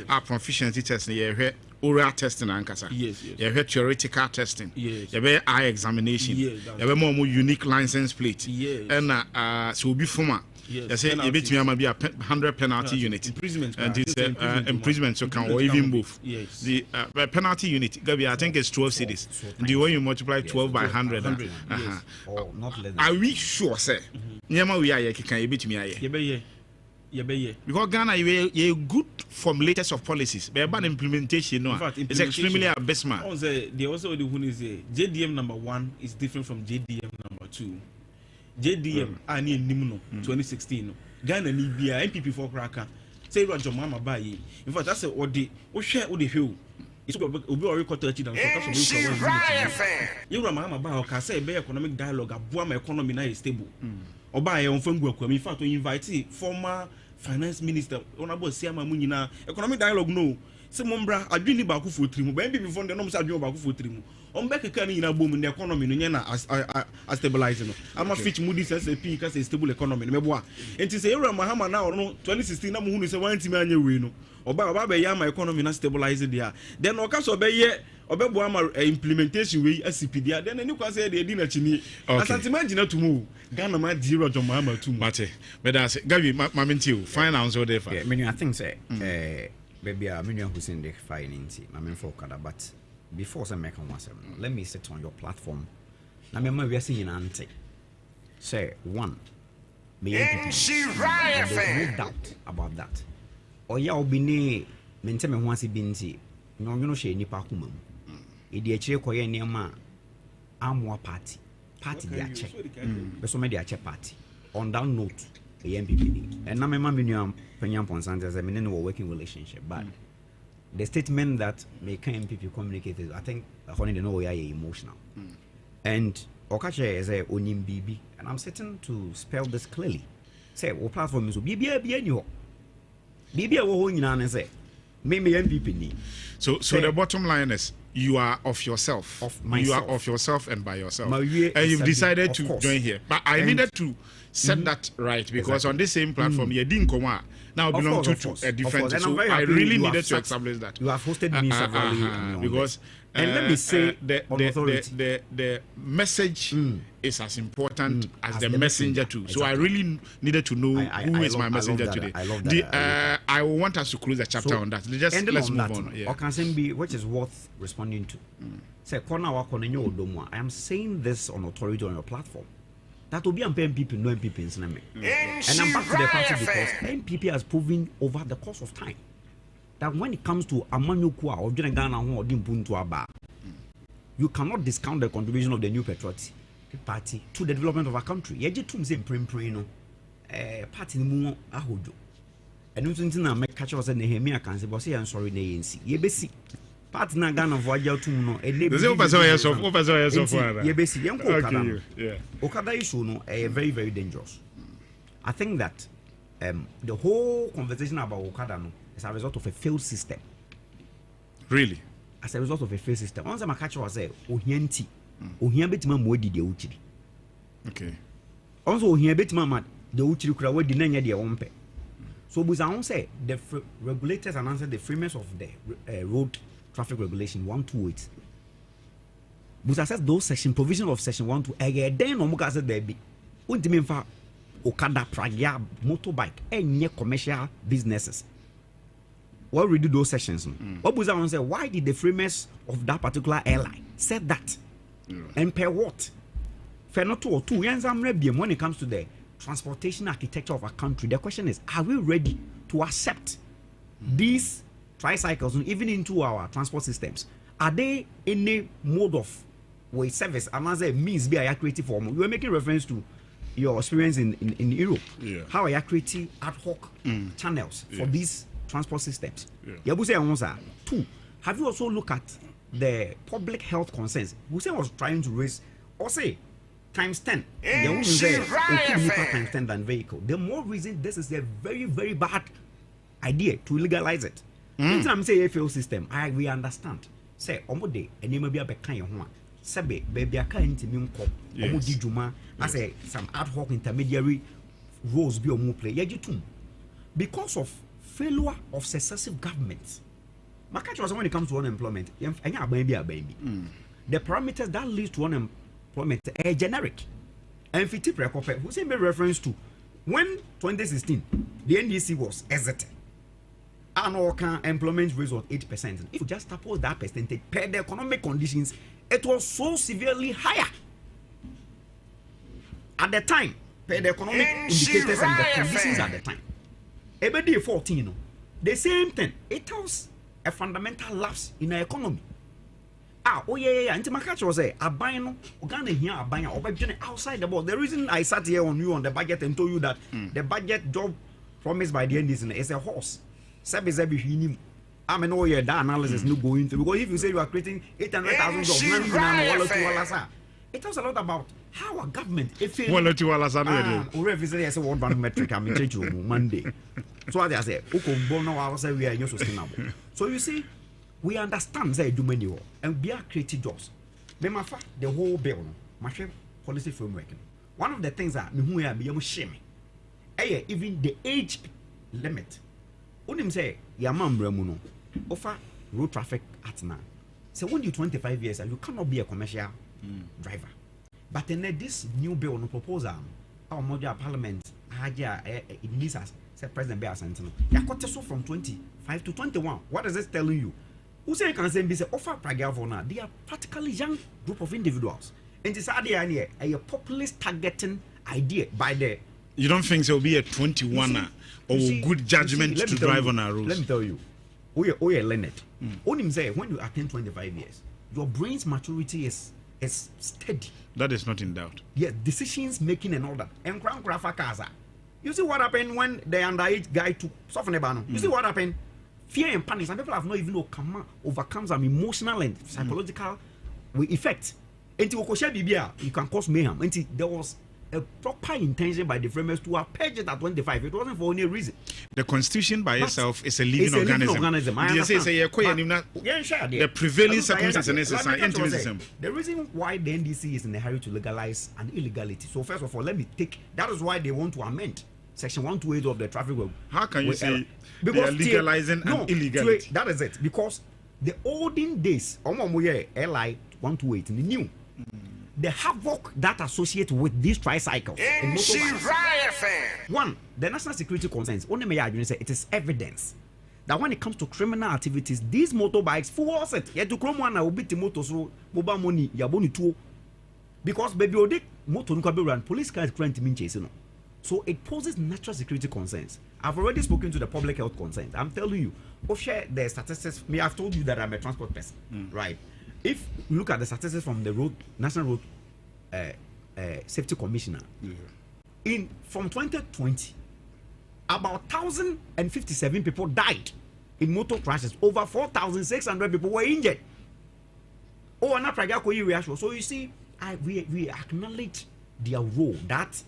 Our proficiency test ye hwe oral testing ankasa. Ye hwe theoretical testing. Ye be eye examination. Ye be more unique license plate. And so be former. They say you bet me am be 100 penalty unit. Imprisonment. And it's imprisonment so can or even both. The penalty unit, I think it's 12 cities. And the way you multiply 12 by 100. Are we sure, sir? Nyama we are can you bet me aye? Because Ghana you good formulators of policies, but about implementation no. It's extremely abysmal. They also the one is JDM number 1 is different from JDM number 2. JDM ani nimuno 2016 no Ghana ni bia MPP for kraka say Roger Mama bayi in fact that's odi wo hwe wo de hwe it's obi ori quarter achi dan so ka so be you Mama ba o ka say be economic dialogue aboa ma economy na stable oba ye on fangu akwa in fact we invite former finance minister honorable Siama Munyina economic dialogue no se mombra adwini ba ku fo trimu ba MPP for the no say adwini ba ku fo trimu on back ka ni na bom the economy no nya na a stabilize no ama Fitch Moody's S&P ka say stable economy no meboa enti say Ewura Mahama na no 2016 na mo hunu say wantimi anya we no oba be ya ma economy na stabilize there then o ka so be ye obebo ama implementation we ACP there then any kwa say dey di na chini asantima gina tumu Ghana ma di Roger Mahama tumu mate but that's Gabi ma menti o finance o dey fa I think say baby menu who send the finance ma men for Okada but before I make one let me sit on your platform. Now, remember, we are seeing Ante. Say, one, there's no doubt about that. Or ya obine, menteme once binti, no, you know, she nipa kumum. Idi eche koye nema amwa party the ache. Beso me the ache party. On that note, the MPP. And now, my mom, Penyam Ponsanta, as a minute working relationship, but. The statement that MPP communicated, I think, according to know we are emotional. And Okache is a onim BB, and I'm certain to spell this clearly. Say, what platform is BB BB and say, maybe MPP need. So the bottom line is you are of yourself. Of myself. You are of yourself and by yourself. And you've decided to join here. But I needed to set that right because on this same platform, you didn't come out. Now belong to a different. So I really needed to establish that. You have hosted me severally because and let me say the message is as important as the messenger too. Exactly. So I really needed to know who is my messenger today. I love that. I want us to close the chapter on that. Let's move on. Or can be which is worth responding to. Say I am saying this on authority on your platform. That will be MPP, no MPP in Siname. And I'm back to the party because MPP has proven over the course of time that when it comes to Amanyukwa or Ghana or Dimbuntu Aba, you cannot discount the contribution of the new patriotic party to the development of our country. Yejitum say primo party mu ahodo. And you think na make catch us and Nehemia can say, but say I'm sorry, ANC. Yebesi. Part na Ghana voyage to no Okada issue no very very dangerous. I think that the whole conversation about Okada no, is a result of a failed system. Really? As a result of a failed system. Once I'm a catcher was say, Ohianti, Ohian betima mwedi de uchiri. Okay. Also, Ohian betima the uchiri kura wedi nenya de wompe. So, Buzan say the regulators announced the framers of the road traffic regulation 128. Busa says those section provision of section 128 then omuka said there be. Untimi mfa Okada pragya motorbike any commercial businesses. What we do those sections? What Busa want say? Why did the framers of that particular airline said that? And per what? For not 2 or 2 years, when it comes to the transportation architecture of a country, the question is: are we ready to accept these tricycles even into our transport systems? Are they in a mode of way service? Another means be a creative form. You were making reference to your experience in Europe. Yeah. How are you creating ad hoc channels for these transport systems? Yeah. Yeah. 2. Have you also looked at the public health concerns? Hussein was trying to raise or say times 10. They won't say times 10 than vehicle. The more reason this is a very, very bad idea to legalize it. Anytime say a failed system, we understand. Say omode enema bia be kan ye ho a sebe baby aka ntimi nkọ omodi dwuma as some ad hoc intermediary roles be omu play yegitum because of failure of successive governments. Maka was when it comes to unemployment enya aban bi the parameters that lead to unemployment are generic and fiti prekope who say me reference to when 2016 the NDC was exited. Annual employment rate was 8%. If you just suppose that percentage per the economic conditions, it was so severely higher at the time per the economic indicators and the conditions at the time. Every day 14, the same thing. It was a fundamental lapse in the economy. And Makachi was a buying Ghana here, a buying or outside the board. The reason I sat here on you on the budget and told you that the budget job promised by the NDC is a horse. I mean, that analysis no going through because if you say you are creating 800,000 jobs, it talks a lot about how a government already say 1 bank metric. I'm in Monday. So I say, we are sustainable. So you see, we understand say do many and we are creating jobs. The whole bill, my policy framework. One of the things that we are being shame, even the age limit. Unim say Yamam Bremuno offer road traffic at now. So when you're 25 years you cannot be a commercial driver. But in this new bill no proposal, our model parliament it needs us say President Bear Santino. Yakote so from 25 to 21. What is this telling you? Who say can say be say offer Pragavo now? They are practically young group of individuals. And this idea a populist targeting idea by the. You don't think there will be a 21 or good judgment to drive on our roads? Let me tell you, we are learned. Only say when you attain 25 years, your brain's maturity is steady. That is not in doubt. Yes, decisions making and all that. And you see what happened when the underage guy took soften the ban. You see what happened? Fear and panic. Some people have not even overcome some emotional and psychological effect. Until you can cause mayhem. Until there was a proper intention by the framers to purge it at 25. It wasn't for any reason. The constitution by itself is a living organism. The prevailing circumstances are necessary. The reason why the NDC is in a hurry to legalize an illegality. So first of all, let me take. That is why they want to amend Section 128 of the traffic code. How can you say they are legalizing an illegality? That is it. Because the olden days, LI 128 in the new. The havoc that associates with these tricycles. One, the national security concerns. Only say it is evidence that when it comes to criminal activities, these motorbikes force it. Yet to come one will beat the motor so mobile money yaboni too. Because baby ode motor run police cars grant mean chasing. So it poses natural security concerns. I've already spoken to the public health concerns. I'm telling you, share the statistics. I've told you that I'm a transport person, right? If you look at the statistics from the National Road Safety Commissioner, from 2020, about 1,057 people died in motor crashes. Over 4,600 people were injured. So you see, we acknowledge their role that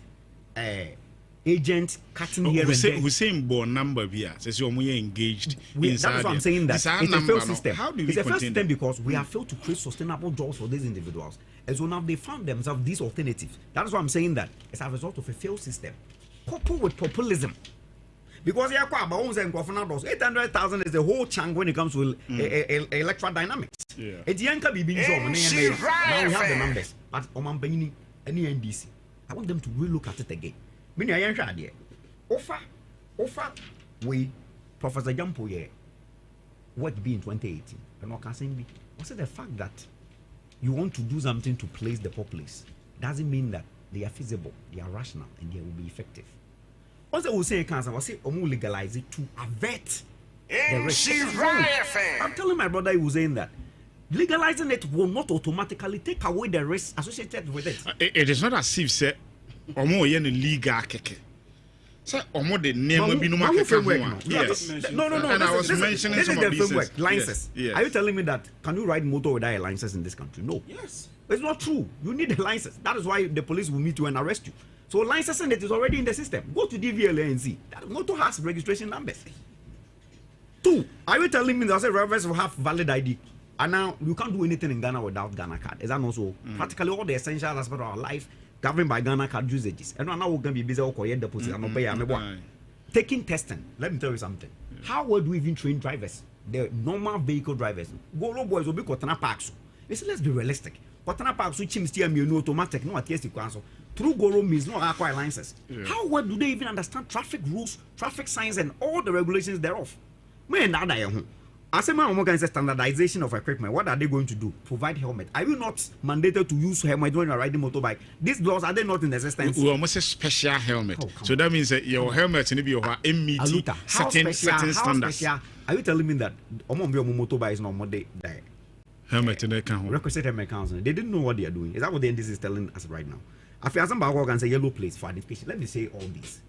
agents cutting here and there. Hussein born number here says you're more engaged. That's what I'm saying. That it's a failed system. How do we it's a failed contain system because we have failed to create sustainable jobs for these individuals, and so now they found themselves these alternatives. That's why I'm saying that it's a result of a failed system, coupled with populism. Because 800,000 is the whole chunk when it comes to electoral dynamics. Yeah. Now we have the numbers, but any NDC, I want them to relook at it again. Meaning, I idea. Offer, we Professor Jantuah what be in 2018, and what can say be? What's the fact that you want to do something to please the populace doesn't mean that they are feasible, they are rational, and they will be effective. Also, we say cancer, we say legalize it to avert the risk. I'm telling my brother, he was saying that legalizing it will not automatically take away the risk associated with it. It is not as if say omo ye no legal keke. Say omo the name be no market yes. No. And I was mentioning some of these framework licenses. Yes. Are you telling me that can you ride motor without a license in this country? No. Yes. It's not true. You need a license. That is why the police will meet you and arrest you. So licensing it is already in the system. Go to DVLA and see. That motor has registration numbers. 2. Are you telling me that drivers will have valid ID? And now you can't do anything in Ghana without Ghana card. Is that also practically all the essential aspects of our life governed by Ghana card usages? And now we're going to be busy with deposit and pay. Taking testing. Let me tell you something. How well do we even train drivers? The normal vehicle drivers. Go boys will be Kotana Parks. Let's be realistic. Kotana Parks which seems to be automatic, no attested council. Through Goro means no acquire licenses. Yeah. How well do they even understand traffic rules, traffic signs, and all the regulations thereof? I say, my standardization of equipment. What are they going to do? Provide helmet. Are you not mandated to use helmet when you're riding motorbike? These laws are they not in existence? We almost a special helmet. So that means that your helmet in your meet certain standards. Are you telling me that motorbike is not more there? Helmet in the account. Requisite helmet council. They didn't know what they are doing. Is that what the NDC is telling us right now? If you can say yellow plates for identification, let me say all this.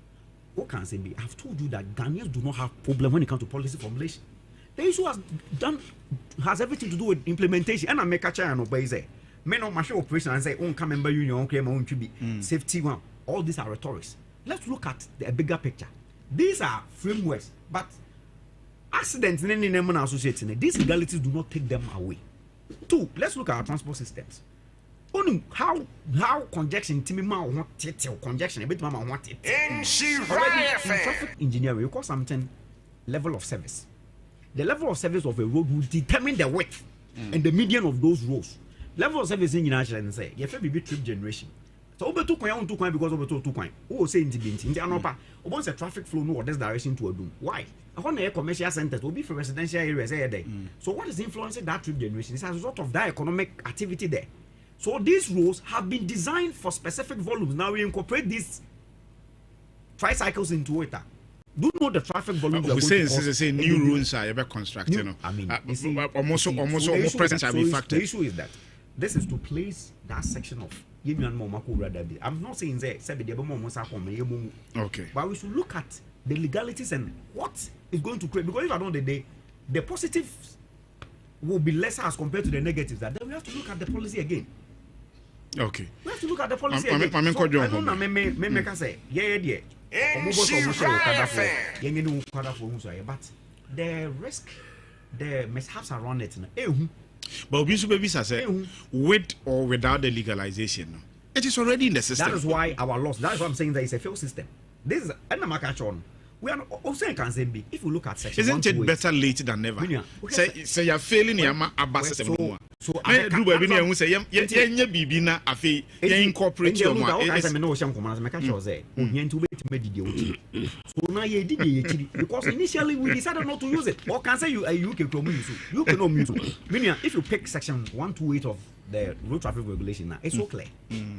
What can I say? I've told you that Ghanaians do not have problem when it comes to policy formulation. The issue has everything to do with implementation. And I make a chair and obey say, men on machine operation and say, come member union, claim own to be safety one. All these are rhetorics. Let's look at the bigger picture. These are frameworks, but accidents in any name associated. These legalities do not take them away. 2, let's look at our transport systems. How congestion congestion a bit mama want it. In traffic engineering, you call something level of service. The level of service of a road will determine the width and the median of those roads. Level of service in United and say, you have to be trip generation. So over 2 coin because over 2 coin. Oh, say in the Anopa, once a traffic flow no this direction to a doom. Why? I want a commercial centers will be for residential areas a day. So what is influencing that trip generation? It's as a result of that economic activity there. So these roads have been designed for specific volumes. Now we incorporate these tricycles into it. Do you know the traffic volume? We say new roads are ever constructed. I mean, almost present shall be factored. The issue is that this is to place that section of. I'm not saying okay, but we should look at the legalities and what is going to create. Because if I don't the positives will be lesser as compared to the negatives. That then we have to look at the policy again. Okay. We have to look at the policy again. I don't say, but the risk, the mishaps around it. But baby say with or without the legalization, it is already in the system. That is why our laws. That is why I'm saying that it's a failed system. This is we are also can say if you look at section. Isn't it better late than never? Say you're failing your system. So I do baby who say yeah bibi na afi incorporate your so now you did because initially we decided not to use it. Or can say you can use you cannot use it. Meaning if you pick section 128 of the road traffic regulation now, it's so clear.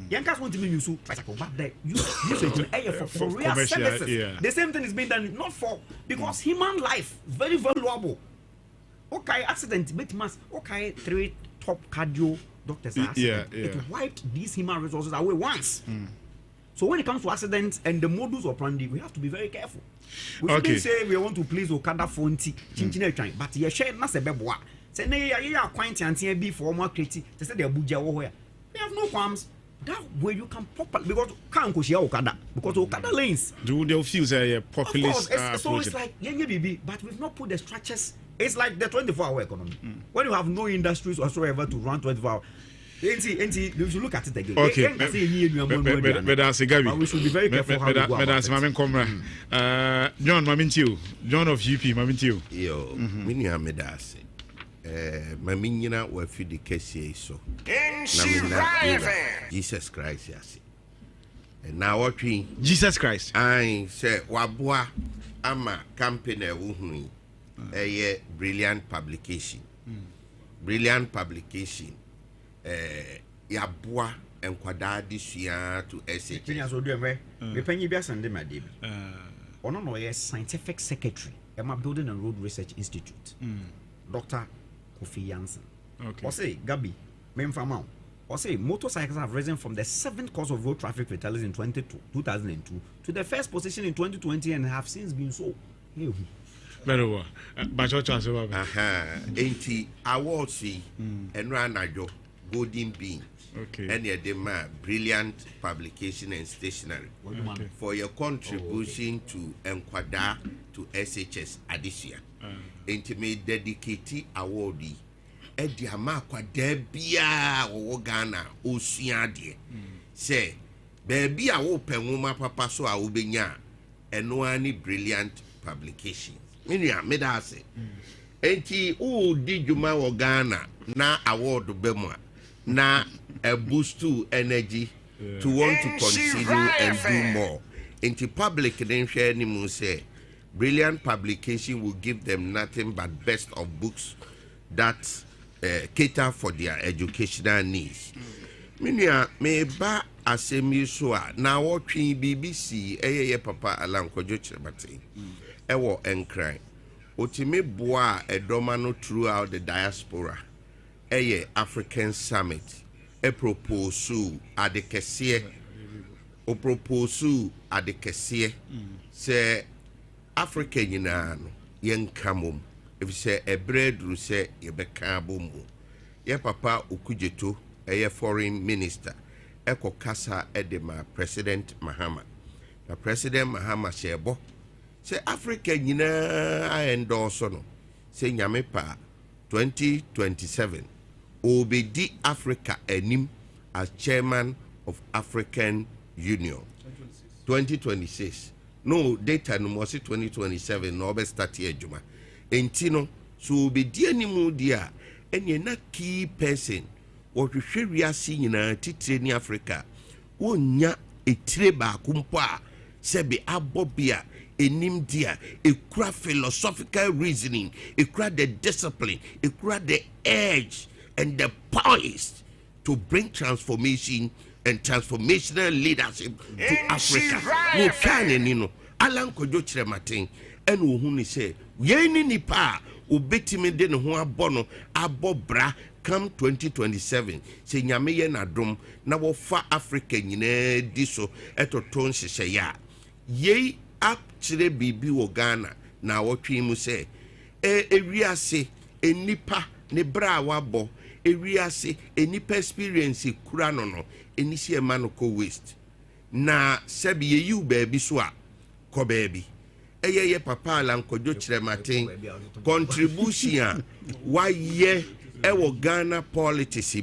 Youngsters want to use tricycle, but they use it for real services. Yeah. The same thing is being done not for because human life is very valuable. Okay, accident, mass. Okay, 3 top cardio doctors are it wiped these human resources away once. So when it comes to accidents and the modus operandi, we have to be very careful. We shouldn't say we want to please Okada Fonti, but you share not a beboa. Say, nay, you are quite anti be for more criti. They said they're Buja. We have no qualms. that way you can properly, because can't go share Okada, because Okada lanes. They'll feel a populist. So it's like but we've not put the structures. It's like the 24-hour economy. When you have no industries whatsoever to run 24 hours. You should look at it again. Okay, but we should be very careful how we go about it. John Mamintiu, John of UP, Mamintiu. Yo, Minya Medase. Maminyina were feed the case so. Jesus Christ, yes. And now what we Jesus Christ. I say Wabua Ama campaigner Wuhui. A brilliant publication. Brilliant publication. Yabua and Quadadi Sia to essay. The penny bias and the Madib. Ono a scientific secretary, Emma Building and Road Research Institute. Dr. Kofi Jansen. Okay. Or say Gabi, Memfamau. Or say motorcycles have risen from the 7th cause of road traffic fatalities in 2002 to the first position in 2020 and have since been so. Very well. But your chance, ain't awards and Ranajo, Golden Bean. Okay. And your demand, brilliant publication and stationery for your contribution to Enquada to SHS Adisia. Intimate dedicated awardee. Edi Amakwa Debia or Ghana, Oceania. Say, baby, I open woman papa so I will be nya, and no any brilliant publications. Minya, Medase. Enti, oh, did you ma Ghana na award Bemwa na a boost to energy to want to continue and do more. Enti public then share any more say. Brilliant publication will give them nothing but best of books that cater for their educational needs. Minya meba asemi so a na wotwe BBC eyeye papa alankojo chirebate. Ewo enkran. Otime boa edoma no throughout the diaspora. Eye African Summit. E propose adekese. O propose adekese. Se Africa nyina no yenkamom if say a bread ru say ye beka bomu ye papa okujeto eye foreign minister eko kasa edema President Mahama na President Mahama shebo say Africa nyina endorse no say nyame pa 2027 obedi Africa enim as chairman of African Union 2026 no data no mo 2027 no be start here juma enti no so be die ni mu dia enye na key person wo hwehwe wiase nyina titire ni Africa wonya etire ba kumpo a se be abobia enim dia ekura philosophical reasoning ekura the discipline ekura the edge and the poise to bring transformation and transformational leadership to Africa. No can ni no Alan Kojo Chirematin and who say ye ni nipa obetimi de ne ho abono abobra come 2027 say nyame ye na dom na wo fa Africa nyina di so etoton hyehyɛ ya ye ap chire bibi wo Ghana na wo twi mu say ewiase enipa ne bra wabo ewiase enipa experience kura no enisi emano ko waste na sebi ye yu baby so a ko baby ye papa la nkojo Chirematin contribution wa ye ewo Ghana politics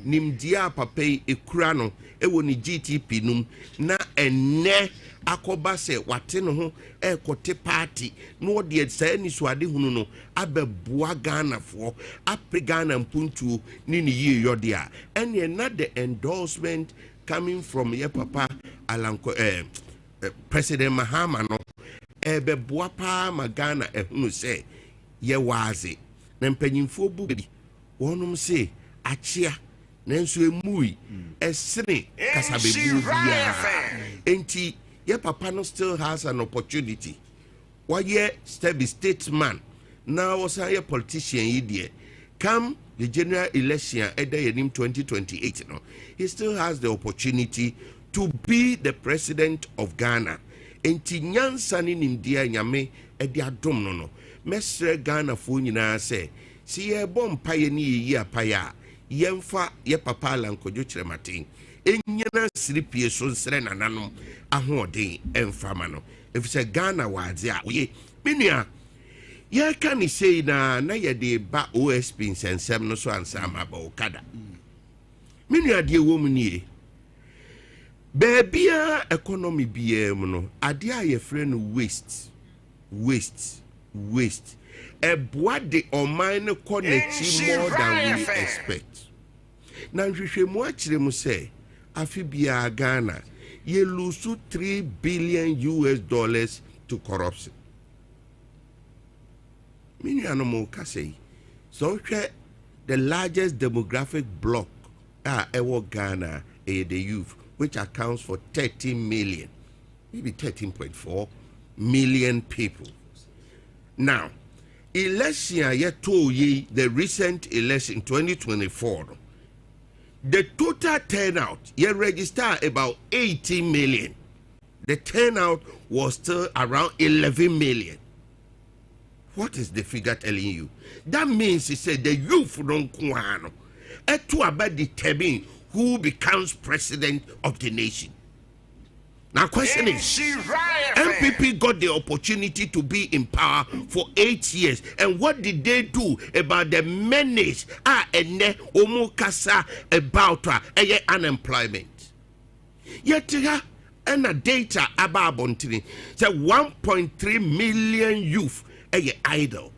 nimdia papa ekura no ewo ni GTP num na enne akoba se wate no ho ekote party no de say ni so ade hunu no abeboa Ghana fo apre Ghana mpuntu ni ye yode a ene na the endorsement coming from your papa Alanko President Mahama no ebeboa pa ma Ghana ehunu se ye waze na mpanyimfo bu bi wonum se achia nanso emui esene kasabebu bia enti your papa no still has an opportunity. Why ye be statesman now was a politician idea. Come the general election at the year 2028 no, he still has the opportunity to be the president of Ghana. Enti nyansa ni nimdia nyame e dia dom no mesre Ghana fo nyina se si ye bom paye ni yi apaya yemfa ye papa lankojo kyerematen enyina siripie so nsere nananom ahoɔden emfama no efisɛ Ghana waadze a oye menua ye ka ni sei na ye de ba OSP nsensem no so ansa ma ba okada menua de wo mu nie baabia economy bia mu no ade a ye frɛ no waste eboa de ɔman no kɔ n'akyi more than we expect na nhwehwɛ mu akyerɛ mu sɛ afi bia Ghana ye lose $3 billion to corruption. Minimum mo ka say so the largest demographic block ever Ghana the youth, which accounts for 13 million, maybe 13.4 million people. Now, election the recent election 2024, the total turnout register about 18 million. The turnout was still around 11 million. What is the figure telling you? That means he said the youth don't kuano. To about determine who becomes president of the nation. Now, question is, MPP got the opportunity to be in power for 8 years, and what did they do about the menace omukasa about unemployment? Yet, and a data about Bontini say 1.3 million youth idle.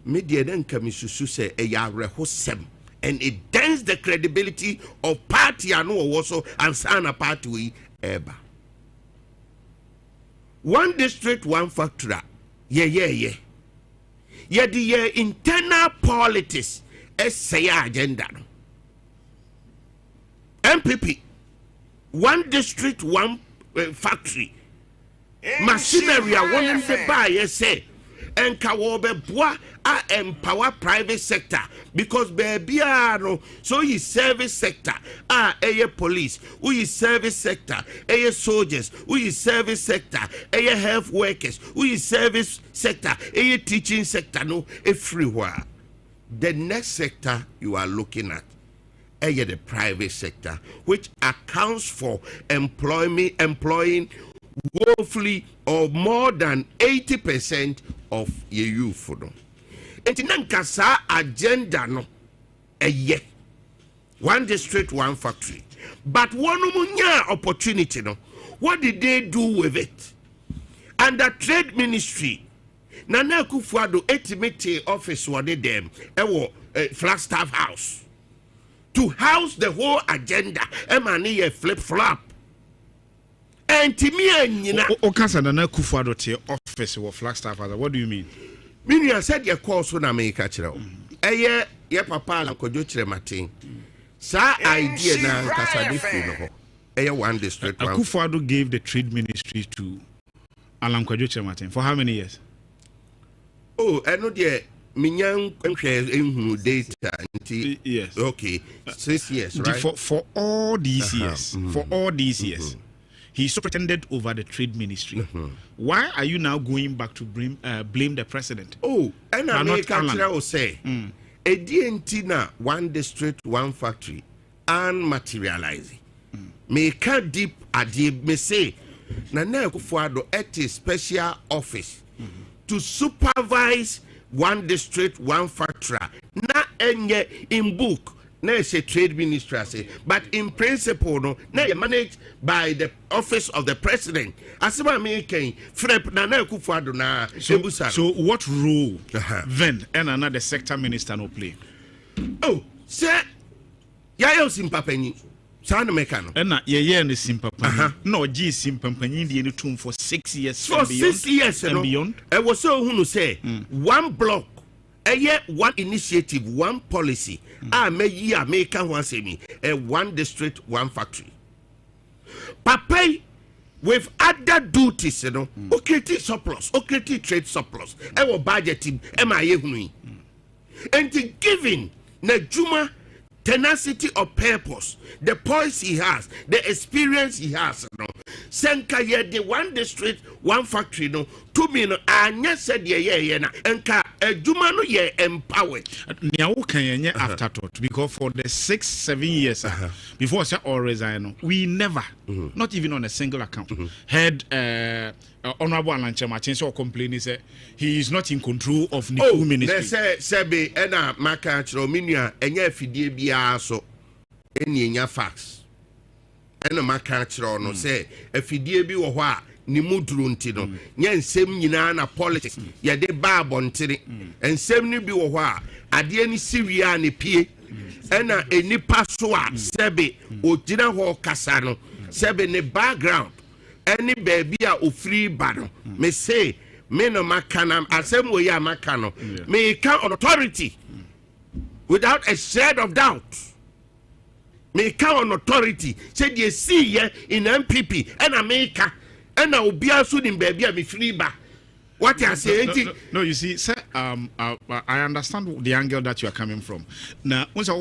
Media then come say rehosem, and it dents the credibility of party and also and sana party eba. One district, one factory. Yeah. The internal politics say agenda. MPP, one district, one factory. Machinery I want to buy say and kawobe bois empower private sector because baby so you service sector police, we service sector, soldiers, we service sector, health workers, we service sector, teaching sector, no everywhere. The next sector you are looking at the private sector, which accounts for employing woefully or more than 80% of your youth. Enti nankasa agenda no one district, one factory. But one munya opportunity no. What did they do with it? Under trade ministry, Nana Akufo-Addo ultimate office were them Flagstaff House to house the whole agenda. Emani flip flop. And to me, Okasa Nana Akufo-Addo office or Flagstaff. What do you mean? Meaning I said your course when I make a chiro. Ye papa la kojo chirematin. Sa idea na kasadifu no. One district. Akufo-Addo gave the trade ministry to Alan Kwadwo Chirematin for how many years? Oh, I know the Minyan data. Yes. Okay, 6 years, right? For all these years, he superintended over the trade ministry. Why are you now going back to blame the president? Oh, and I make a say, a DNT one district, one factory, and materializing. Make a deep idea, me say, Nana Akufo-Addo at a special office to supervise one district, one factory. Na enye in book. Na say trade ministry say, but in principle no, na managed by the office of the president. Asema me ken frep Nana Akufo-Addo na ebusa. So what role then and another sector minister no play? Oh, say ya simpapani. Sana mekano. Na ye ne simpapani. No G simpapani di any tomb for 6 years for 6 years and beyond. I was so who say one block. One initiative, one policy. Make one say me. One district, one factory. Papa with other duties, you know. Okay, surplus. Okay, trade surplus. Our budgeting. And to giving Najuma tenacity of purpose, the poise he has, the experience he has, you know. Senka ye the one district, one factory, no, to me no anya said ye na enka adwuma no ye empowered. Nia wo kan yenye afterthought because for the 6-7 years before say all resign, we never, not even on a single account, heard Honorable Alanche Martin so complaining say he is not in control of Niku ministry. They say sebe ena maka chro minua enya afidie bia so eni enya fax. Ena maka chro no say afidie bi wo ho a ni muduru nti no nya nsem nyina na politics ye de ba abontere nsem ni bi wo ho a ade ni siwia ne pie ena enipa so a sebe ogina ho kasa no sebe ne background any baby a ofri ba no me say me no makana asem we ya makano me can on authority without a shred of doubt. Me can on authority say they see ye in MPP and America and now be also in baby a me free ba. What you say? No, you see, sir. I understand the angle that you are coming from. Now, once we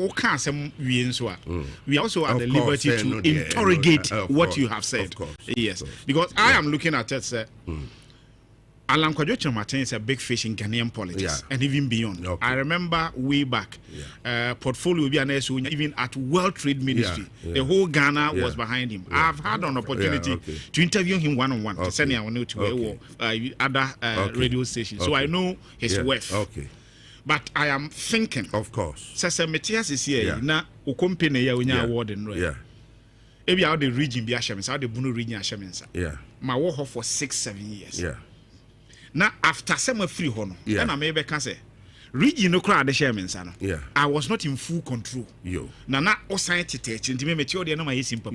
also have the liberty to interrogate what you have said. Yes, because I am looking at it, sir. Alan Kwadwo Martin is a big fish in Ghanaian politics and even beyond. I remember way back, portfolio will be an issue even at World Trade Ministry. The whole Ghana was behind him. I've had an opportunity to interview him one-on-one to send him to other radio stations. So I know his worth. But I am thinking, of course, Sasa Metias is here. Na ukompene ya unya award and right. Maybe out the region be ashamed, out the Bunu region ashamed. My work for 6-7 years. Now after some free honor, then I maybe can say, region no crowd the chairman son. I was not in full control. Now osign to teach and me the no my simple.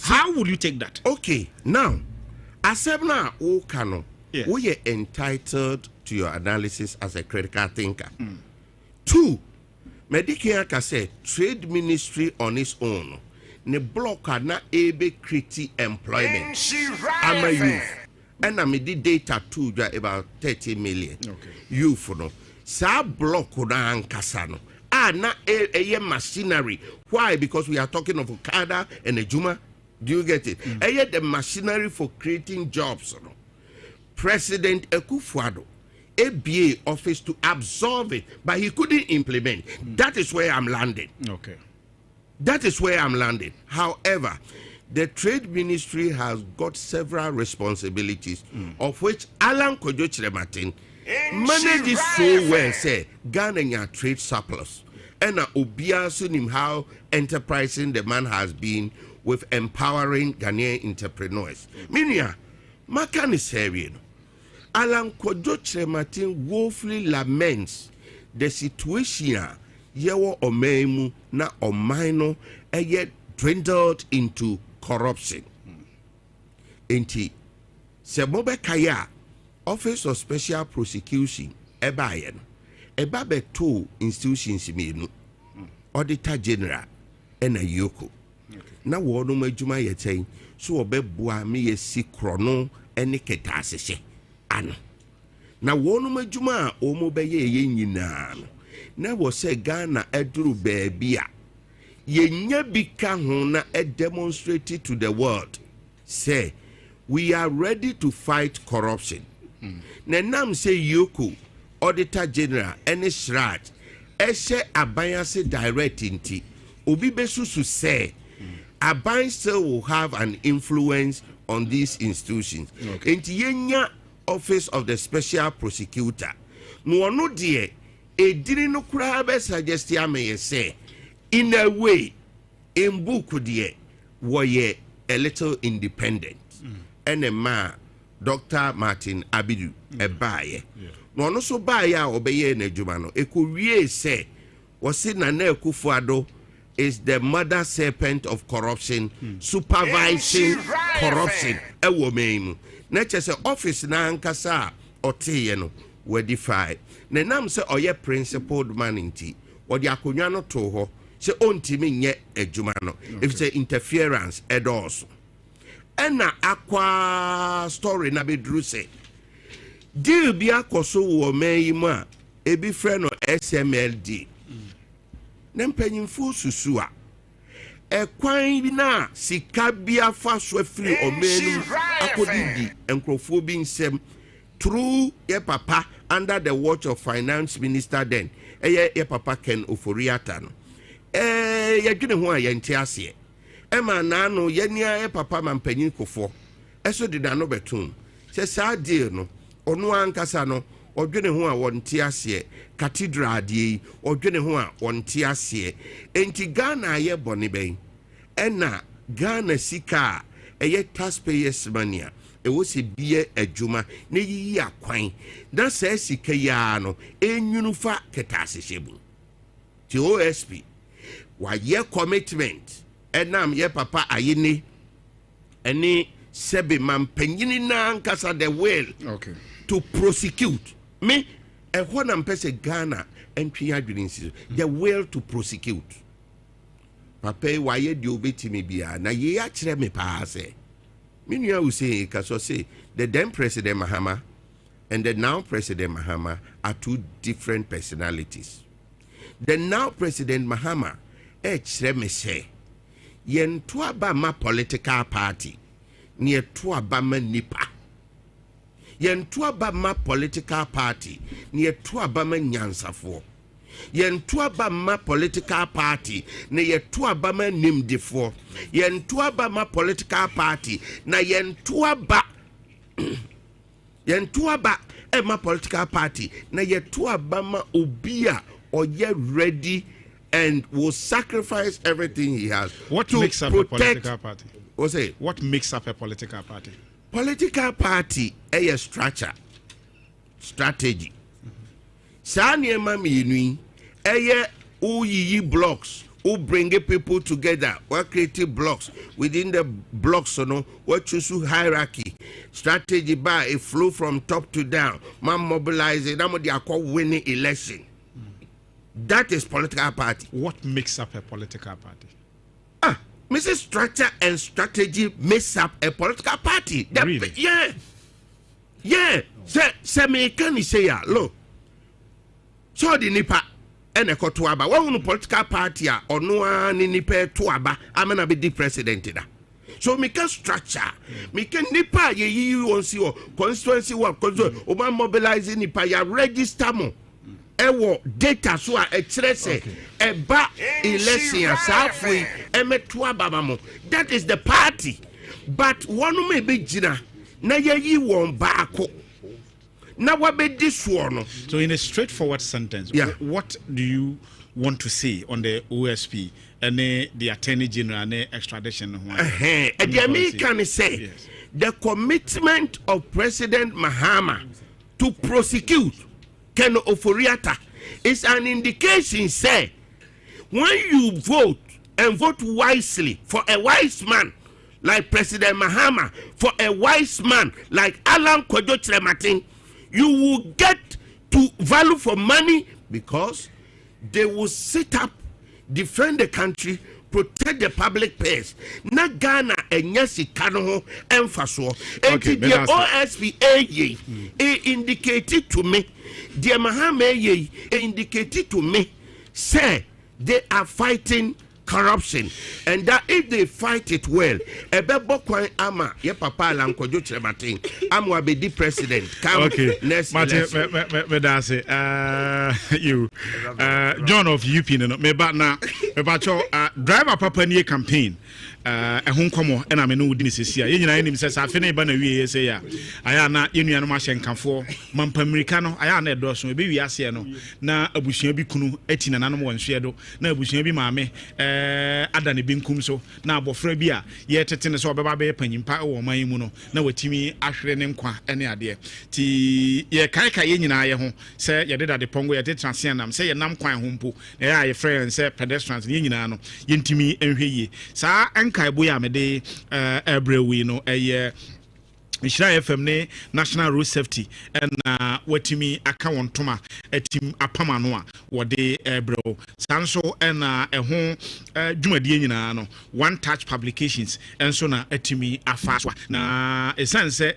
How would you take that? Okay, now Asebna o Kano, we are entitled to your analysis as a critical thinker. 2, Medicare can say trade ministry on its own. Ne block na ebe criti employment. I'm a youth. And I did data too about 30 million. Youth no. Sa block na ankasano. Na a machinery. Why? Because we are talking of Okada and Ejuma. Do you get it? The machinery for creating jobs. No? President Ekufuado, ABA office to absorb it, but he couldn't implement. That is where I'm landing. That is where I'm landing. However, the trade ministry has got several responsibilities, of which Alan Kwadwo Martin manages so well. Say Ghana trade surplus, and Obia sunim how enterprising the man has been with empowering Ghanaian entrepreneurs. Minia, Makan is hearing. Alan Kwadwo Martin woefully laments the situation yewo omemu na omaino yet dwindled into corruption. Enti Sebobe Kaya Office of Special Prosecution ebayen ebabe two institutions menu Auditor General ena yoko na wono majuma yeten so obebua me yesi krono ene ketasese ano na wono majuma omo beye ye nyina no na wo se Ghana eduru baabia yenya bika ho na demonstrate to the world say we are ready to fight corruption. Na nam say yoko Auditor General ene Shraj eshe abayase direct inti obi besusu say aban still will have an influence on these institutions. Enti yenya Office of the Special Prosecutor no ono de ediri no kura be suggest ya me say in a way in book de woye a little independent. And a man Dr. Martin Abidu ebaye no ono so baye a obeye na adwuma no ekowie say wose na Kufuado is the mother serpent of corruption, supervising corruption ewo memu na chese office na ankasa oteye no wedify na nam se oye principled man nti odi akonwa no to ho se ontimi nye adwuma no if say interference edos ena akwa story na bedru se deal bi akoso wo mayimu a ebi frɛ no SMLD na mpanyimfo susu a ekwan bi na sika bi afa so afiri omenu akodidi enkrofo bi nsem through your papa under the watch of finance minister then your papa Ken Ofori-Atta no yɛdwene ho a yɛnte aseɛ ɛma naano yɛnia your papa mampanyin kofo ɛso de da no betum sɛ saa deal no ɔno ankasa no ɔdwene ho a wɔnte aseɛ cathedral die ɔdwene ho a wɔnte aseɛ enti Ghana yɛ bɔne bɛn ɛna Ghana sika ɛyɛ taxpayers money ɛwɔ sɛ bie adwuma na yiyi akwan na sɛ sika ya no enwunu fa ketase hyebu ti OSP wayɛ commitment ɛnam yɛ papa ayene ɛne sɛbe mampanyini na ankasa the will to prosecute me ɛhɔ na mpɛ sɛ Ghana ɛntwe adwene nsi the will to prosecute papa wayɛ deɛ obɛtumi bia na yɛ akyerɛ me paa sɛ Minua will say, Kaso say, the then President Mahama and the now President Mahama are two different personalities. The now President Mahama, say, yen tuaba ma political party, near tuaba ma nipa. Yen tuaba ma political party, near tuaba ma nyansafo. Yen tuaba ma political party na ye tuaba ma nimdefo yen tuaba ma political party na yen tuaba ma political party na ye tuaba ma obia or ye ready and will sacrifice everything he has. What makes up a political party? What makes up a political party? Political party a strategy. Sanye mami eye uyi blocks who bring people together, what creative blocks within the blocks, what choose hierarchy strategy by a flow from top to down, man mobilizing, they are called winning election. That is political party. What makes up a political party? Mrs. Structure and strategy makes up a political party. Really? Yeah. Say me can say ya look. So the nipa ene ko tuaba wa political party or no ni nipa tuaba amena be the president da. So me can structure me can nipa ye won see or constituency work oba mobilizing nipa ya register mo ewo data so a ekire se eba election asafui emetuaba mo. That is the party. But one may be jina na ye won baako. Now what be this one? So in a straightforward sentence, what do you want to say on the OSP and the Attorney General and the extradition? The American say the commitment of President Mahama to prosecute Ken Ofori-Atta is an indication, say, when you vote and vote wisely for a wise man like President Mahama, for a wise man like Alan Kwadwo-Kyerematen, you will get to value for money because they will sit up, defend the country, protect the public purse. Na Ghana enyasi kano emphasis. Okay, the OSP indicated to me, the Mahama indicated to me, say they are fighting corruption, and that if they fight it well, ama ye papa Alan Kwadwo-Kyerematen amwa be the president come next election. You John of UP no me ba na me ba cho driver papa nie campaign ehun komo na me no wudi ni sesia ye nyina enim se sa afi na ba na wie se ya aya na yenua no ma hyenkafo mampamirika no aya na edo so e be wi ase no na abusua bi kunu atina nanom wonhwe do na abusua bi maame adane binkum so na abofra bi a ye tete ne so obeba be panyimpa wo man mu no na watimi ahwere ne nkwa ene ade ti ye kaika ye nyina ye ho se ye deda de pongo ye tete transienam se ye nam kwan ho mpo na ye friend se pedestrians ye nyina no ye ntimi enhwe yi sa enkai ya mede ebrewi no eye Mishra FM ne National Road Safety and watimi aka wontoma atim apama no a wɔde ɛbrɛw sanso ɛna ɛho dwumadie nyinaa no one touch publications ɛnso na atumi afa so na ɛsan sɛ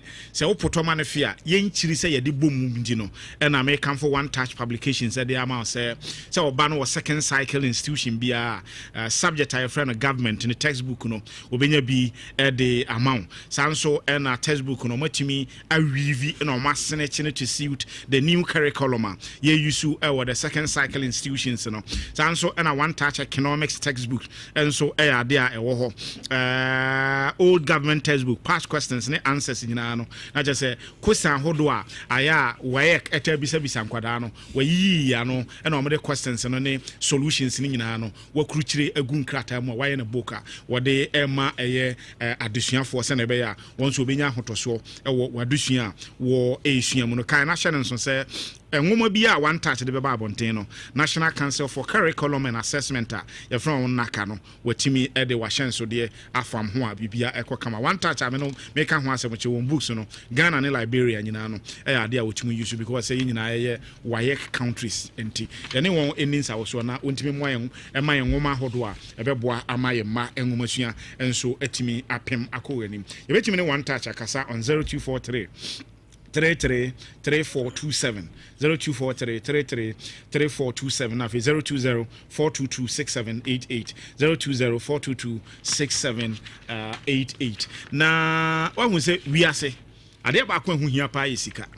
wopotɔma no fi a yɛnkyiri sɛ yɛde bɔ mu nti no ɛna mekamfo one touch publications ɛde ama sɛ ɔba no wɔ second cycle institution biara subject a yɛfrɛ no government ne textbook no obɛnya bi ɛde ama wo sanso ɛna textbook no matumi awivi na ɔmasene kyene to suit the new curriculum a yɛyusu ɛwɔ the second cycle institutions no sanso ɛna one touch economics textbook ɛnso ɛyɛ ade a ɛwɔ hɔ old government textbook past questions ne answers nyinaa no na kyerɛ sɛ question ahodoɔ a ayɛ a wɔyɛ ɛtɛ bisabisa nkwadaa no wɔyiyi ya no ɛna wɔde questions no ne solutions ne nyinaa no wɔkurukyire agu nkrataa mu a wɔayɛ no book a wɔde ɛma ɛyɛ adesuafoɔ sɛ na ɛbɛyɛ a wɔn nso wɔbɛnya ahotɔsoɔ ɛwɔ wɔadesua a wɔ ɛsua mu no kan na hyɛ no nso sɛ nwoma bi a one touch de bɛba abɔnten no National Council for Curriculum and Assessment a yɛfrɛ wɔn naka no wɔtumi de wahyɛnsodeɛ afam ho a bibia ɛkɔ kama one touch a me no meka ho asɛm kyɛ wɔn books no Ghana ne Liberia nyinaa no ɛyɛ ade a wɔtumi use because sɛ yɛ nyinaa yɛ WAEC countries nti yɛne wɔn ɛni nsawosoɔ na wɔntumi mmoa yɛn ɛma yɛn nwoma ahodoɔ a ɛbɛboa ama yɛn mma nwoma sua nso atumi apem akɔ anim yɛbɛtumi ne one touch akasa on 0243 3427 0243 3427 na 020 422 6788 020 422 6788 na wahu sɛ wiase ade ba ko ahu hia pa yɛ sika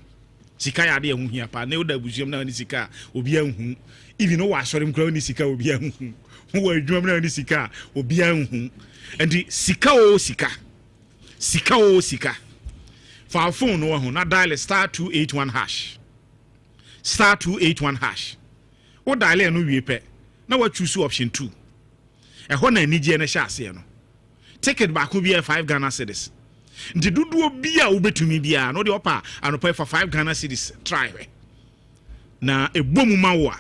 yɛ ade ahu hia pa na oda busuam na ni sika obi ahu even no wa asɔre mkra ni sika obi ahu wo adwuma na ni sika obi ahu enti sika o sika for our phone no ho na dial *281 hash *281 hash wo dial no wie pɛ na wa choose option 2 ɛhɔ na anigye na hyɛ ase no ticket ba ko bi 5 Ghana cedis nti dodoɔ bi a wobɛtumi bia no de opa anopa for 5 Ghana cedis try na ebomu ma wo a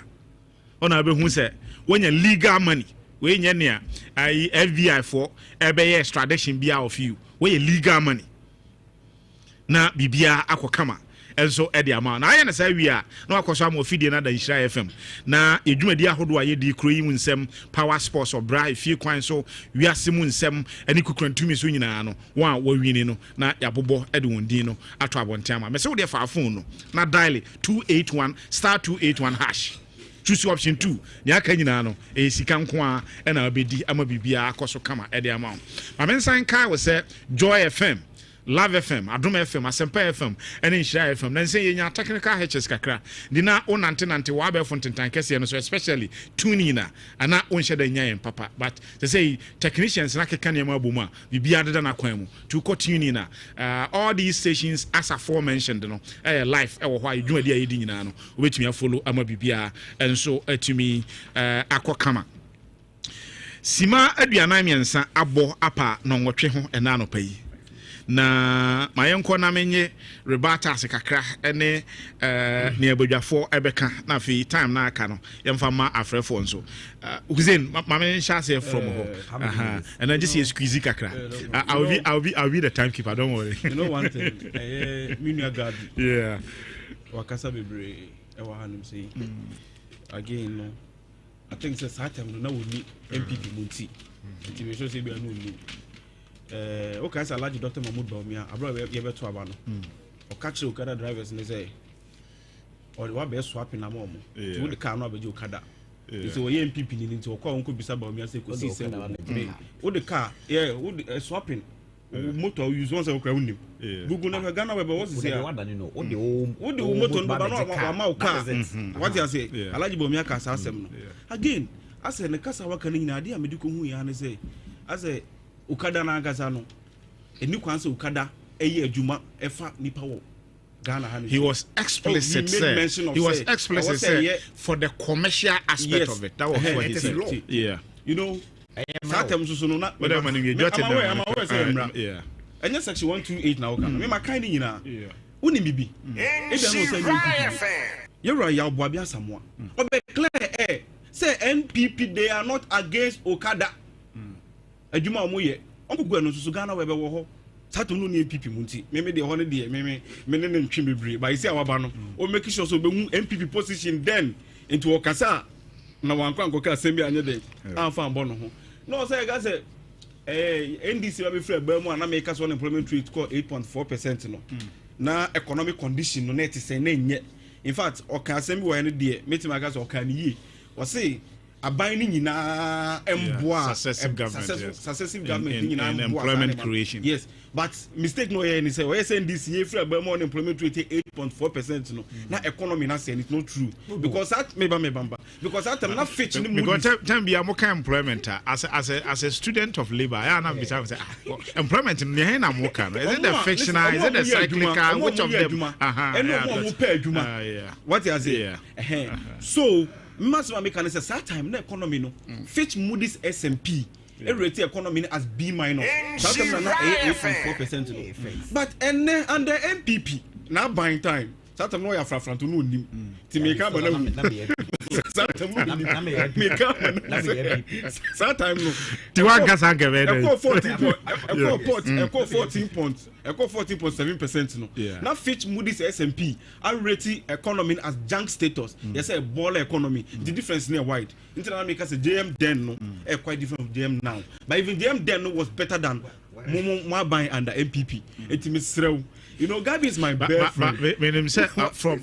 ona behu sɛ wonya legal money we nya ne a FBI for ɛbɛyɛ extradition bia of you we legal money na bibia akokama enso edi ama na aye na sa wi a na akoso am ofidie na da Nhyira FM na edwumadi ahodo aye di kro yi mu nsem power sports obra efie kwan so wiase mu nsem ani Kukurantumi so nyina no wa wawini no na yabobo edi wondin no ato abonte ama me se wo de fa phone no na dial 281 *281 hash choose option 2 nya aka nyina no sika nko a na obedi ama bibia akoso kama edi ama ma men san kai we se Joy FM Love FM, Adum FM, Asempa FM, and Nhyira FM. Then say yenya technical hitches kakra. Dina onante wa be fontentan kese no so especially tuning na ana onhye da nya papa. But they say technicians na keka ne ma boma bibia deda na kwan mu. To continue na all these stations as aforementioned no live wo ho adwumadi ayedi nyina no obetumi follow ama bibia enso atumi akokama. Sima aduanan miensa abo apa no nwotwe ho ena no payi. Na mayenko na menye rebata asekakra ene ne abadwafo ebeka na fi time na aka no yemfa ma afrefo nso uzen mamen chance from ho and I just see squeezy kakra I'll be the timekeeper, don't worry. You know one thing minia god yeah wakasa bebre e wa hanum say again no I think say that time no na woni MPP munti nti we so say be anu ni okay say Alhaji Dr. Mahmoud Bawumia abro ye beto aba no o catch Okada drivers ne say or wa be swapping na mom to the car no abeji Okada so we MPP ni nti o kwa won ko bisa Bawumia say ko see say o the car yeah o swapping motor use once o kwa unim gugu na Ghana we be what say o the motor no ba no ma o car what you say Alhaji Bawumia ka sa asem no again ase ne kasa waka ni na ade a mediko hu ya ne say ase Okada na agaza no eni kwanse Okada eye adwuma efa nipa wo Ghana ha. He was explicit said for the commercial aspect of it. That was what he said. Yeah. You know, so no na yeah. And section 128 na oka. Me makai ni nyina. Yeah. Uni bibi. E dey no say you right ya boa bia samoa. Obe clear say NPP they are not against Okada. Adwuma omo ye onkugu eno so Ghana we be wo ho sato no ne MPP munti me de ho ne de me ne ntwe bebre but you see awaba no o make sure so be hu MPP position then into okasa na wankwa ankoka asem bi anye de amfa ambo no ho no say ga say NDC ba be free ba mu na make unemployment rate call 8.4% no na economic condition no net say na nye in fact oka asem bi wo ne de metima ga say oka ni yi wo say aban ni nyina emboa successive government ni nyina in employment creation. Yes, but mistake no here ni say we say this year free about unemployment rate 8.4% no na economy na say it's not true because that meba because that time na fetch ni because time be amoka employment as a student of labor I am be say employment ni here na amoka no is it the fictional is it the cyclical which of them what you say so maximum mechanics at that time the economy no Fitch Moody's S&P rate economy as B minus that time na 8.4% but and then under MPP now buying time that time no ya frafran to no nim ti make am na that time no ti wa gasa gave e call 14.7% no now Fitch Moody's S&P are rating economy as junk status yes a baller economy the difference near wide international makers say JM then no quite different from JM now but even JM then no was better than more buying under MPP it means you know Gabi is my best friend when him say from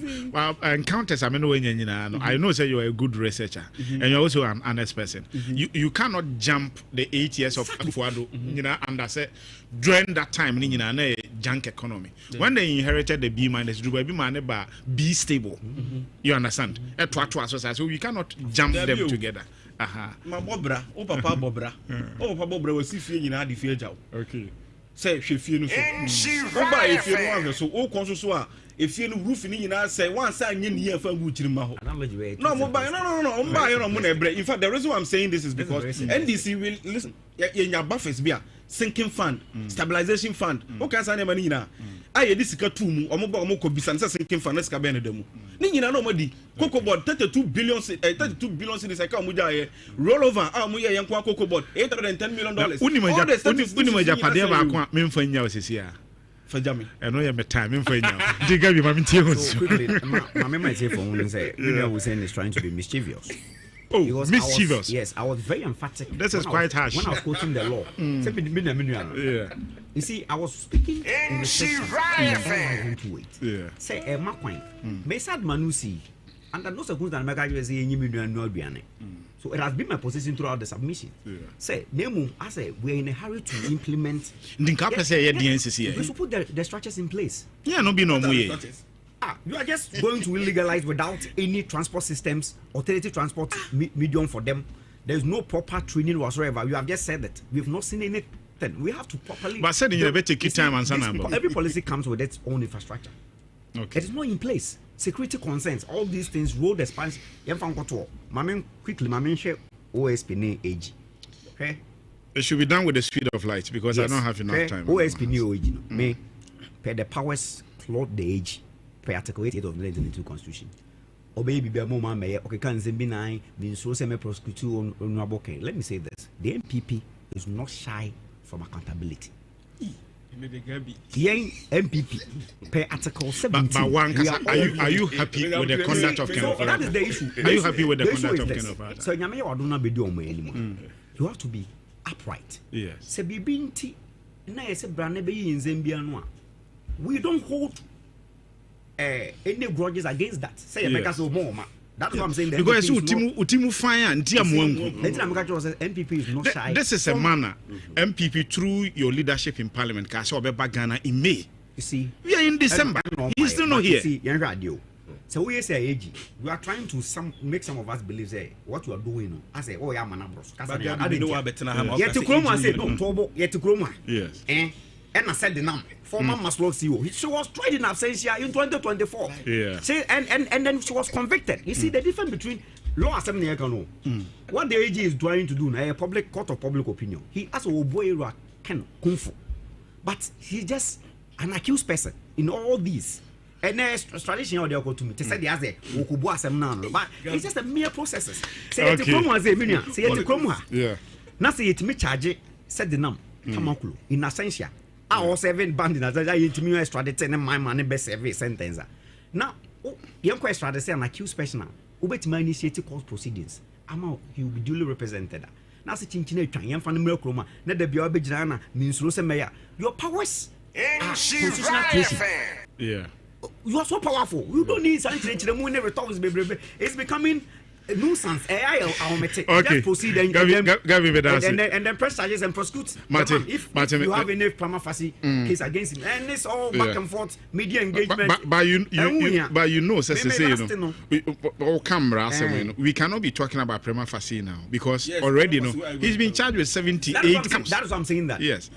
encounters I mean when you know I know say you are a good researcher and you're also an honest person you cannot jump the 8 years of Akufuado you know and I say during that time you know na junk economy when they inherited the B minus be stable you understand so you cannot jump them together my bobra o papa bobra was fie nyina de fie jaw okay say hwe fie no so o ba e fie no so o kon so a e fie no roof ni nyina say wan say anye ni afa ngu kirima ho no mo ba no o ba yo mo na ebre in fact the reason why I'm saying this is because NDC will listen yenya buffers bia sinking fund stabilization fund o kan say na ma ni nyina aye di sika tu mu omo ko bisa nsa sinking fund na sika be na da mu ni nyina no mo di cocoa board 32 billion cedis aka mo jaye roll over mo ye yenko cocoa board $810 million unima japade ba ko me mfa nya osisi a fajami eno ye me time me mfa nya diga bi ma me tie ho so quickly my might say for one say you was saying is trying to be mischievous. Oh, mischievous. Yes, I was very emphatic. This is quite harsh. When I was quoting the law. Yeah. You see, I was speaking in the section. Yeah. Say, Makwain. Mesad Manusi. And I know the good and Magaji say, so it has been my position throughout the submission. Say, Nemu, I say, we're in a hurry to implement. The NCC. We should put the structures in place. Yeah, no be no way. You are just going to illegalize without any transport systems, alternative transport medium for them. There's no proper training whatsoever. You have just said that. We have not seen anything. We have to properly. But said you better take time and every policy comes with its own infrastructure. Okay. It is not in place. Security concerns, all these things, road expansion. Quickly, share OSP name age. Okay. It should be done with the speed of light because I don't have enough time. OSP name age. May pay the powers cloth the age. Per Article 88 of the 1992 Constitution. Obey be a moment may okay can be nine means so semi prosecute on Naboke. Let me say this. The MPP is not shy from accountability. MPP per Article 17. But one, are you happy with the conduct of Kenneth? That is the issue. Are you happy with the conduct of Kenneth? So you have to be upright. Yes. Se bibinti na yese brane be yin Zambia no. We don't hold any grudges against that. Say yes. That's what I'm saying. Because Utimu fire and MPP is not shy. This is a manner. MPP through your leadership in Parliament, Ghana in May. You see, we are in December. He's still not here. So we say AG, we are trying to make some of us believe say what you are doing. I say, oh yeah, man, bros. Yet to Chroma said, no, Tobo, yet to Chroma. Yes. And I said the name former Maslow CEO. She was tried in absentia in 2024. Yeah. See, and then she was convicted. You see the difference between law assembly and what the AG is trying to do now, a public court of public opinion. He asked Oboira Ken Kung Fu, but he's just an accused person in all these. And there's tradition out there to me to say the other Okubu assembly, but it's just a mere processes. Say the Chroma as a million. Say the Chroma. Yeah. Now say it me charge said the name Tamakulu in absentia. I was 7 band in a intimate extradited and my money best every sentence. Now, young extradited an accused person. Ubetima initiate court proceedings. He will be duly represented. Now, sitting in a train, young fan Mercroma, not the Biobejana, means Rosemaya. Your powers are constitutional creation. Yeah. You are so powerful. You don't need something to the moon never talks, baby. It's becoming a nuisance. Okay. Proceed and then press charges and prosecute. Martin, if you have any prima facie case against him, and it's all back and forth media engagement. But you know, we cannot be talking about prima facie now because already he's been charged with 78 counts. That's what I'm saying. That yes.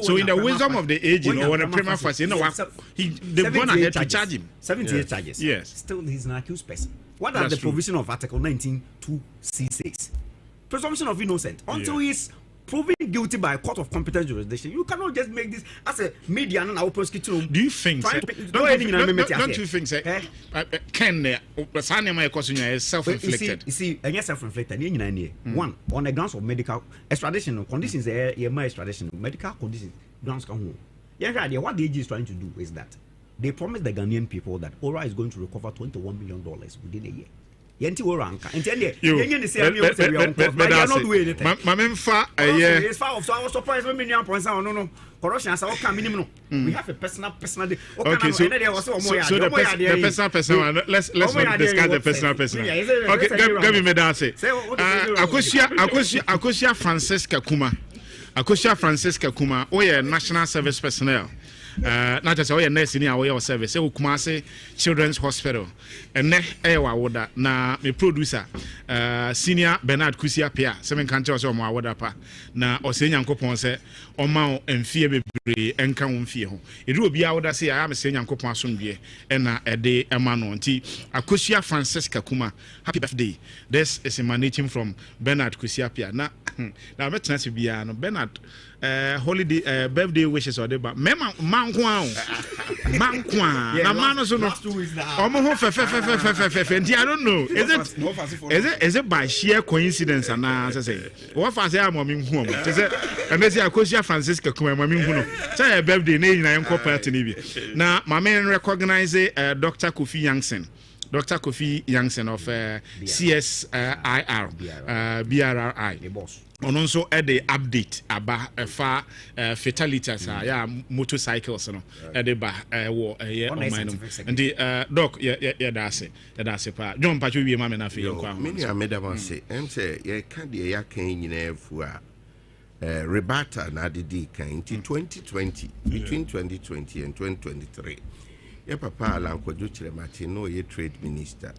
So in the wisdom of the age, when a prima facie, they've gone ahead to charge him 78 charges. Yes. Still, he's an accused person. What are the provision of Article 19(2)(c) says? Presumption of innocent until he's proven guilty by a court of competent jurisdiction. You cannot just make this as a media and our prosecutor. Do you think? Don't you think? Ken, is self-inflicted. You see, and yes, self-inflicted. One, on the grounds of medical extradition conditions, extradition medical conditions grounds come home. Yeah, what the AG is trying to do is that they promised the Ghanaian people that Ora is going to recover $21 million within a year. Yenti Ora anka. They are not doing anything. It's far off. So I was surprised when no. Corruption as our minimum. We have a personal. Okay, so the personal. Let's not discuss the personal. Okay, give me that say. Akosia Francisca Kuma. Oh yeah, national service personnel. Not just a nurse in our service, so Kumasi Children's Hospital, and Ewa na me producer, senior Bernard Kusia Pia, 7 countries or more Wadapa, na Osenian Coponse, or Mao and Fear Baby, and Kaun Fio. It will be out say I am a Senian Coponson beer, and a day a man on tea. Akosia Francisca Kuma, happy birthday. This is emanating from Bernard Kusia Pia. Now, let's not be Bernard. Holiday birthday wishes or but mankwan na man so no I don't know is it by sheer coincidence and say what fa say am me hu am say and say Akosia Francisca kuma me hu no say birthday na nyina enko party ni bi na ma me recognize Dr. Kofi Youngson of CSIR BRRI the boss on also the update about far fatalities motorcycles no the ba wo on mine and the doc that's it pa John Pacho we ma me na fe kwa me ni amedam say em say ye ka de ya kan nyina fu a rebata na de kan in 2020 between 2020 and 2023 ye papa alankwajo chiremati no ye trade minister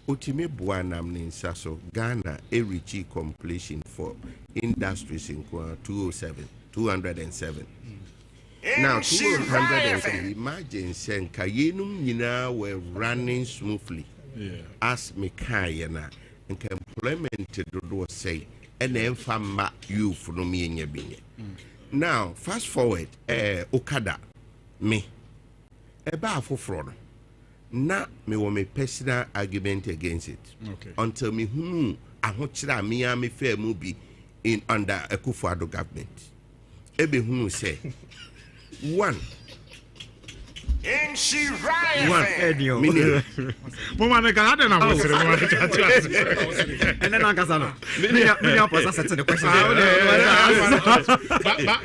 Otime Buanam Ninsaso, Ghana, Erichi completion for industries in 207. Now, 207, imagine saying Kayenum Yina were running smoothly as Mikayana and employment to say, and then fama you from me in your being. Now, fast forward, Okada, me, a bar for fraud. Na me wo me personal argument against it. Okay. Until me ahochira me a me fair mu bi in under Akufo-Addo government. Ebe say one and she right one Mama can add na and then Ankasano me pose set the question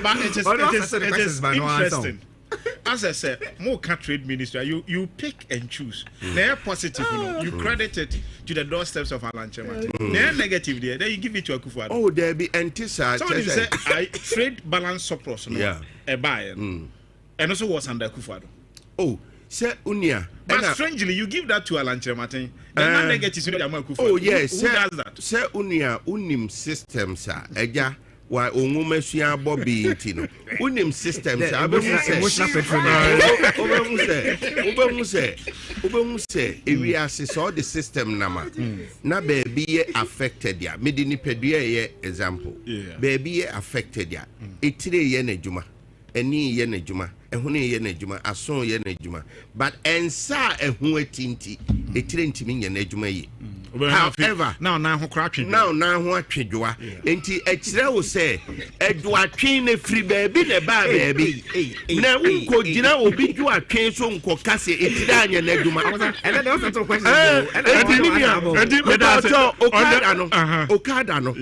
but it is interesting. As I said, more trade minister, you pick and choose. They're positive, you credit it to the doorsteps of Alan Chemati. They're negative there, then you give it to Akufo-Addo. Oh, there be anti-side. Somebody say, I trade balance surplus, a buyer, and also was under Akufo-Addo. Oh, say Unia. But strangely, you give that to Alan Chemati. They're negative to Akufo-Addo. Oh, yes, who does that? Say Unia, Unim system, sir. Eja. Why Omumeshia Bobby Intino? Unim systems, I will say, if we assess all the system nama, na baby affected ya, Medini Pedia example, baby affected ya, itire yene juma, eni yene juma, ehuni yene juma, ason yene juma, but ensa ehue tinti, itire intimi yene juma ye. however now ho kra atwe now ho atwedwa enti ekire wo se edwo atwe na free baby na ba baby na unko gina obi dwo atwe so nko kase etida anya na aduma and then also to question okada no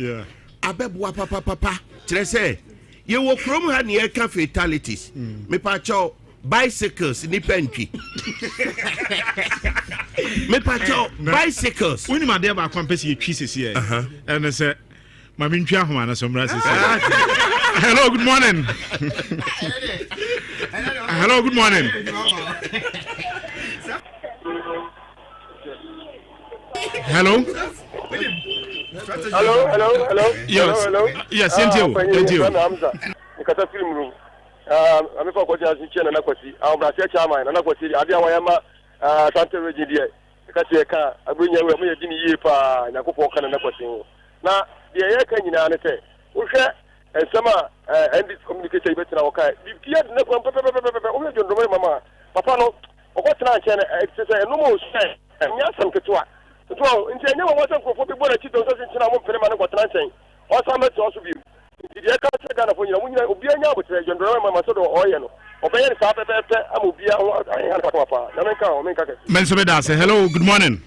abebua papa kire se ye wo krom ha ne ka fatalities me pa cho bicycles ni pentwi me pa cho bicycles woni ma de ba kwampesi ye twi sesi e and say mami ntwi ahoma na somra sesi hello good morning hello good morning hello yes thank you nkata film room I'm for Koja's in and Nakwasi. I'm Brasia Chairman and Nakwasi. I didn't want Santa Regina. Because I bring you a Jimmy Yepa and Nakopo and Nakwasi. Now, the air can you know, and summer and this communication better. Okay, if you had no Mama, Papa, no, what's not a no more say, and yes, some Katua. So, in January, what's up for people that you don't say, I won't pay money what I'm saying. What's I'm also be. Dia ka se Ghana for you obi anya botre jondoro mama so do oye no obeye sa pepepe amobia an papa na menka o menka ke Mensobeda say hello good morning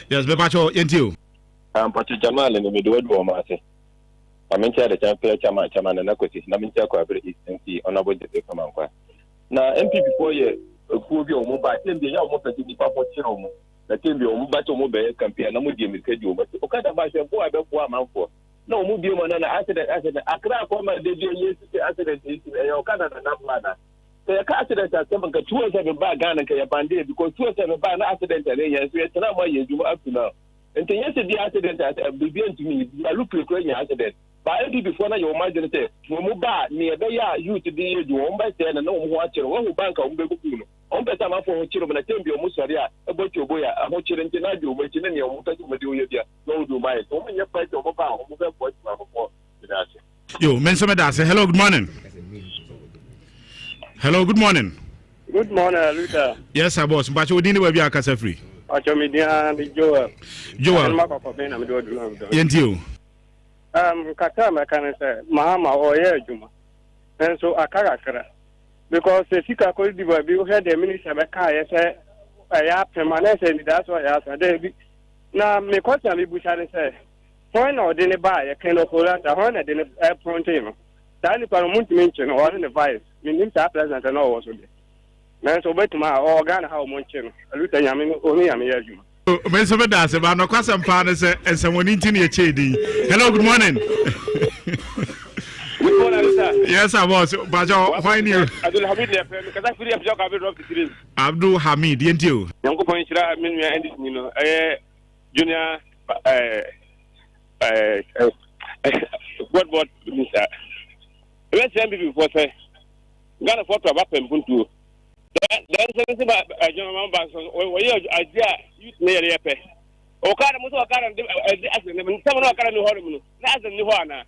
yes be pacho yentio pacho Jamal ni me do do ma se amencha de champion chama na kwesi na mencha kwa very easy honorable de come kwa na MPP for ye ku bi o mo ba tembe ya o mo pedi ni papo chiro mo na tembe o mo ba to mo be campaign na mo die mi kedi o mo o ka da ba se bo abepo amanfo no mu bi mo na accident akra ko ma de yesu accident is e ka na plana so ka accident asem ka tuwa se ba Ghana ka ya bande because tuwa se ba na accident le yesu e tana ma yeju up to now enti yesu di accident bi enti mi ya look kro ya accident ba e before na your imagine say mo ba ni e be ya youth di yeju o mba se na mo ho akere wo banka o mbe gugu no on beta ma fo ho kiro na tembi o mu sori a e bo ti oboya ho kire nti na di o machi na ne o mu ta mo di o ye bia no do mai o mo nye fight o mo ba o mo be bo ti ma fo yo Mensomeda say hello good morning good morning Aluta yes sir boss mbacho odini wa bia akasa free acho media ni Joel ma ko be na me do do yentio kata ma kan say mahama o ye adwuma enso akara because the Sika could be the minister say I permanent and that's why I said now me question me bushare say when or didn't buy a kind of Holland when I didn't front him that is for month mention or in the vice meaning that president and all also man so bet my organ how much Aluta Yamin only am here you Mensomeda say ba no kwasam pa ne say ensamoni ntini e chedi hello good morning good morning, sir. Yes, I was. Bajo, why you? Abdul Hamid, because I feel I'm joking about the series. Abdul Hamid, didn't you? Young point, I mean, you know, junior, what, sir? Let's say before say, Ghana photo about Pempuntu. Then something about a general bank, or your idea, you may have Okada Musa Okada, as the someone Okada no horrible, that's the new one.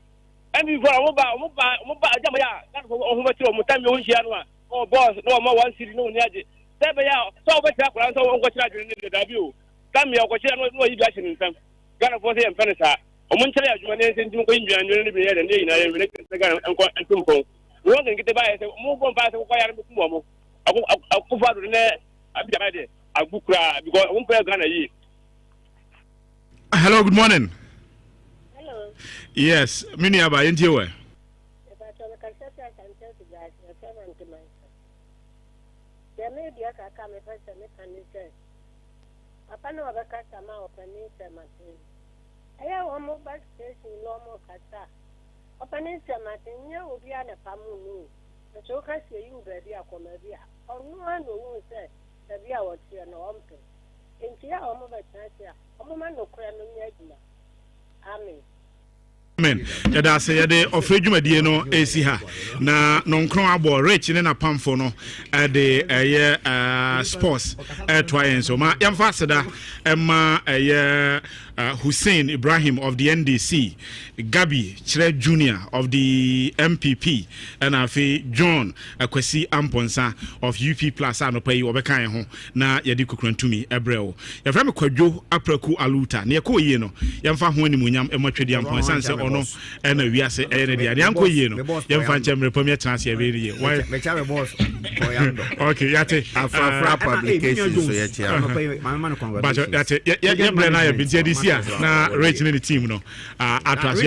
And before Muba Jamaya, that's what time you share. Oh, boss, no more one city, no Naji. Sabaya, so much background, so what you need the debut. Come here, what you know, you guys in some Ghana for the Fanasa. A monthly adjutant in India and you'll be here and and Tumpo. We want to get the buy, move on past the fire. I'll put out in there. I'll book because I won't pay Ghana. Hello, good morning. Yes, Miniaba, ain't you? There may be a come if I say, Papa no other customer of a nature Martin. I have one more back station, no more cata. Opening Martin, you will be on a pamu. The so can see you, baby, a comedia. Or no one will say, the beer was here no uncle. In Tia or mother, a woman no crown in Amen. Amen. Yada say yade ofredwuma die no esi ha na nonkron abo rich ne na pamfo no de sports twayen so ma yamfa seda ma Hussein Ibrahim of the NDC, Gabi Chere Jr. of the MPP, and Afi John Akwesi Amponsa of UP Plus Anopai Obekan ho na yedi Kukurantumi Ebreo. Yaframe Kwadwo Apreku Aluta. Ne yako yie no. Yamfa ho ni munyam emotwedi Amponsa se ono ena wiase ene dia. Ne yanko yie no. Yamfa nchemre pamia chance ye be ye. Why? Okay, yate Afra publications so yate. But yate ye brand na ye binti edisia na rate ni team no. Atras